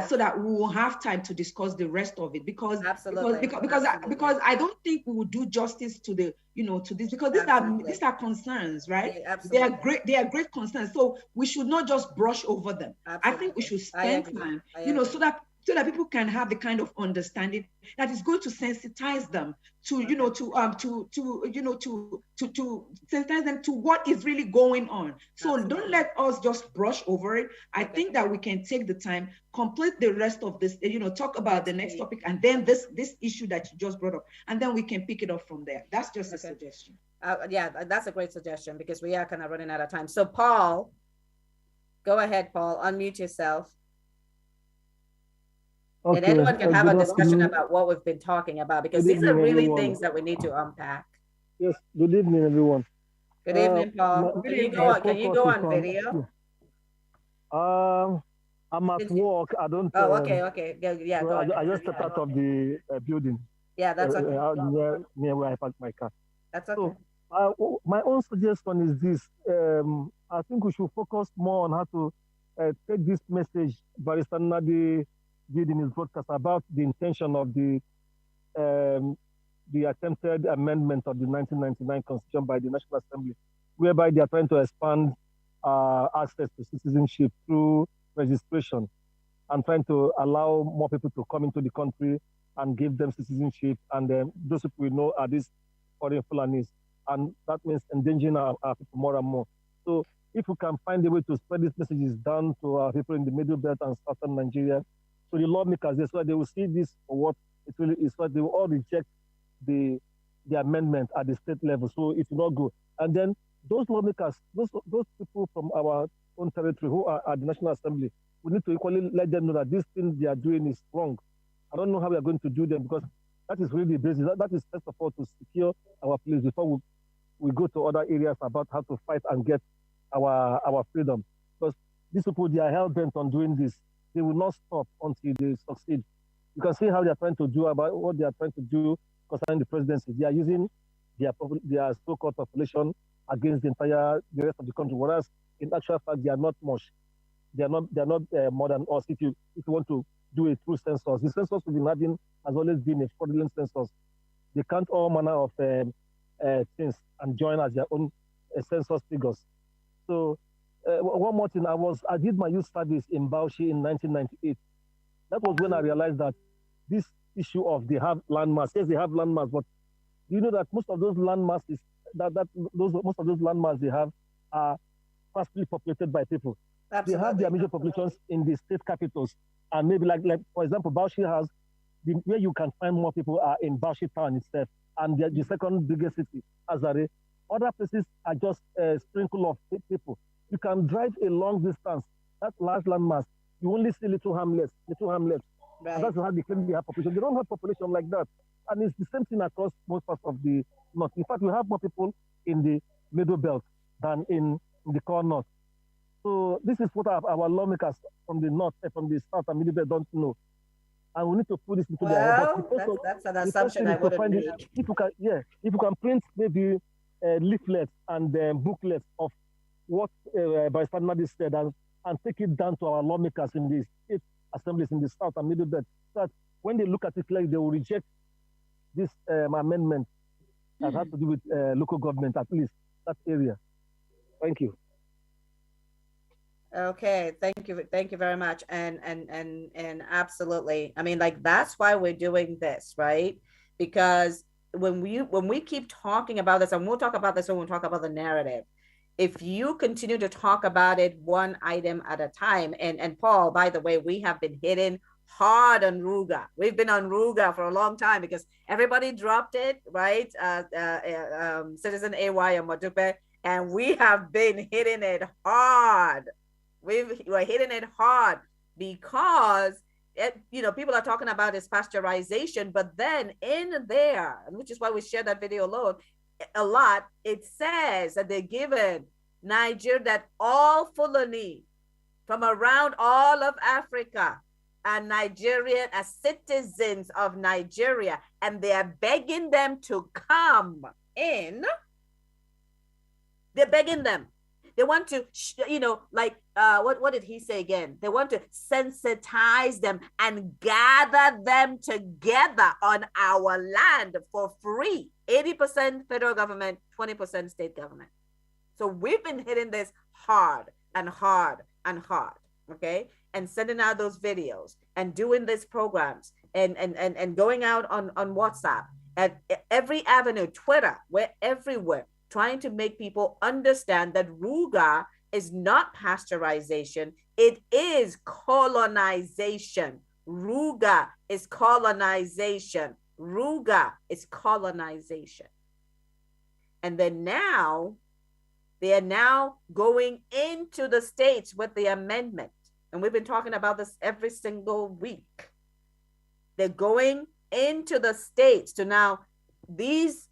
so that we will have time to discuss the rest of it, because I don't think we will do justice to the to this, because these are concerns, right? They are great concerns, so we should not just brush over them. I think we should spend time, so that people can have the kind of understanding that is going to sensitize them to sensitize them to what is really going on. So don't let us just brush over it. I think that we can take the time, complete the rest of this, talk about the next topic, and then this issue that you just brought up, and then we can pick it up from there. That's just a suggestion. Yeah, that's a great suggestion, because we are kind of running out of time. So Paul, go ahead, Paul, unmute yourself. Okay, and everyone can have a discussion about what we've been talking about, because these are really things that we need to unpack. Yes, good evening, everyone. Good evening, Paul. Can you go on video? I'm at work. I don't. Oh, okay. Yeah, go ahead. I just stepped out of the building. Yeah, that's okay. Near where I parked my car. That's okay. So, my own suggestion is this. I think we should focus more on how to take this message Barrister Nadi did in his broadcast about the intention of the attempted amendment of the 1999 Constitution by the National Assembly, whereby they are trying to expand access to citizenship through registration and trying to allow more people to come into the country and give them citizenship. And those people we know are these foreign Fulanis. And that means endangering our people more and more. So if we can find a way to spread these messages down to our people in the Middle Belt and Southern Nigeria, so the lawmakers, so they will see this for what it really is, so they will all reject the amendment at the state level. So it will not go. And then those lawmakers, those people from our own territory who are at the National Assembly, we need to equally let them know that this thing they are doing is wrong. I don't know how we are going to do them, because that is really the basis. That is first of all to secure our place before we go to other areas about how to fight and get our freedom. Because these people, they are hell-bent on doing this. They will not stop until they succeed. You can see how they are trying to do about what they are trying to do concerning the presidency. They are using their so-called population against the rest of the country, whereas in actual fact they are not much. They are not more than us. If you want to do a true census, the census we've been having has always been a fraudulent census. They count all manner of things and join as their own census figures. So. One more thing, I did my youth service in Bauchi in 1998. That was when I realized that this issue of they have landmass, yes, they have landmass, but do you know that most of those landmasses most of those landmass they have are sparsely populated by people. Absolutely. They have their major populations in the state capitals, and maybe like for example, Bauchi has where you can find more people are in Bauchi town itself, and the second biggest city, Azare. Other places are just a sprinkle of people. You can drive a long distance, that large landmass, you only see little hamlets. Right. And that's how they claim they have population. They don't have population like that. And it's the same thing across most parts of the north. In fact, we have more people in the middle belt than in the core north. So this is what our lawmakers from the north, from the south and middle belt don't know. and we need to put this into their head. Well, that's an assumption I wouldn't make. If you can print maybe leaflets and booklets of what Barrister Nadi said and take it down to our lawmakers in the state assemblies in the South and Middle Belt, so that when they look at it clearly, they will reject this amendment that has to do with local government, at least that area. Thank you. Okay, thank you very much, and absolutely. I mean, like, that's why we're doing this, right? Because when we keep talking about this, and we'll talk about this when we talk about the narrative, if you continue to talk about it one item at a time, and Paul, by the way, we have been hitting hard on RUGA. We've been on RUGA for a long time because everybody dropped it, right? Citizen AY and Madupe, and we have been hitting it hard. We're hitting it hard because people are talking about this pasteurization, but then in there, which is why we share that video a lot, it says that they're given Nigeria, that all Fulani from around all of Africa are Nigerian, as citizens of Nigeria, and they are begging them to come in. They're begging them. They want to, what did he say again? They want to sensitize them and gather them together on our land for free. 80% federal government, 20% state government. So we've been hitting this hard and hard and hard, okay? And sending out those videos and doing these programs and going out on WhatsApp at every avenue, Twitter, we're everywhere, trying to make people understand that RUGA is not pasteurization, it is colonization. RUGA is colonization. RUGA is colonization. And then now, they are now going into the states with the amendment. And we've been talking about this every single week. They're going into the states to now, these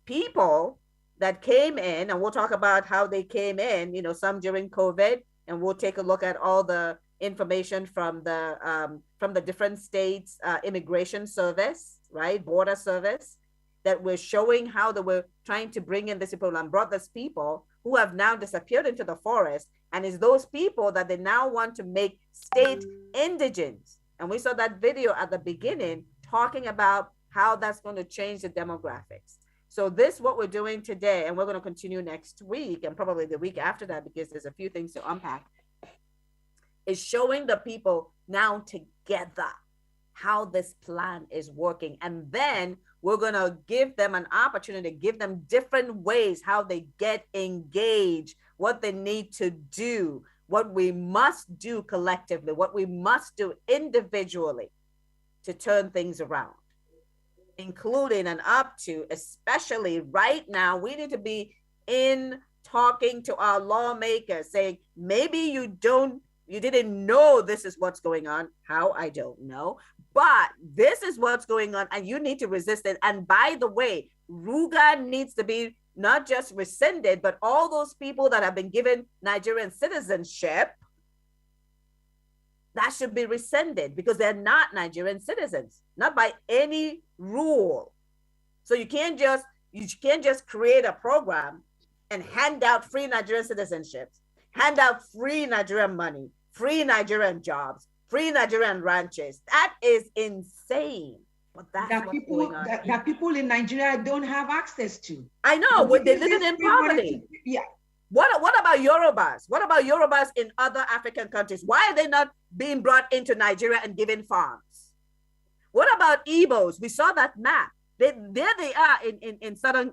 people that came in, and we'll talk about how they came in, some during COVID, and we'll take a look at all the information from the different states, immigration service, right, border service, that we're showing how they were trying to bring in these people and brought these people who have now disappeared into the forest, and it's those people that they now want to make state indigents. And we saw that video at the beginning talking about how that's going to change the demographics. So this, what we're doing today, and we're going to continue next week and probably the week after that, because there's a few things to unpack, is showing the people now together how this plan is working. And then we're going to give them an opportunity, give them different ways how they get engaged, what they need to do, what we must do collectively, what we must do individually to turn things around, including and up to, especially right now, we need to be in talking to our lawmakers, saying, maybe you didn't know this is what's going on. How? I don't know. But this is what's going on, and you need to resist it. And by the way, RUGA needs to be not just rescinded, but all those people that have been given Nigerian citizenship, that should be rescinded because they're not Nigerian citizens, not by any rule. So you can't just create a program and hand out free Nigerian citizenships, hand out free Nigerian money, free Nigerian jobs, free Nigerian ranches. That is insane. But that's that people in Nigeria don't have access to. I know, they're living in poverty. Yeah. What about Yorubas? What about Yorubas in other African countries? Why are they not being brought into Nigeria and given farms? What about Igbos? We saw that map. There they are in southern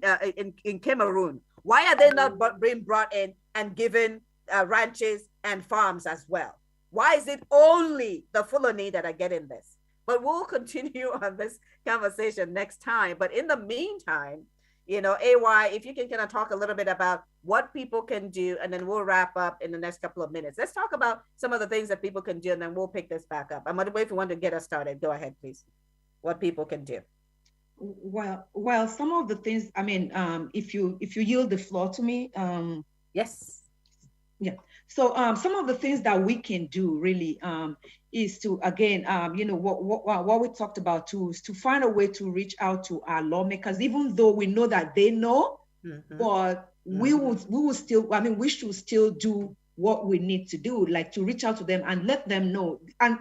in Cameroon. Why are they not being brought in and given ranches and farms as well? Why is it only the Fulani that are getting this? But we'll continue on this conversation next time. But in the meantime, AY, if you can kind of talk a little bit about what people can do, and then we'll wrap up in the next couple of minutes. Let's talk about some of the things that people can do, and then we'll pick this back up. I'm going to wait if you want to get us started. Go ahead, please. What people can do. Well, some of the things, I mean, if you yield the floor to me. Yes. Yeah. So some of the things that we can do really is to, again, what we talked about too, is to find a way to reach out to our lawmakers, even though we know that they know, but we will still, we should still do what we need to do, like to reach out to them and let them know. And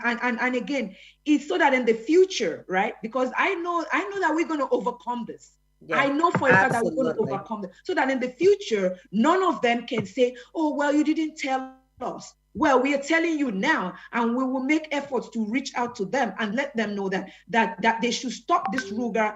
again, it's so that in the future, right? Because I know that we're going to overcome this. Yeah, I know for a fact that we're going to overcome this, so that in the future, none of them can say, oh, well, you didn't tell us. Well, we are telling you now, and we will make efforts to reach out to them and let them know that they should stop this RUGA,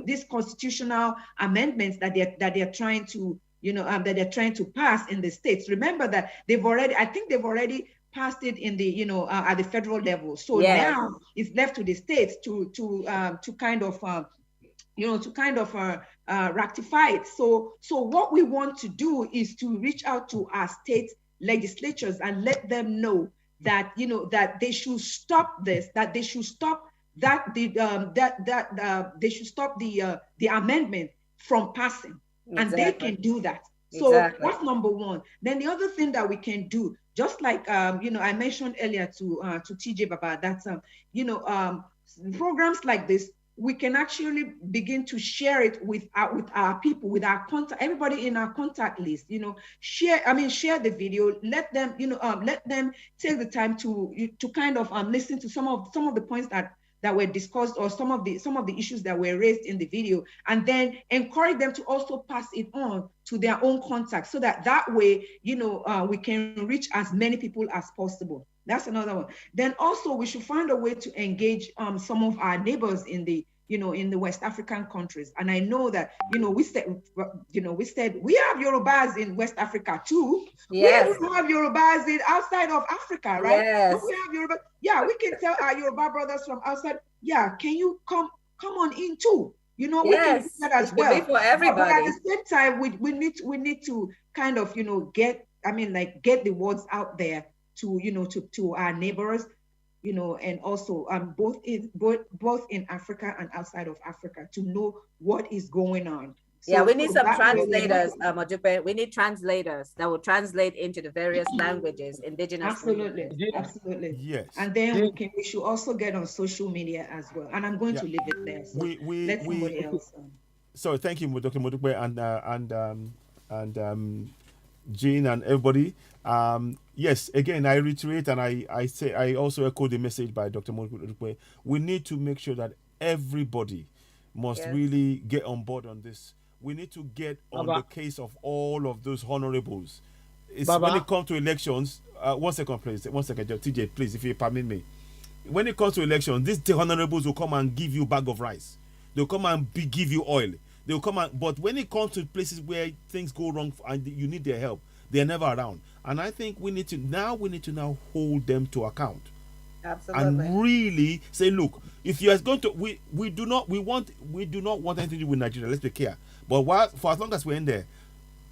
this constitutional amendments that they're trying to, that they're trying to pass in the states. Remember that they've already passed it in the, at the federal level. So now it's left to the states to kind of rectify it. So what we want to do is to reach out to our state legislatures and let them know that, that they should stop this, that they should stop they should stop the amendment from passing. Exactly. And they can do that. So that's number one. Then the other thing that we can do, just like I mentioned earlier to TJ about that, programs like this, we can actually begin to share it with our people, with our contact, everybody in our contact list. Share the video. Let them take the time to kind of listen to some of the points that were discussed, or some of the issues that were raised in the video, and then encourage them to also pass it on to their own contacts, so that way, we can reach as many people as possible. That's another one. Then also we should find a way to engage some of our neighbors in the West African countries. And I know that we said we have Yorubas in West Africa too. Yes. We have Yorubas outside of Africa, right? Yes. We have Yoruba. Yeah, we can tell our Yoruba brothers from outside. Yeah, can you come on in too? We can do that as well. For everybody. But at the same time, we need to kind of get the words out there to our neighbors, and also both in Africa and outside of Africa, to know what is going on. So, we need some translators, Modupe. We need translators that will translate into the various languages, indigenous. Absolutely. Yes. And then we should also get on social media as well. And I'm going to leave it there. So let somebody else. So thank you, Dr. Modupe and Jean and everybody. Yes, again, I reiterate, and I also echo the message by Dr. Modupe. We need to make sure that everybody must really get on board on this. We need to get on the case of all of those honorables. When it comes to elections, 1 second, please. 1 second, TJ, please, if you permit me. When it comes to elections, these honorables will come and give you a bag of rice. They'll come and give you oil. They'll come and, but when it comes to places where things go wrong and you need their help, they're never around. And I think we need to now hold them to account. Absolutely. And really say, look, if you are going to, we do not want anything to do with Nigeria. Let's be clear. But for as long as we're in there,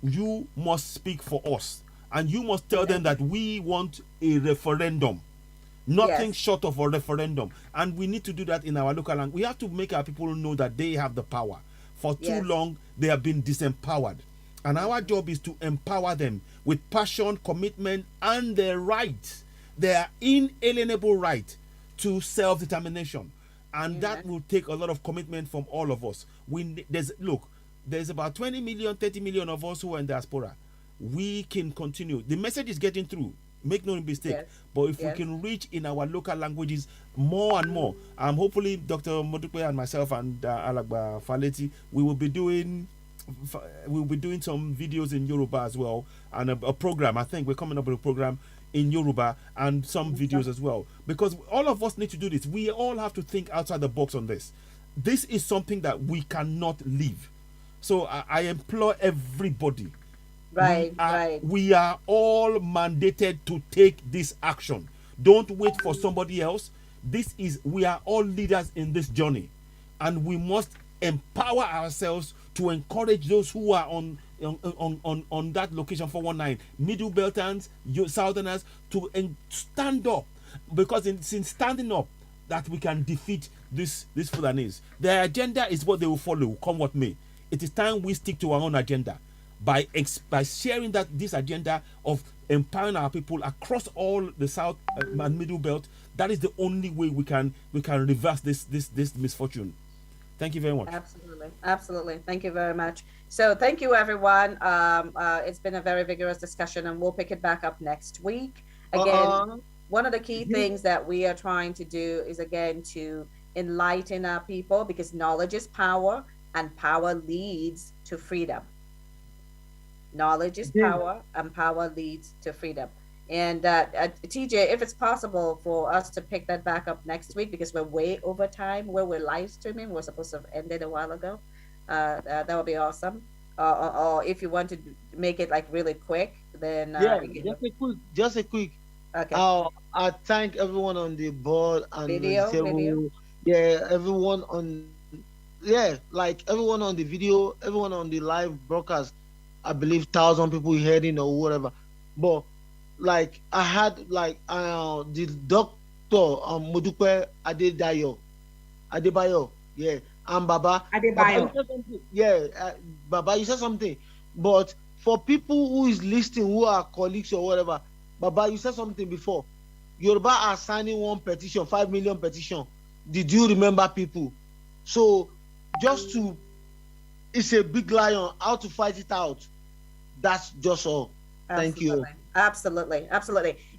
you must speak for us, and you must tell them that we want a referendum, nothing short of a referendum, and we need to do that in our local language. We have to make our people know that they have the power. For too long, they have been disempowered, and our job is to empower them with passion, commitment, and their right, their inalienable right to self-determination. And that will take a lot of commitment from all of us. There's about 20 million, 30 million of us who are in diaspora. We can continue. The message is getting through. Make no mistake. But if we can reach in our local languages more and more, hopefully Dr. Modupe and myself and Alagba Faleti, we will be doing some videos in Yoruba as well, and a program. I think we're coming up with a program in Yoruba and some videos as well, because all of us need to do this. We all have to think outside the box on this. This is something that we cannot leave. So I implore everybody. We are all mandated to take this action. Don't wait for somebody else. We are all leaders in this journey, and we must empower ourselves to encourage those who are on that location 419, Middle Beltans, Southerners, to stand up, because it's in standing up that we can defeat these Fulanese. Their agenda is what they will follow, come what may. It is time we stick to our own agenda. by sharing this agenda of empowering our people across all the South and Middle Belt. That is the only way we can reverse this misfortune. Thank you very much. Absolutely. Thank you very much. So thank you, everyone. It's been a very vigorous discussion, and we'll pick it back up next week. Again, one of the key things that we are trying to do is, again, to enlighten our people, because knowledge is power, and power leads to freedom. Knowledge is power, and power leads to freedom. And TJ, if it's possible for us to pick that back up next week, because we're way over time where we're live streaming, we're supposed to have ended a while ago. That would be awesome. Or if you want to make it like really quick, then just a quick. Okay. I thank everyone on the board and video. Yeah, everyone on like everyone on the video, everyone on the live broadcast. I believe 1,000 people hearing or whatever, but like I had like the doctor Modupe Adebayo, yeah, and Baba Adebayo. Baba, you said something, but for people who is listening, who are colleagues or whatever, Baba, you said something before. Yoruba are signing one petition, 5 million petition. Did you remember people? So just to, it's a big lion, how to fight it out. That's just all. Thank you. Absolutely.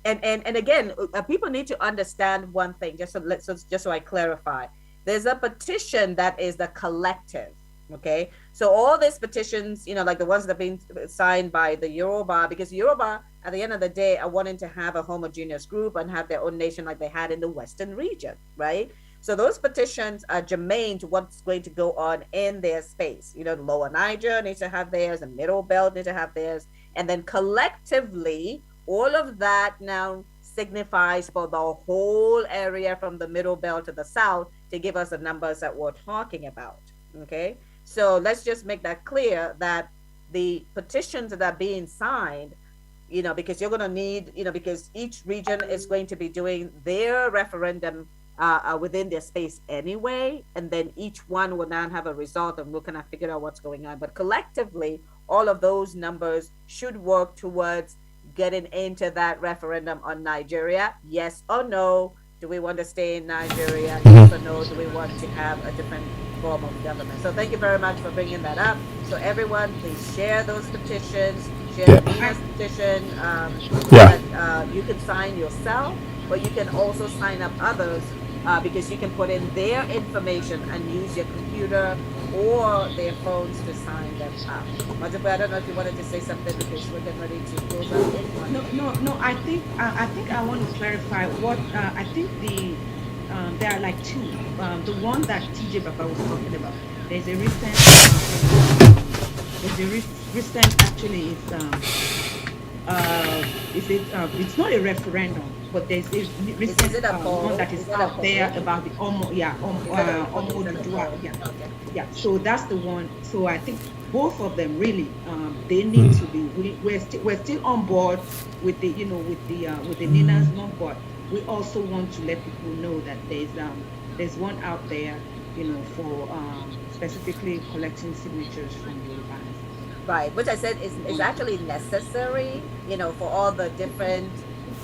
And again, people need to understand one thing, just so I clarify. There's a petition that is the collective. Okay, so all these petitions, like the ones that have been signed by the Yoruba, because Yoruba, at the end of the day, are wanting to have a homogeneous group and have their own nation like they had in the Western region, right? So those petitions are germane to what's going to go on in their space. The Lower Niger needs to have theirs, the Middle Belt needs to have theirs, and then collectively, all of that now signifies for the whole area from the Middle Belt to the South to give us the numbers that we're talking about, okay? So let's just make that clear, that the petitions that are being signed, because you're going to need, because each region is going to be doing their referendum within their space anyway, and then each one will now have a result, and we're going to figure out what's going on. But collectively, all of those numbers should work towards getting into that referendum on Nigeria. Yes or no? Do we want to stay in Nigeria? Yes or no? Do we want to have a different form of government? So thank you very much for bringing that up. So everyone, please share those petitions. Share Nina's petition. That, you can sign yourself, but you can also sign up others, because you can put in their information and use your computer or their phones to sign them up. Majuba, I don't know if you wanted to say something, because we're getting ready to close out. No. I think I want to clarify what I think there are like two. The one that TJ Baba was talking about. There's a recent. Actually, it's not a referendum, but there's a recent one that is out there about the so that's the one. So I think both of them really they need to be. We're still on board with the with the Nina's one, but we also want to let people know that there's one out there for specifically collecting signatures from Yorubas. Right, which I said is actually necessary, for all the different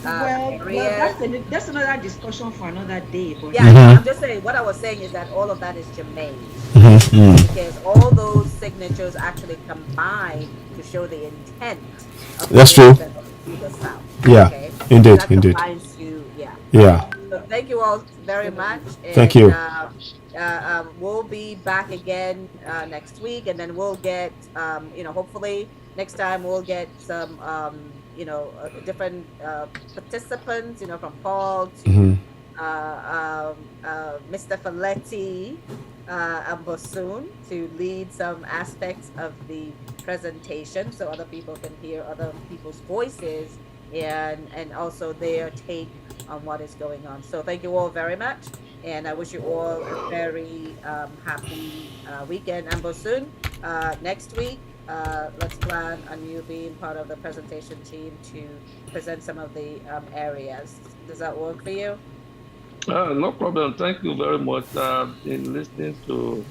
areas. That's another discussion for another day. But I'm just saying, what I was saying is that all of that is germane, because all those signatures actually combine to show the intent of that's true. The South. Yeah, okay? indeed. So thank you all very much. And, thank you. We'll be back again next week, and then we'll get, hopefully next time we'll get some, different participants, from Paul to Mr. Faletti and Bosoon to lead some aspects of the presentation, so other people can hear other people's voices and also their take on what is going on. So thank you all very much. And I wish you all a very happy weekend. And Bosoon, next week, let's plan on you being part of the presentation team to present some of the areas. Does that work for you? No problem. Thank you very much. In listening to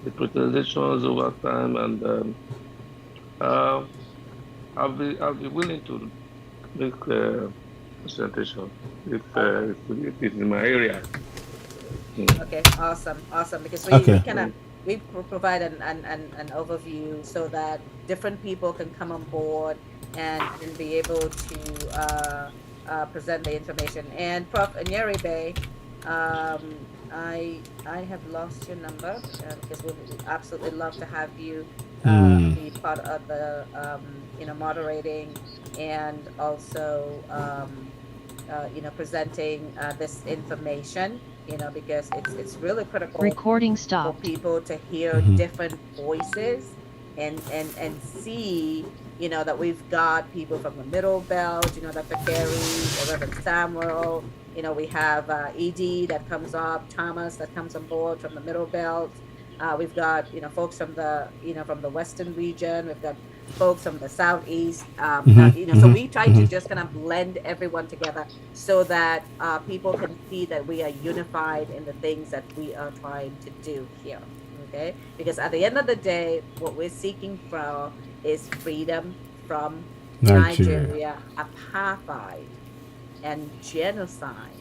the presentations over time, and I'll be willing to make a presentation if it's in my area. Okay, awesome. Because we Okay. kind of provide an overview so that different people can come on board and be able to present the information. And Prof. Nyeribe, I have lost your number because we would absolutely love to have you be part of the moderating and also presenting this information, because it's really critical Recording for stopped. people to hear different voices and see, that we've got people from the Middle Belt, Dr. Carey, Reverend Samuel, we have ED that comes up, Thomas that comes on board from the Middle Belt. We've got, folks from the Western region. We've got folks from the Southeast. So we try to just kind of blend everyone together so that people can see that we are unified in the things that we are trying to do here. Okay, because at the end of the day, what we're seeking for is freedom from Nigeria apartheid and genocide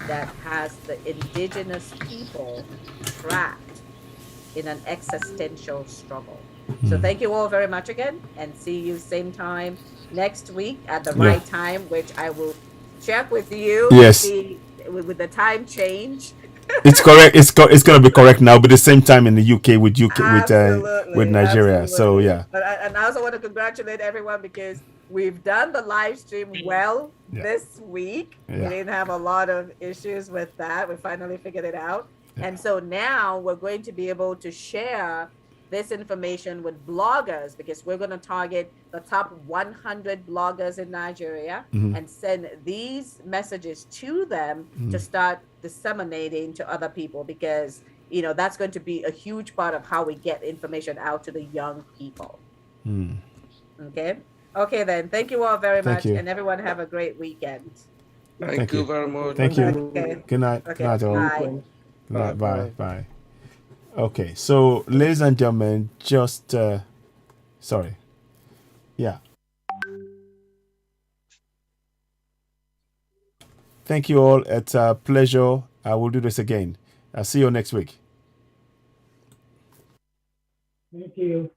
that has the indigenous people trapped in an existential struggle. So thank you all very much again, and see you same time next week at the right time, which I will check with you to see with the time change. It's correct. It's gonna be correct now, but the same time in the UK with Nigeria. Absolutely. So yeah. And I also want to congratulate everyone because we've done the live stream well this week. We didn't have a lot of issues with that. We finally figured it out. And so now we're going to be able to share this information with bloggers, because we're going to target the top 100 bloggers in Nigeria and send these messages to them to start disseminating to other people, because that's going to be a huge part of how we get information out to the young people. Okay then, thank you all very much, and everyone have a great weekend. Thank you very much. Thank you. Okay. Good night. Okay. Good night, all. Bye. Good night. Bye. Okay, so ladies and gentlemen, just sorry. Yeah. Thank you all. It's a pleasure. I will do this again. I'll see you next week. Thank you.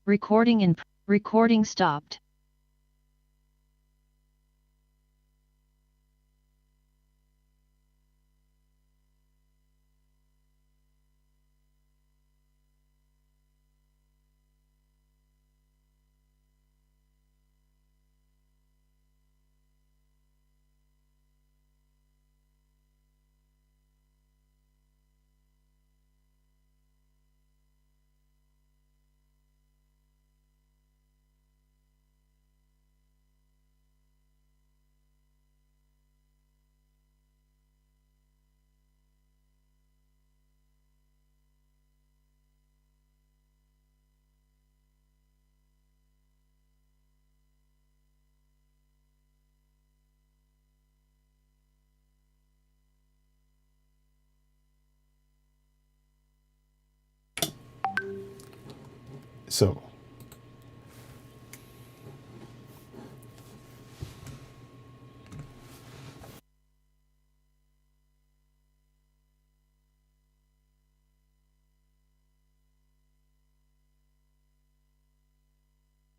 Recording stopped. So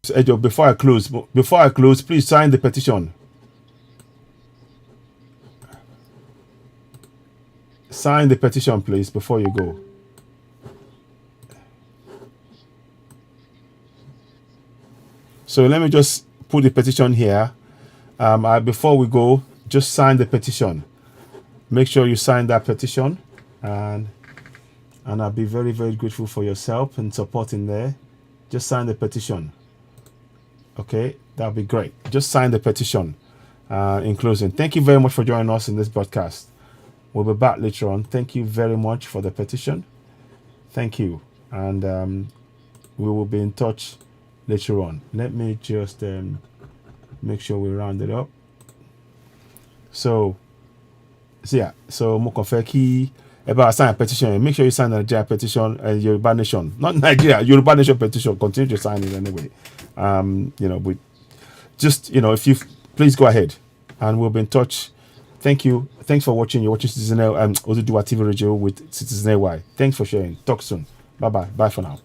Ejo, before I close, please sign the petition. Sign the petition, please, before you go. So let me just put the petition here. Before we go, just sign the petition. Make sure you sign that petition, and I'll be very, very grateful for your help and support in there. Just sign the petition. Okay, that'll be great. Just sign the petition. In closing, thank you very much for joining us in this podcast. We'll be back later on. Thank you very much for the petition. Thank you, and we will be in touch later on. Let me just make sure we round it up. So Mokofeki about sign a petition. Make sure you sign the Nigeria petition and Yoruba Nation, not Nigeria, Yoruba Nation petition. Continue to sign it anyway. We just if you please go ahead, and we'll be in touch. Thank you. Thanks for watching. You're watching Citizen Oduduwa TV Radio with Citizen AY. Thanks for sharing. Talk soon. Bye bye. Bye for now.